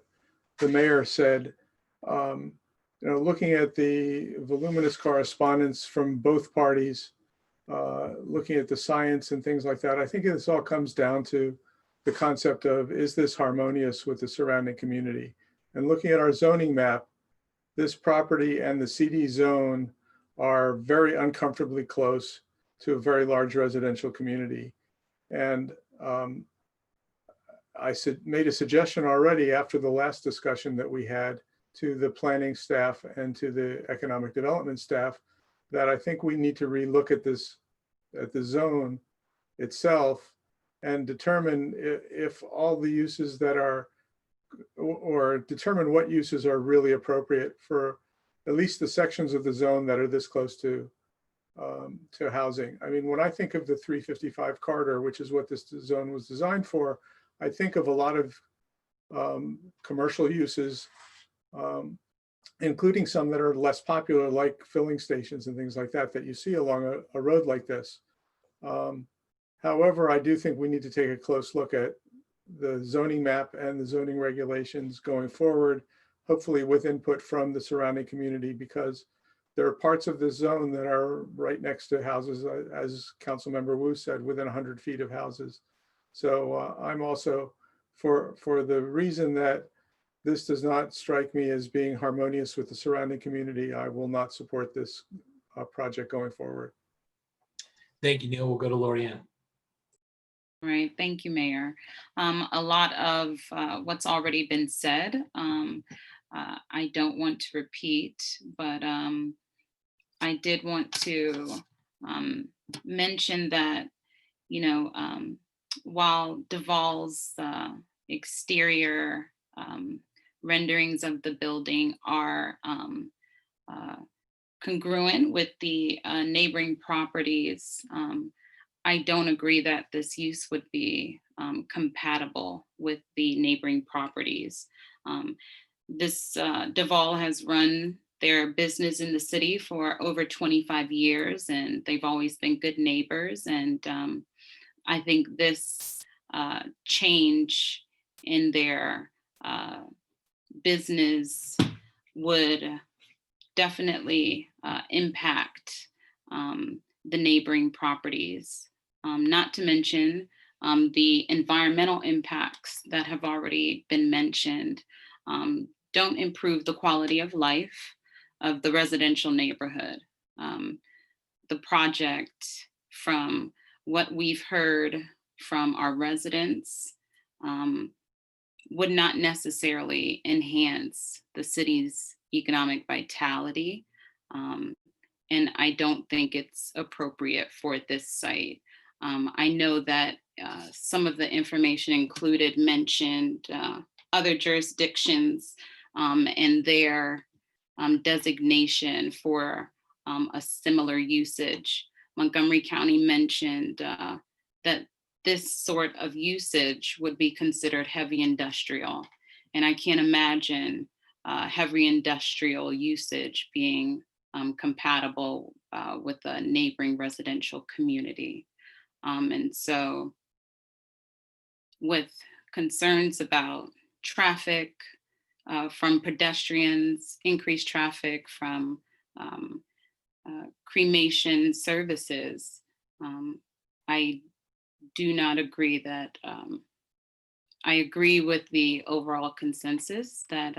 the mayor said. You know, looking at the voluminous correspondence from both parties, looking at the science and things like that, I think this all comes down to the concept of, is this harmonious with the surrounding community? And looking at our zoning map, this property and the CD zone are very uncomfortably close to a very large residential community. And I made a suggestion already after the last discussion that we had to the planning staff and to the economic development staff, that I think we need to relook at this, at the zone itself, and determine if all the uses that are, or determine what uses are really appropriate for at least the sections of the zone that are this close to housing. I mean, when I think of the 355 corridor, which is what this zone was designed for, I think of a lot of commercial uses, including some that are less popular, like filling stations and things like that, that you see along a road like this. However, I do think we need to take a close look at the zoning map and the zoning regulations going forward, hopefully with input from the surrounding community, because there are parts of this zone that are right next to houses, as Councilmember Wu said, within 100 feet of houses. So I'm also, for the reason that this does not strike me as being harmonious with the surrounding community, I will not support this project going forward.
Thank you, Neil. We'll go to Lorianne.
Right. Thank you, Mayor. A lot of what's already been said, I don't want to repeat, but I did want to mention that, you know, while Duval's exterior renderings of the building are congruent with the neighboring properties, I don't agree that this use would be compatible with the neighboring properties. This Duval has run their business in the city for over 25 years, and they've always been good neighbors. And I think this change in their business would definitely impact the neighboring properties. Not to mention the environmental impacts that have already been mentioned don't improve the quality of life of the residential neighborhood. The project, from what we've heard from our residents, would not necessarily enhance the city's economic vitality. And I don't think it's appropriate for this site. I know that some of the information included mentioned other jurisdictions and their designation for a similar usage. Montgomery County mentioned that this sort of usage would be considered heavy industrial. And I can't imagine heavy industrial usage being compatible with a neighboring residential community. And so with concerns about traffic from pedestrians, increased traffic from cremation services, I do not agree that, I agree with the overall consensus that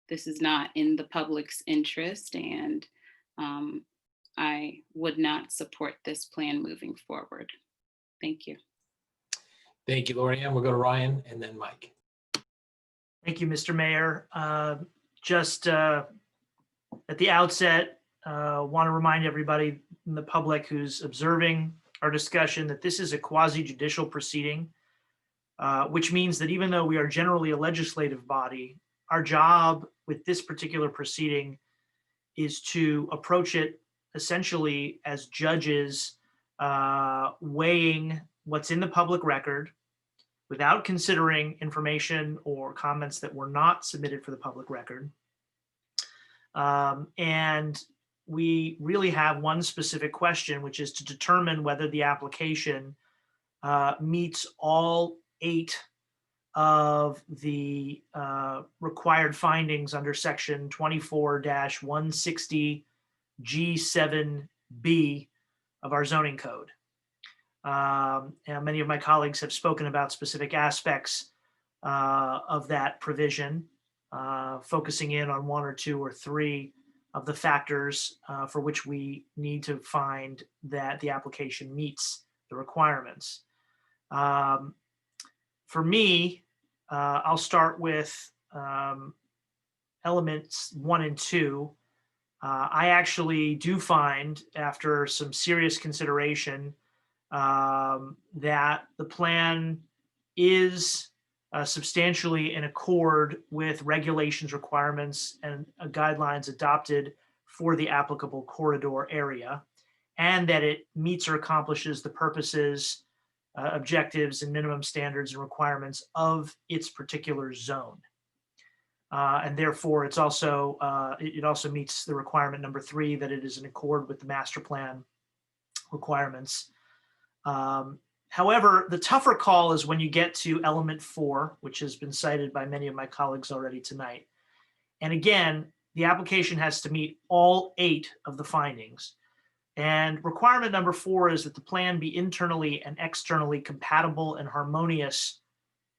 this is not in the public's interest, and I would not support this plan moving forward. Thank you.
Thank you, Lori Ann. We'll go to Ryan and then Mike.
Thank you, Mr. Mayor. Just at the outset, want to remind everybody in the public who's observing our discussion that this is a quasi-judicial proceeding, which means that even though we are generally a legislative body, our job with this particular proceeding is to approach it essentially as judges weighing what's in the public record without considering information or comments that were not submitted for the public record. And we really have one specific question, which is to determine whether the application meets all 8 of the required findings under section 24-160 G7B of our zoning code. And many of my colleagues have spoken about specific aspects of that provision, focusing in on 1 or 2 or 3 of the factors for which we need to find that the application meets the requirements. For me, I'll start with elements 1 and 2. I actually do find, after some serious consideration, that the plan is substantially in accord with regulations, requirements, and guidelines adopted for the applicable corridor area, and that it meets or accomplishes the purposes, objectives, and minimum standards and requirements of its particular zone. And therefore, it also meets the requirement number 3, that it is in accord with the master plan requirements. However, the tougher call is when you get to element 4, which has been cited by many of my colleagues already tonight. And again, the application has to meet all 8 of the findings. And requirement number 4 is that the plan be internally and externally compatible and harmonious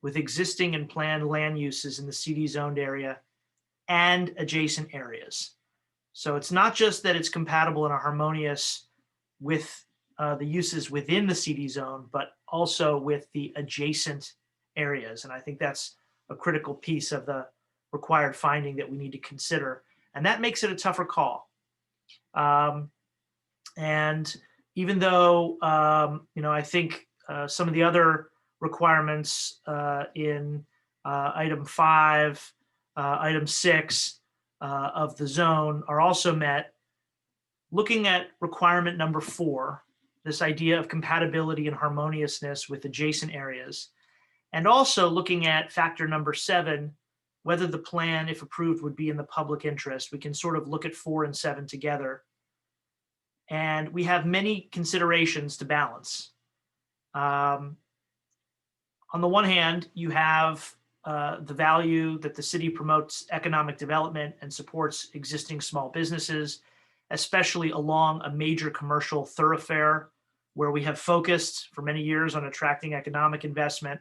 with existing and planned land uses in the CD zoned area and adjacent areas. So it's not just that it's compatible and harmonious with the uses within the CD zone, but also with the adjacent areas. And I think that's a critical piece of the required finding that we need to consider. And that makes it a tougher call. And even though, I think some of the other requirements in item 5, item 6 of the zone are also met, looking at requirement number 4, this idea of compatibility and harmoniousness with adjacent areas, and also looking at factor number 7, whether the plan, if approved, would be in the public interest. We can sort of look at 4 and 7 together. And we have many considerations to balance. On the one hand, you have the value that the city promotes economic development and supports existing small businesses, especially along a major commercial thoroughfare where we have focused for many years on attracting economic investment.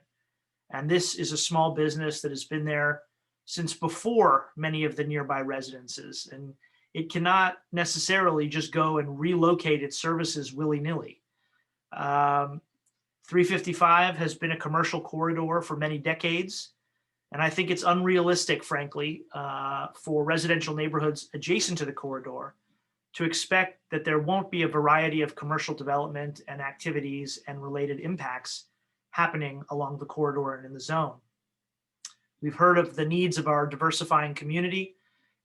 And this is a small business that has been there since before many of the nearby residences. And it cannot necessarily just go and relocate its services willy-nilly. 355 has been a commercial corridor for many decades. And I think it's unrealistic, frankly, for residential neighborhoods adjacent to the corridor to expect that there won't be a variety of commercial development and activities and related impacts happening along the corridor and in the zone. We've heard of the needs of our diversifying community,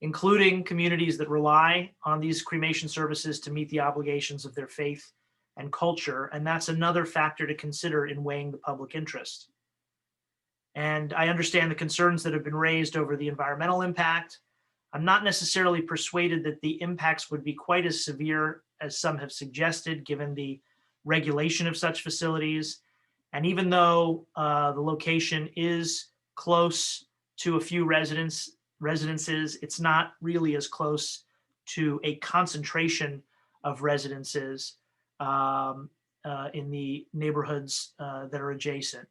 including communities that rely on these cremation services to meet the obligations of their faith and culture. And that's another factor to consider in weighing the public interest. And I understand the concerns that have been raised over the environmental impact. I'm not necessarily persuaded that the impacts would be quite as severe as some have suggested, given the regulation of such facilities. And even though the location is close to a few residences, it's not really as close to a concentration of residences in the neighborhoods that are adjacent.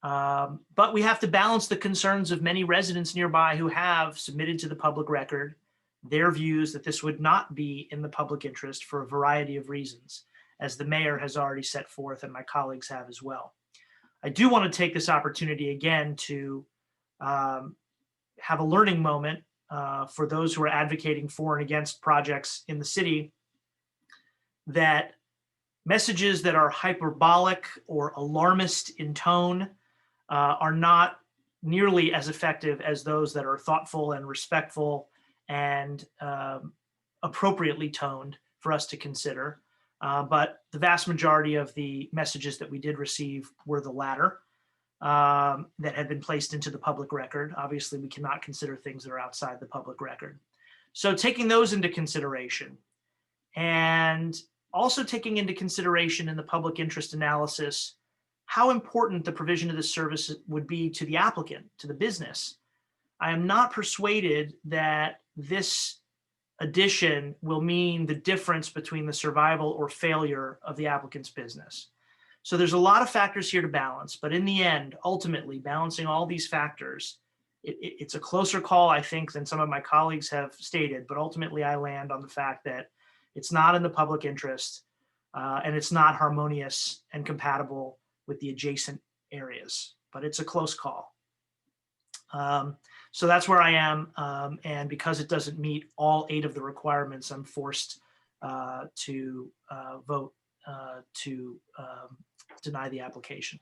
But we have to balance the concerns of many residents nearby who have submitted to the public record their views that this would not be in the public interest for a variety of reasons, as the mayor has already set forth and my colleagues have as well. I do want to take this opportunity again to have a learning moment for those who are advocating for and against projects in the city, that messages that are hyperbolic or alarmist in tone are not nearly as effective as those that are thoughtful and respectful and appropriately toned for us to consider. But the vast majority of the messages that we did receive were the latter, that had been placed into the public record. Obviously, we cannot consider things that are outside the public record. So taking those into consideration, and also taking into consideration in the public interest analysis how important the provision of this service would be to the applicant, to the business, I am not persuaded that this addition will mean the difference between the survival or failure of the applicant's business. So there's a lot of factors here to balance, but in the end, ultimately balancing all these factors, it's a closer call, I think, than some of my colleagues have stated, but ultimately I land on the fact that it's not in the public interest and it's not harmonious and compatible with the adjacent areas, but it's a close call. So that's where I am. And because it doesn't meet all 8 of the requirements, I'm forced to vote to deny the application.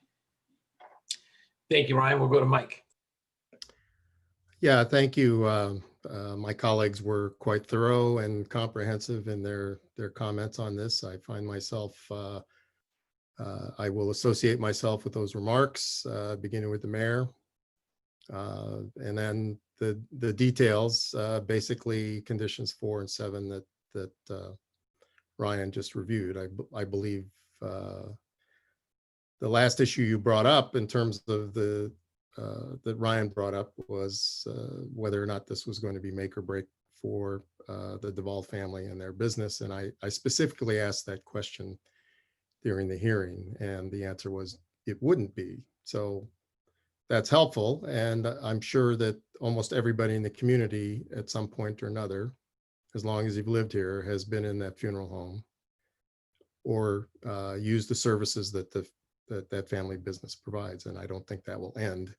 Thank you, Ryan. We'll go to Mike.
Yeah, thank you. My colleagues were quite thorough and comprehensive in their comments on this. I find myself, I will associate myself with those remarks, beginning with the mayor. And then the details, basically conditions 4 and 7 that Ryan just reviewed. I believe the last issue you brought up in terms of that Ryan brought up was whether or not this was going to be make or break for the Duvall family and their business. And I specifically asked that question during the hearing, and the answer was it wouldn't be. So that's helpful. And I'm sure that almost everybody in the community at some point or another, as long as you've lived here, has been in that funeral home or used the services that that family business provides. And I don't think that will end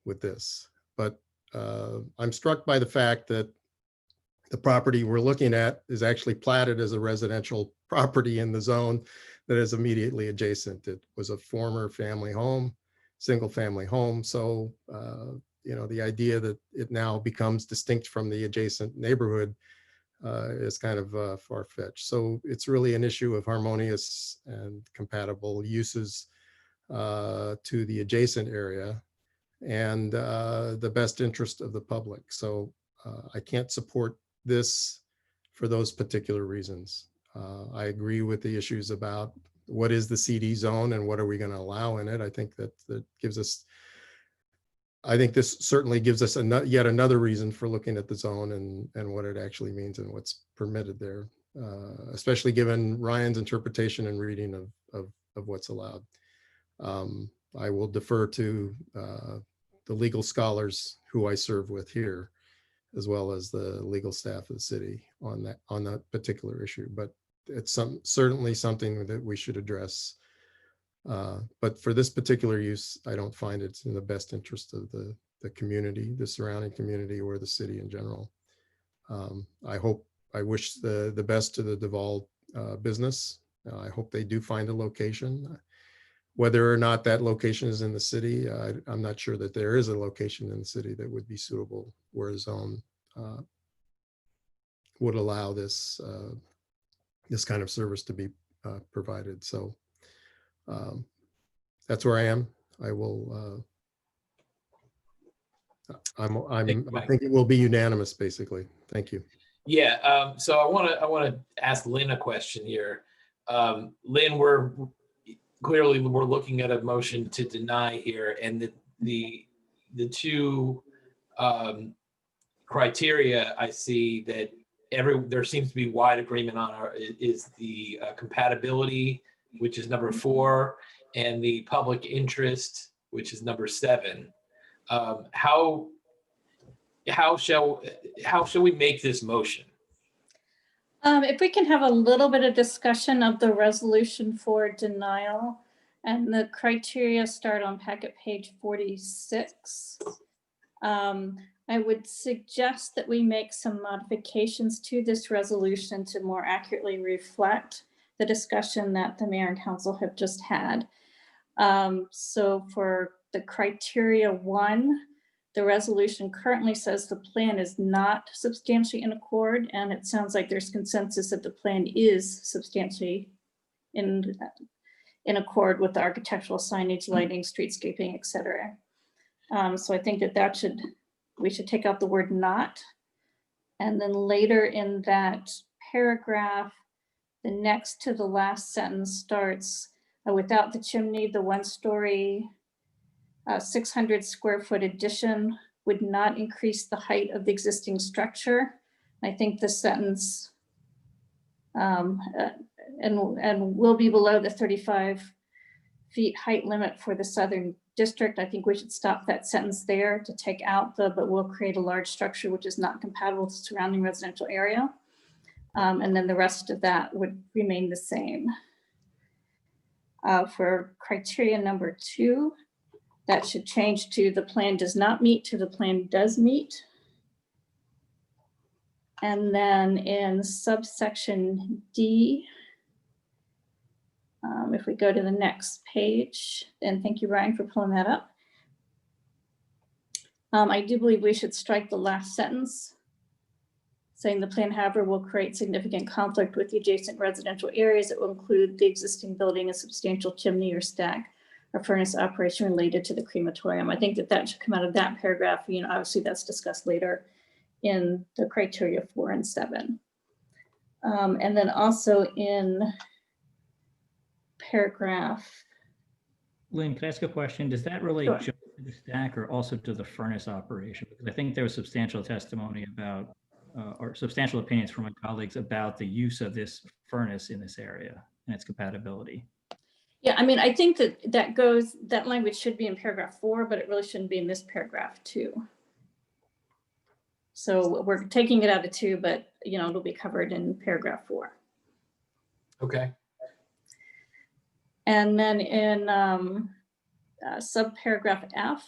with this. But I'm struck by the fact that the property we're looking at is actually platted as a residential property in the zone that is immediately adjacent. It was a former family home, single family home. So, you know, the idea that it now becomes distinct from the adjacent neighborhood is kind of far-fetched. So it's really an issue of harmonious and compatible uses to the adjacent area and the best interest of the public. So I can't support this for those particular reasons. I agree with the issues about what is the CD zone and what are we going to allow in it. I think that gives us, I think this certainly gives us yet another reason for looking at the zone and what it actually means and what's permitted there, especially given Ryan's interpretation and reading of what's allowed. I will defer to the legal scholars who I serve with here, as well as the legal staff of the city on that particular issue. But it's certainly something that we should address. But for this particular use, I don't find it's in the best interest of the community, the surrounding community, or the city in general. I wish the best to the Duvall business. I hope they do find a location. Whether or not that location is in the city, I'm not sure that there is a location in the city that would be suitable where a zone would allow this this kind of service to be provided. So that's where I am. I will. I think it will be unanimous, basically. Thank you.
Yeah. So I want to ask Lynn a question here. Lynn, we're looking at a motion to deny here, and the two criteria I see that there seems to be wide agreement on is the compatibility, which is number 4, and the public interest, which is number 7. How shall we make this motion?
If we can have a little bit of discussion of the resolution for denial, and the criteria start on packet page 46. I would suggest that we make some modifications to this resolution to more accurately reflect the discussion that the mayor and council have just had. So for the criteria 1, the resolution currently says the plan is not substantially in accord, and it sounds like there's consensus that the plan is substantially in accord with the architectural signage, lighting, streetscaping, et cetera. So I think that we should take out the word not. And then later in that paragraph, the next to the last sentence starts, without the chimney, the 1-story 600 square foot addition would not increase the height of the existing structure. I think the sentence and will be below the 35 feet height limit for the southern district. I think we should stop that sentence there to take out the, but will create a large structure which is not compatible with the surrounding residential area. And then the rest of that would remain the same. For criteria number 2, that should change to the plan does not meet to the plan does meet. And then in subsection D, if we go to the next page, and thank you, Ryan, for pulling that up. I do believe we should strike the last sentence, saying the plan, however, will create significant conflict with the adjacent residential areas. It will include the existing building, a substantial chimney or stack or furnace operation related to the crematorium. I think that should come out of that paragraph. You know, obviously that's discussed later in the criteria 4 and 7. And then also in paragraph.
Lynn, could I ask a question? Does that relate
Sure.
just to the stack or also to the furnace operation? Because I think there was substantial testimony about, or substantial opinions from my colleagues about the use of this furnace in this area and its compatibility.
Yeah, I mean, I think that language should be in paragraph 4, but it really shouldn't be in this paragraph 2. So we're taking it out of 2, but you know, it'll be covered in paragraph 4.
Okay.
And then in subparagraph F,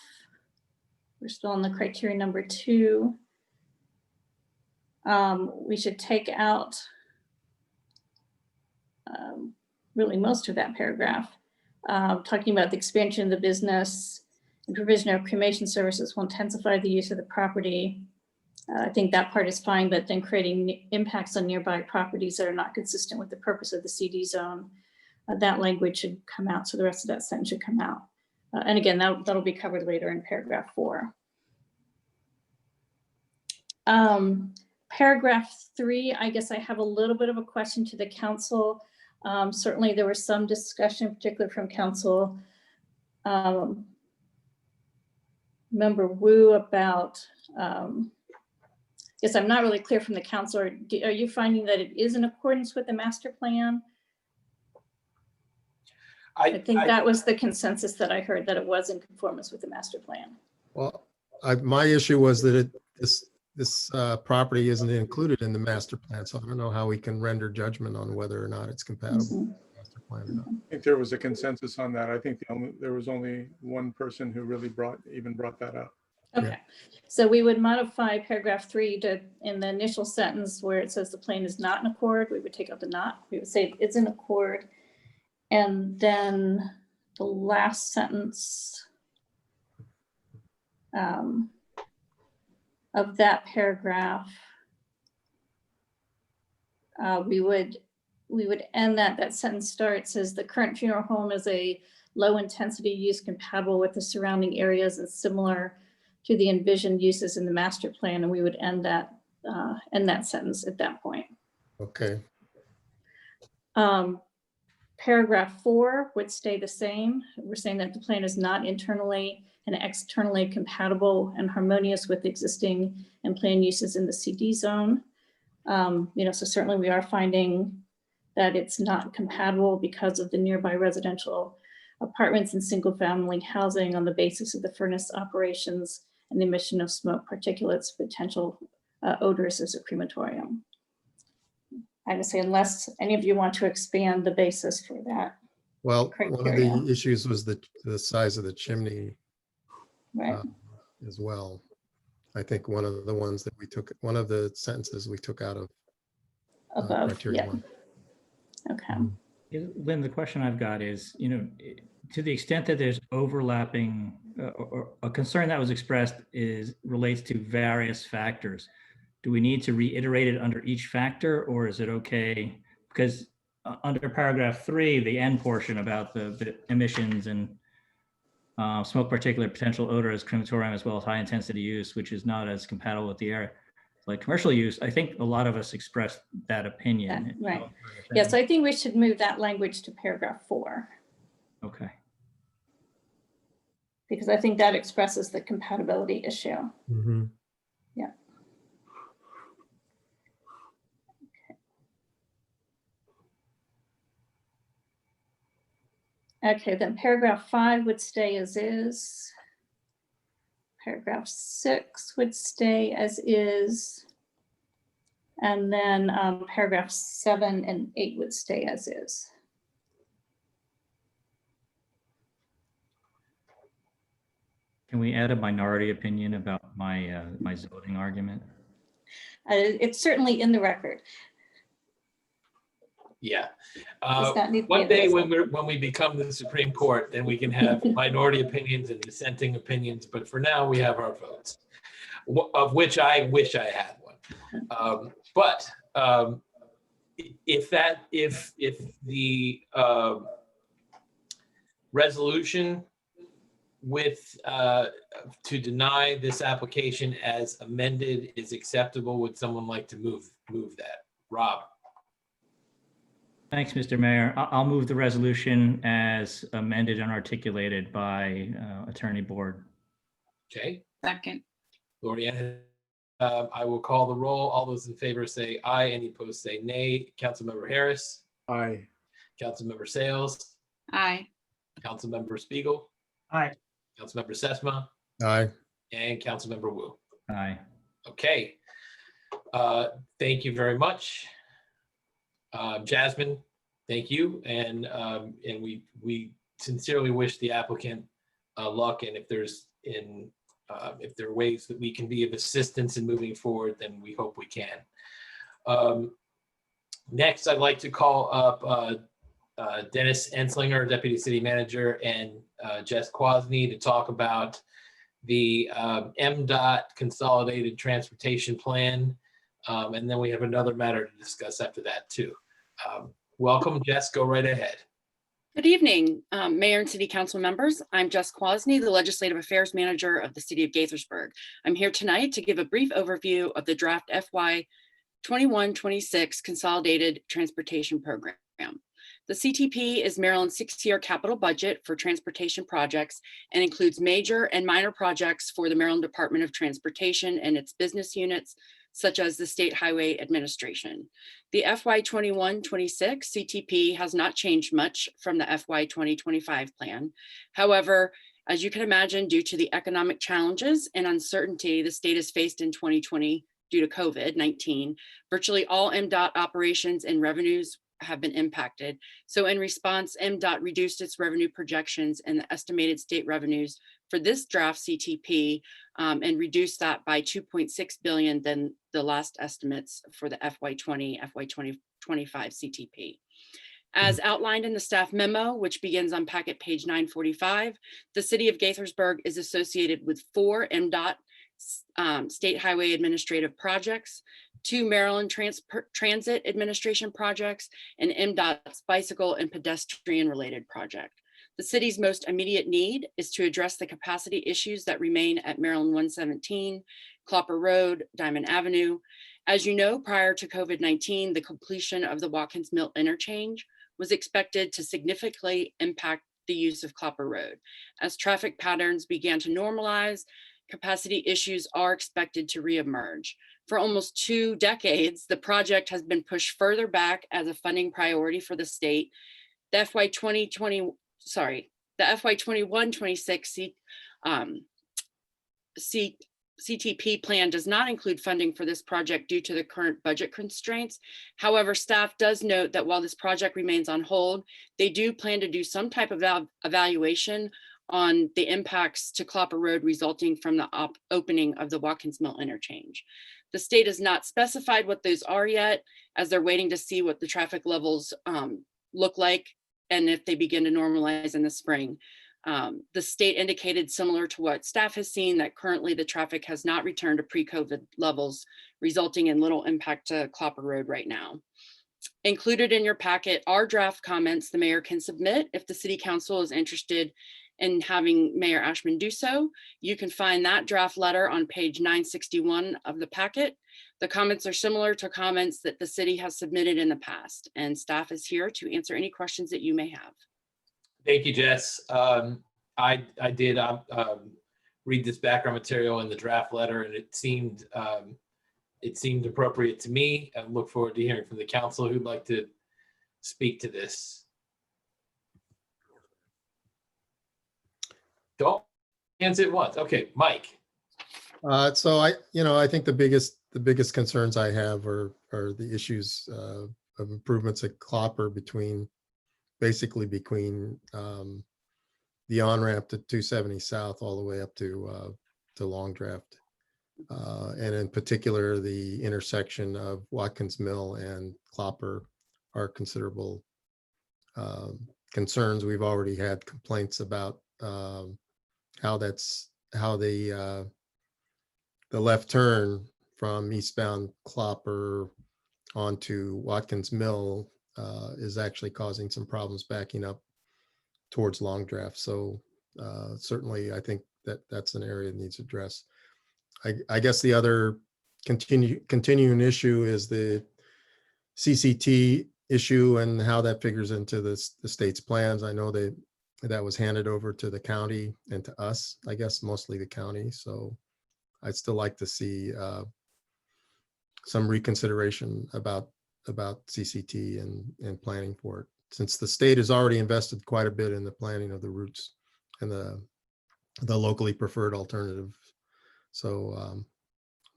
we're still on the criteria number 2. We should take out really most of that paragraph, talking about the expansion of the business and provision of cremation services will intensify the use of the property. I think that part is fine, but then creating impacts on nearby properties that are not consistent with the purpose of the CD zone, that language should come out. So the rest of that sentence should come out. And again, that'll be covered later in paragraph 4. Paragraph 3, I guess I have a little bit of a question to the council. Certainly there was some discussion, particularly from council member Wu about, yes, I'm not really clear from the council. Are you finding that it is in accordance with the master plan? I think that was the consensus that I heard, that it was in conformance with the master plan.
Well, my issue was that this property isn't included in the master plan, so I don't know how we can render judgment on whether or not it's compatible with the master plan or not.
I think there was a consensus on that. I think there was only one person who really brought that up.
Okay, so we would modify paragraph 3 to, in the initial sentence where it says the plan is not in accord, we would take out the not. We would say it's in accord. And then the last sentence of that paragraph, we would end that sentence starts as the current funeral home is a low intensity use compatible with the surrounding areas and similar to the envisioned uses in the master plan, and we would end that sentence at that point.
Okay.
Paragraph 4 would stay the same. We're saying that the plan is not internally and externally compatible and harmonious with existing and planned uses in the CD zone. You know, so certainly we are finding that it's not compatible because of the nearby residential apartments and single-family housing on the basis of the furnace operations and the emission of smoke, particulates, potential odors as a crematorium. I would say unless any of you want to expand the basis for that.
Well, one of
criteria.
the issues was the size of the chimney
Right.
as well. I think one of the ones that we took, one of the sentences we took out of
Above,
criteria
yeah.
one.
Okay.
Lynn, the question I've got is, to the extent that there's overlapping, or a concern that was expressed relates to various factors. Do we need to reiterate it under each factor, or is it okay? Because under paragraph 3, the end portion about the emissions and smoke, particulate, potential odor as crematorium, as well as high intensity use, which is not as compatible with the area. Like commercial use, I think a lot of us expressed that opinion.
Right. Yes, I think we should move that language to paragraph 4.
Okay.
Because I think that expresses the compatibility issue.
Mm-hmm.
Yeah. Okay, then paragraph 5 would stay as is. Paragraph 6 would stay as is. And then paragraph 7 and 8 would stay as is.
Can we add a minority opinion about my my zoning argument?
It's certainly in the record.
Yeah.
Does not need to be
One
in the
day
resolution.
when we become the Supreme Court, then we can have minority opinions and dissenting opinions. But for now, we have our votes, of which I wish I had one. But if the resolution with to deny this application as amended is acceptable, would someone like to move that? Rob?
Thanks, Mr. Mayor. I'll move the resolution as amended and articulated by Attorney Board.
Okay.
Second.
Lorianne, I will call the roll. All those in favor say aye. Any opposed say nay. Councilmember Harris.
Aye.
Councilmember Sales.
Aye.
Councilmember Spiegel.
Aye.
Councilmember Sesma.
Aye.
And Councilmember Wu.
Aye.
Okay. Thank you very much. Jasmine, thank you. And we sincerely wish the applicant luck. And if there are ways that we can be of assistance in moving forward, then we hope we can. Next, I'd like to call up Dennis Enslinger, Deputy City Manager, and Jess Kwasny to talk about the MDOT Consolidated Transportation Plan. And then we have another matter to discuss after that too. Welcome, Jess, go right ahead.
Good evening, Mayor and City Council members. I'm Jess Kwasny, the Legislative Affairs Manager of the City of Gaithersburg. I'm here tonight to give a brief overview of the draft FY 21-26 Consolidated Transportation Program. The CTP is Maryland's 6-year capital budget for transportation projects and includes major and minor projects for the Maryland Department of Transportation and its business units, such as the State Highway Administration. The FY 21-26 CTP has not changed much from the FY 2025 plan. However, as you can imagine, due to the economic challenges and uncertainty the state has faced in 2020 due to COVID-19, virtually all MDOT operations and revenues have been impacted. So in response, MDOT reduced its revenue projections and the estimated state revenues for this draft CTP and reduced that by $2.6 billion than the last estimates for the FY 2025 CTP. As outlined in the staff memo, which begins on packet page 945, the City of Gaithersburg is associated with 4 MDOT State Highway Administrative projects, 2 Maryland Transit Administration projects, and MDOT's bicycle and pedestrian related project. The city's most immediate need is to address the capacity issues that remain at Maryland 117, Clopper Road, Diamond Avenue. As you know, prior to COVID-19, the completion of the Watkins Mill interchange was expected to significantly impact the use of Clopper Road. As traffic patterns began to normalize, capacity issues are expected to reemerge. For almost 2 decades, the project has been pushed further back as a funding priority for the state. The The FY21-26 CTP plan does not include funding for this project due to the current budget constraints. However, staff does note that while this project remains on hold, they do plan to do some type of evaluation on the impacts to Clopper Road resulting from the opening of the Watkins Mill interchange. The state has not specified what those are yet, as they're waiting to see what the traffic levels look like and if they begin to normalize in the spring. The state indicated, similar to what staff has seen, that currently the traffic has not returned to pre-COVID levels, resulting in little impact to Clopper Road right now. Included in your packet are draft comments the mayor can submit if the city council is interested in having Mayor Ashman do so. You can find that draft letter on page 961 of the packet. The comments are similar to comments that the city has submitted in the past, and staff is here to answer any questions that you may have.
Thank you, Jess. I did read this background material in the draft letter, and it seemed appropriate to me. I look forward to hearing from the council who'd like to speak to this. Don't answer it once. Okay, Mike.
So I think the biggest concerns I have are the issues of improvements at Clopper basically between the on-ramp to 270 South all the way up to Long Draft. And in particular, the intersection of Watkins Mill and Clopper are considerable concerns. We've already had complaints about how the left turn from eastbound Clopper onto Watkins Mill is actually causing some problems backing up towards Long Draft. So certainly I think that's an area that needs addressed. I guess the other continuing issue is the CCT issue and how that figures into the state's plans. I know that was handed over to the county and to us, I guess mostly the county. So I'd still like to see some reconsideration about CCT and planning for it, since the state has already invested quite a bit in the planning of the routes and the locally preferred alternative. So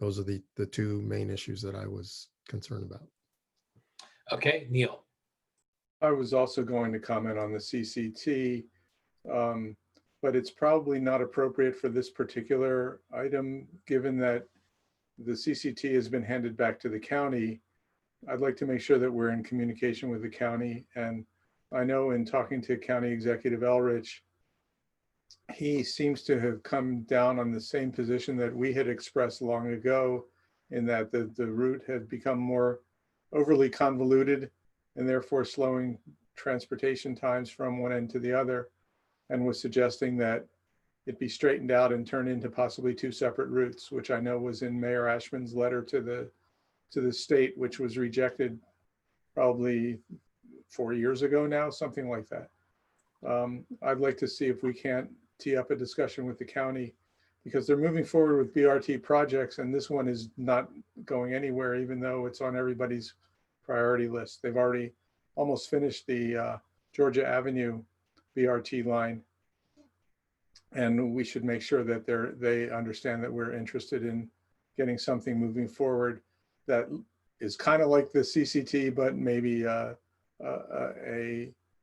those are the two main issues that I was concerned about.
Okay, Neil.
I was also going to comment on the CCT, but it's probably not appropriate for this particular item, given that the CCT has been handed back to the county. I'd like to make sure that we're in communication with the county. And I know in talking to County Executive Elrich, he seems to have come down on the same position that we had expressed long ago, in that the route had become more overly convoluted and therefore slowing transportation times from one end to the other, and was suggesting that it be straightened out and turned into possibly two separate routes, which I know was in Mayor Ashman's letter to the state, which was rejected probably 4 years ago now, something like that. I'd like to see if we can't tee up a discussion with the county, because they're moving forward with BRT projects, and this one is not going anywhere, even though it's on everybody's priority list. They've already almost finished the Georgia Avenue BRT line, and we should make sure that they understand that we're interested in getting something moving forward that is kind of like the CCT, but maybe a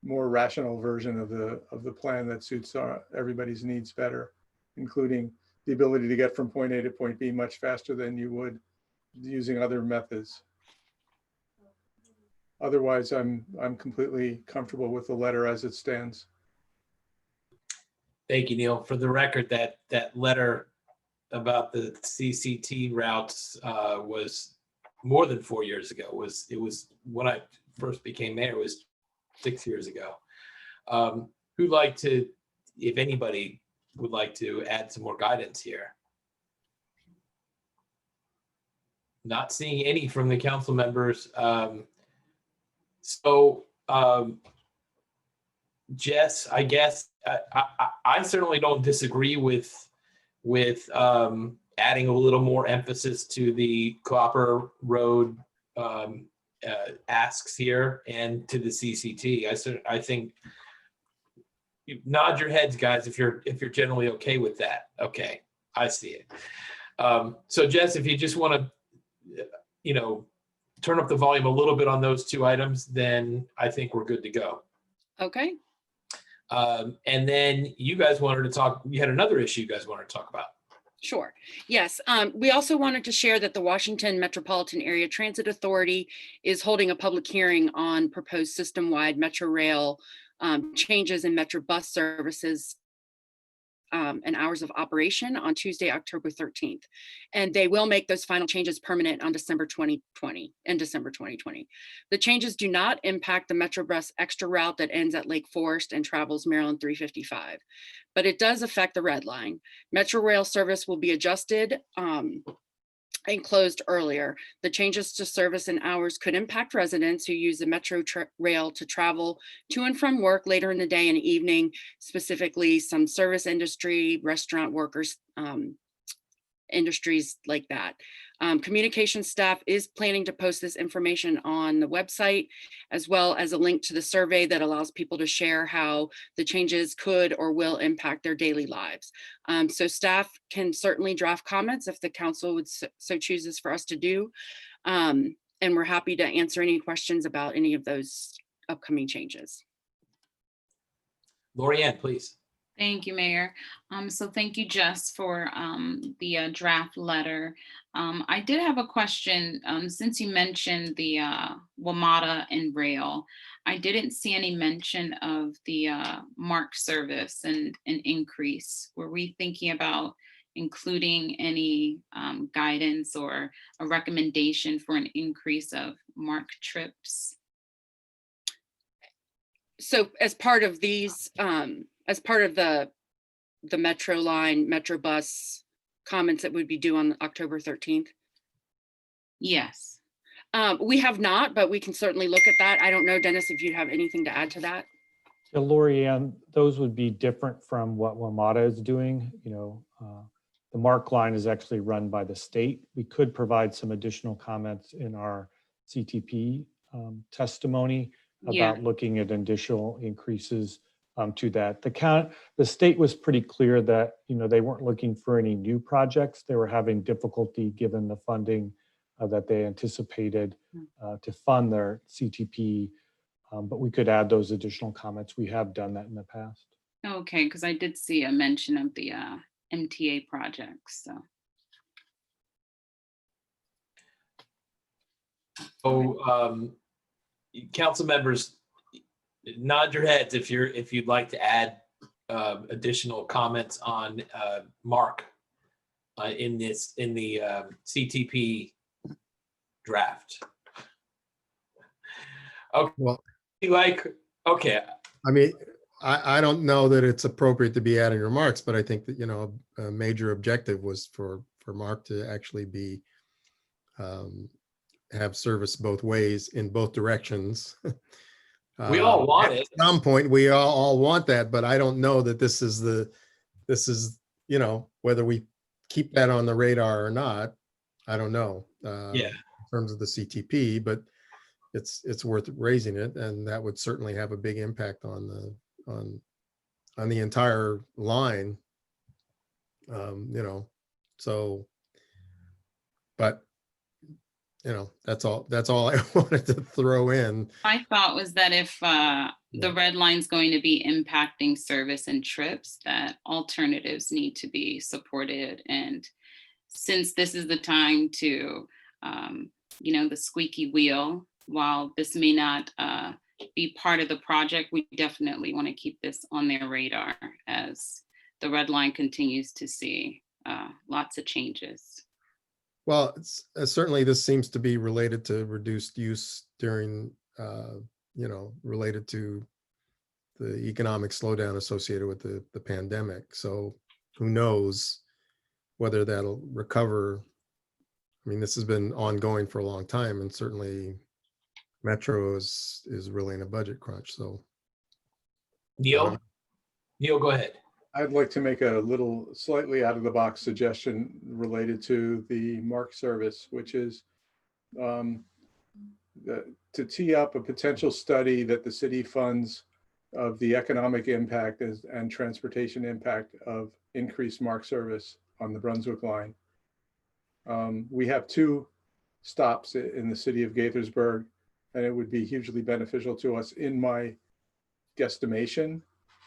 more rational version of the plan that suits everybody's needs better, including the ability to get from point A to point B much faster than you would using other methods. Otherwise, I'm completely comfortable with the letter as it stands.
Thank you, Neil. For the record, that letter about the CCT routes was more than 4 years ago. It was when I first became mayor, it was 6 years ago. Who'd like to, if anybody would like to add some more guidance here? Not seeing any from the council members. Jess, I guess I certainly don't disagree with adding a little more emphasis to the Clopper Road asks here and to the CCT. I think, You nod your heads, guys, if you're generally okay with that. Okay, I see it. So Jess, if you just want to, turn up the volume a little bit on those two items, then I think we're good to go.
Okay.
And then you guys wanted to talk, you had another issue you guys wanted to talk about.
Sure. Yes. We also wanted to share that the Washington Metropolitan Area Transit Authority is holding a public hearing on proposed system-wide Metro Rail changes in Metro bus services and hours of operation on Tuesday, October 13th. And they will make those final changes permanent on December 2020. The changes do not impact the Metrobus extra route that ends at Lake Forest and travels Maryland 355, but it does affect the Red Line. Metro Rail service will be adjusted and closed earlier. The changes to service and hours could impact residents who use the Metro Rail to travel to and from work later in the day and evening, specifically some service industry, restaurant workers, industries like that. Communication staff is planning to post this information on the website, as well as a link to the survey that allows people to share how the changes could or will impact their daily lives. So staff can certainly draft comments if the council would so chooses for us to do. And we're happy to answer any questions about any of those upcoming changes.
Lorianne, please.
Thank you, Mayor. So thank you, Jess, for the draft letter. I did have a question. Since you mentioned the WMATA and rail, I didn't see any mention of the MARC service and an increase. Were we thinking about including any guidance or a recommendation for an increase of MARC trips?
So as part of these, as part of the Metro line, Metro bus comments that would be due on October 13th?
Yes.
We have not, but we can certainly look at that. I don't know, Dennis, if you have anything to add to that.
Yeah, Lorianne, those would be different from what WMATA is doing. The MARC line is actually run by the state. We could provide some additional comments in our CTP testimony about looking at additional increases to that. The state was pretty clear that they weren't looking for any new projects. They were having difficulty given the funding that they anticipated to fund their CTP, but we could add those additional comments. We have done that in the past.
Okay, because I did see a mention of the MTA projects.
So, council members, nod your heads if you'd like to add additional comments on MARC in the CTP draft. Okay.
Well,
okay.
I mean, I don't know that it's appropriate to be adding remarks, but I think that a major objective was for MARC to actually be have service both ways in both directions.
We all want it.
At some point, we all want that, but I don't know that this is whether we keep that on the radar or not. I don't know. In terms of the CTP, but it's worth raising it, and that would certainly have a big impact on the entire line. So, but that's all I wanted to throw in.
My thought was that if the red line's going to be impacting service and trips, that alternatives need to be supported. And since this is the time to, the squeaky wheel, while this may not be part of the project, we definitely want to keep this on their radar as the red line continues to see lots of changes.
Well, certainly this seems to be related to reduced use during, related to the economic slowdown associated with the pandemic. So who knows whether that'll recover. I mean, this has been ongoing for a long time, and certainly Metro is really in a budget crunch. So
Neil, go ahead.
I'd like to make a little slightly out of the box suggestion related to the MARC service, which is to tee up a potential study that the city funds of the economic impact and transportation impact of increased MARC service on the Brunswick line. We have 2 stops in the city of Gaithersburg, and it would be hugely beneficial to us in my guesstimation.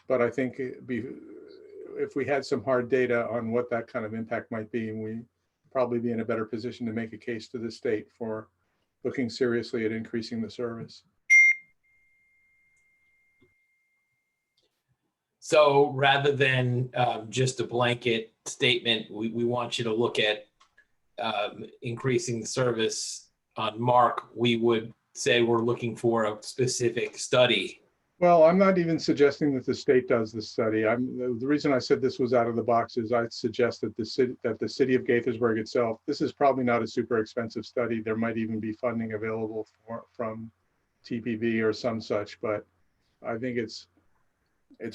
But I think if we had some hard data on what that kind of impact might be, and we'd probably be in a better position to make a case to the state for looking seriously at increasing the service.
So rather than just a blanket statement, we want you to look at increasing the service on MARC. We would say we're looking for a specific study.
Well, I'm not even suggesting that the state does the study. The reason I said this was out of the box is I'd suggest that the city of Gaithersburg itself, this is probably not a super expensive study. There might even be funding available from TPV or some such, but I think it's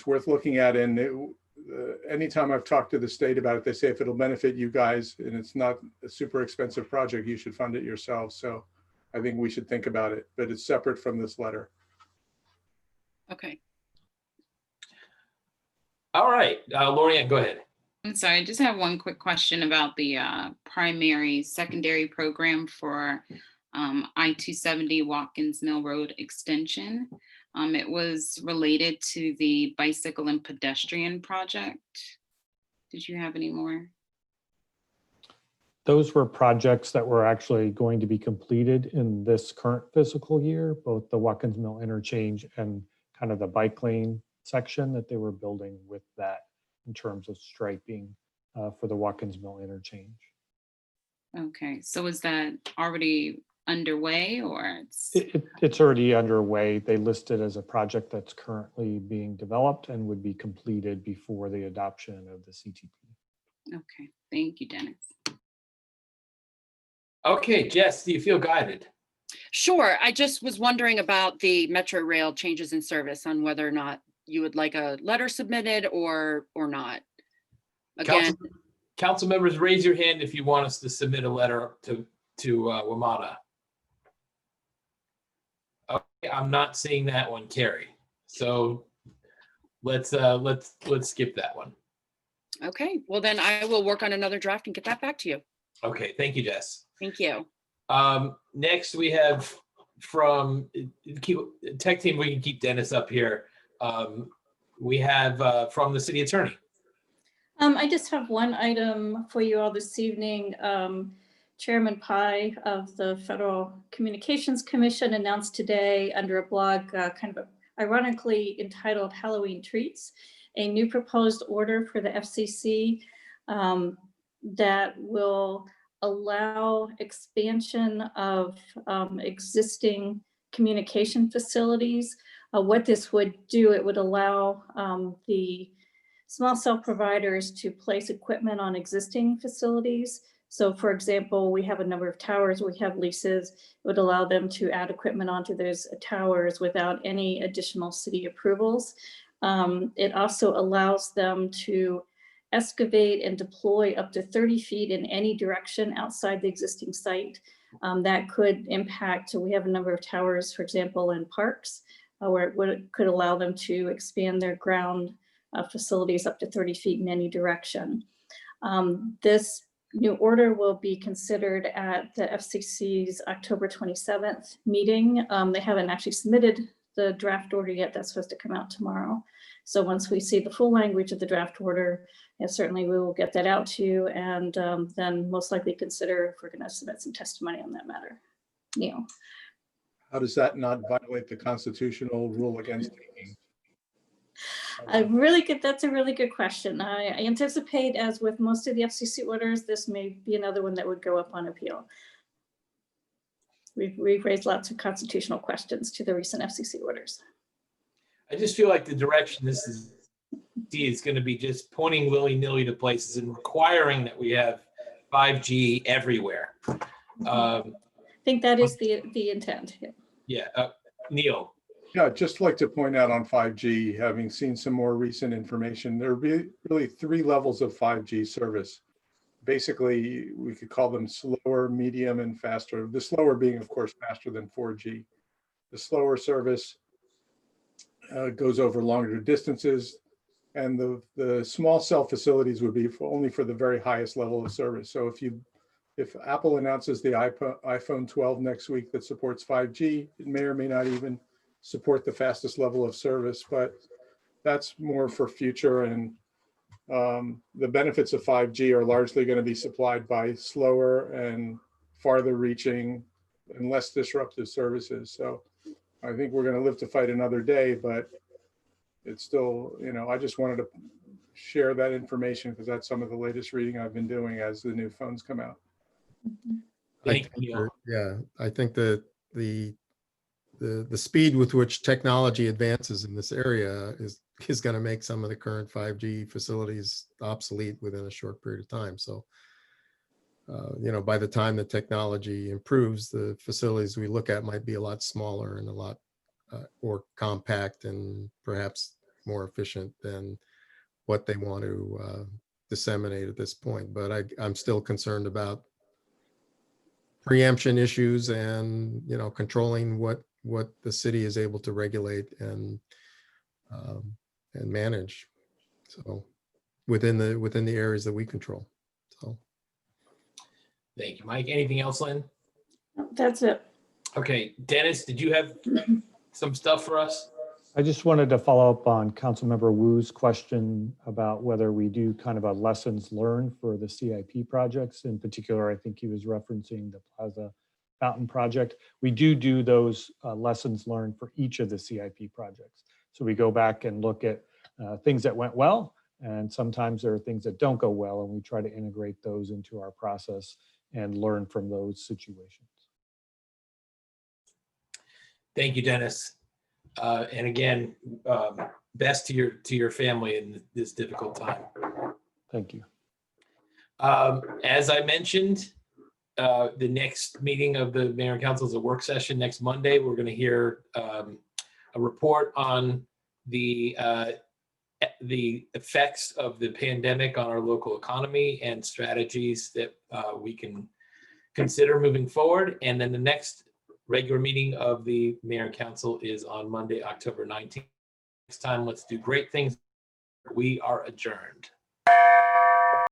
worth looking at. And anytime I've talked to the state about it, they say if it'll benefit you guys and it's not a super expensive project, you should fund it yourselves. So I think we should think about it, but it's separate from this letter.
Okay.
All right, Lorianne, go ahead.
I'm sorry, I just have one quick question about the primary secondary program for I-270 Watkins Mill Road extension. It was related to the bicycle and pedestrian project. Did you have any more?
Those were projects that were actually going to be completed in this current fiscal year, both the Watkins Mill interchange and kind of the bike lane section that they were building with that in terms of striping for the Watkins Mill interchange.
Okay, so is that already underway or
It's already underway. They listed as a project that's currently being developed and would be completed before the adoption of the CTP.
Okay, thank you, Dennis.
Okay, Jess, do you feel guided?
Sure. I just was wondering about the Metro Rail changes in service, on whether or not you would like a letter submitted or not. Again,
Council members, raise your hand if you want us to submit a letter to WMATA. Okay, I'm not seeing that one, Carrie. So let's skip that one.
okay, well then I will work on another draft and get that back to you.
Okay, thank you, Jess.
Thank you.
Next, we have from tech team. We can keep Dennis up here. We have from the city attorney.
I just have one item for you all this evening. Chairman Pai of the Federal Communications Commission announced today under a blog kind of ironically entitled Halloween Treats, a new proposed order for the FCC that will allow expansion of existing communication facilities. What this would do, it would allow the small cell providers to place equipment on existing facilities. So for example, we have a number of towers, we have leases. It would allow them to add equipment onto those towers without any additional city approvals. It also allows them to excavate and deploy up to 30 feet in any direction outside the existing site. That could impact, we have a number of towers, for example, in parks, where it could allow them to expand their ground facilities up to 30 feet in any direction. This new order will be considered at the FCC's October 27th meeting. They haven't actually submitted the draft order yet. That's supposed to come out tomorrow. So once we see the full language of the draft order, certainly we will get that out to you, and then most likely consider if we're going to submit some testimony on that matter. Neil.
How does that not violate the constitutional rule against taking?
That's a really good question. I anticipate, as with most of the FCC orders, this may be another one that would go up on appeal. We've raised lots of constitutional questions to the recent FCC orders.
I just feel like the direction this is going to be just pointing willy-nilly to places and requiring that we have 5G everywhere.
I think that is the intent.
Yeah, Neil.
Yeah, I'd just like to point out on 5G, having seen some more recent information, there are really 3 levels of 5G service. Basically, we could call them slower, medium, and faster. The slower being, of course, faster than 4G. The slower service goes over longer distances. And the small cell facilities would be only for the very highest level of service. So if Apple announces the iPhone 12 next week that supports 5G, it may or may not even support the fastest level of service, but that's more for future. And the benefits of 5G are largely going to be supplied by slower and farther reaching and less disruptive services. So I think we're going to live to fight another day, but it's still, I just wanted to share that information because that's some of the latest reading I've been doing as the new phones come out.
Thank you.
Yeah, I think that the speed with which technology advances in this area is going to make some of the current 5G facilities obsolete within a short period of time. So, by the time the technology improves, the facilities we look at might be a lot smaller and a lot more compact and perhaps more efficient than what they want to disseminate at this point. But I'm still concerned about preemption issues and, controlling what the city is able to regulate and manage. So within the areas that we control. So.
Thank you, Mike. Anything else, Lynn?
That's it.
Okay, Dennis, did you have some stuff for us?
I just wanted to follow up on Councilmember Wu's question about whether we do kind of a lessons learned for the CIP projects. In particular, I think he was referencing the Plaza Fountain project. We do those lessons learned for each of the CIP projects. So we go back and look at things that went well, and sometimes there are things that don't go well, and we try to integrate those into our process and learn from those situations.
Thank you, Dennis. And again, best to your family in this difficult time.
Thank you.
As I mentioned, the next meeting of the Mayor and Council is a work session next Monday. We're going to hear a report on the effects of the pandemic on our local economy and strategies that we can consider moving forward. And then the next regular meeting of the Mayor and Council is on Monday, October 19th. Next time, let's do great things. We are adjourned.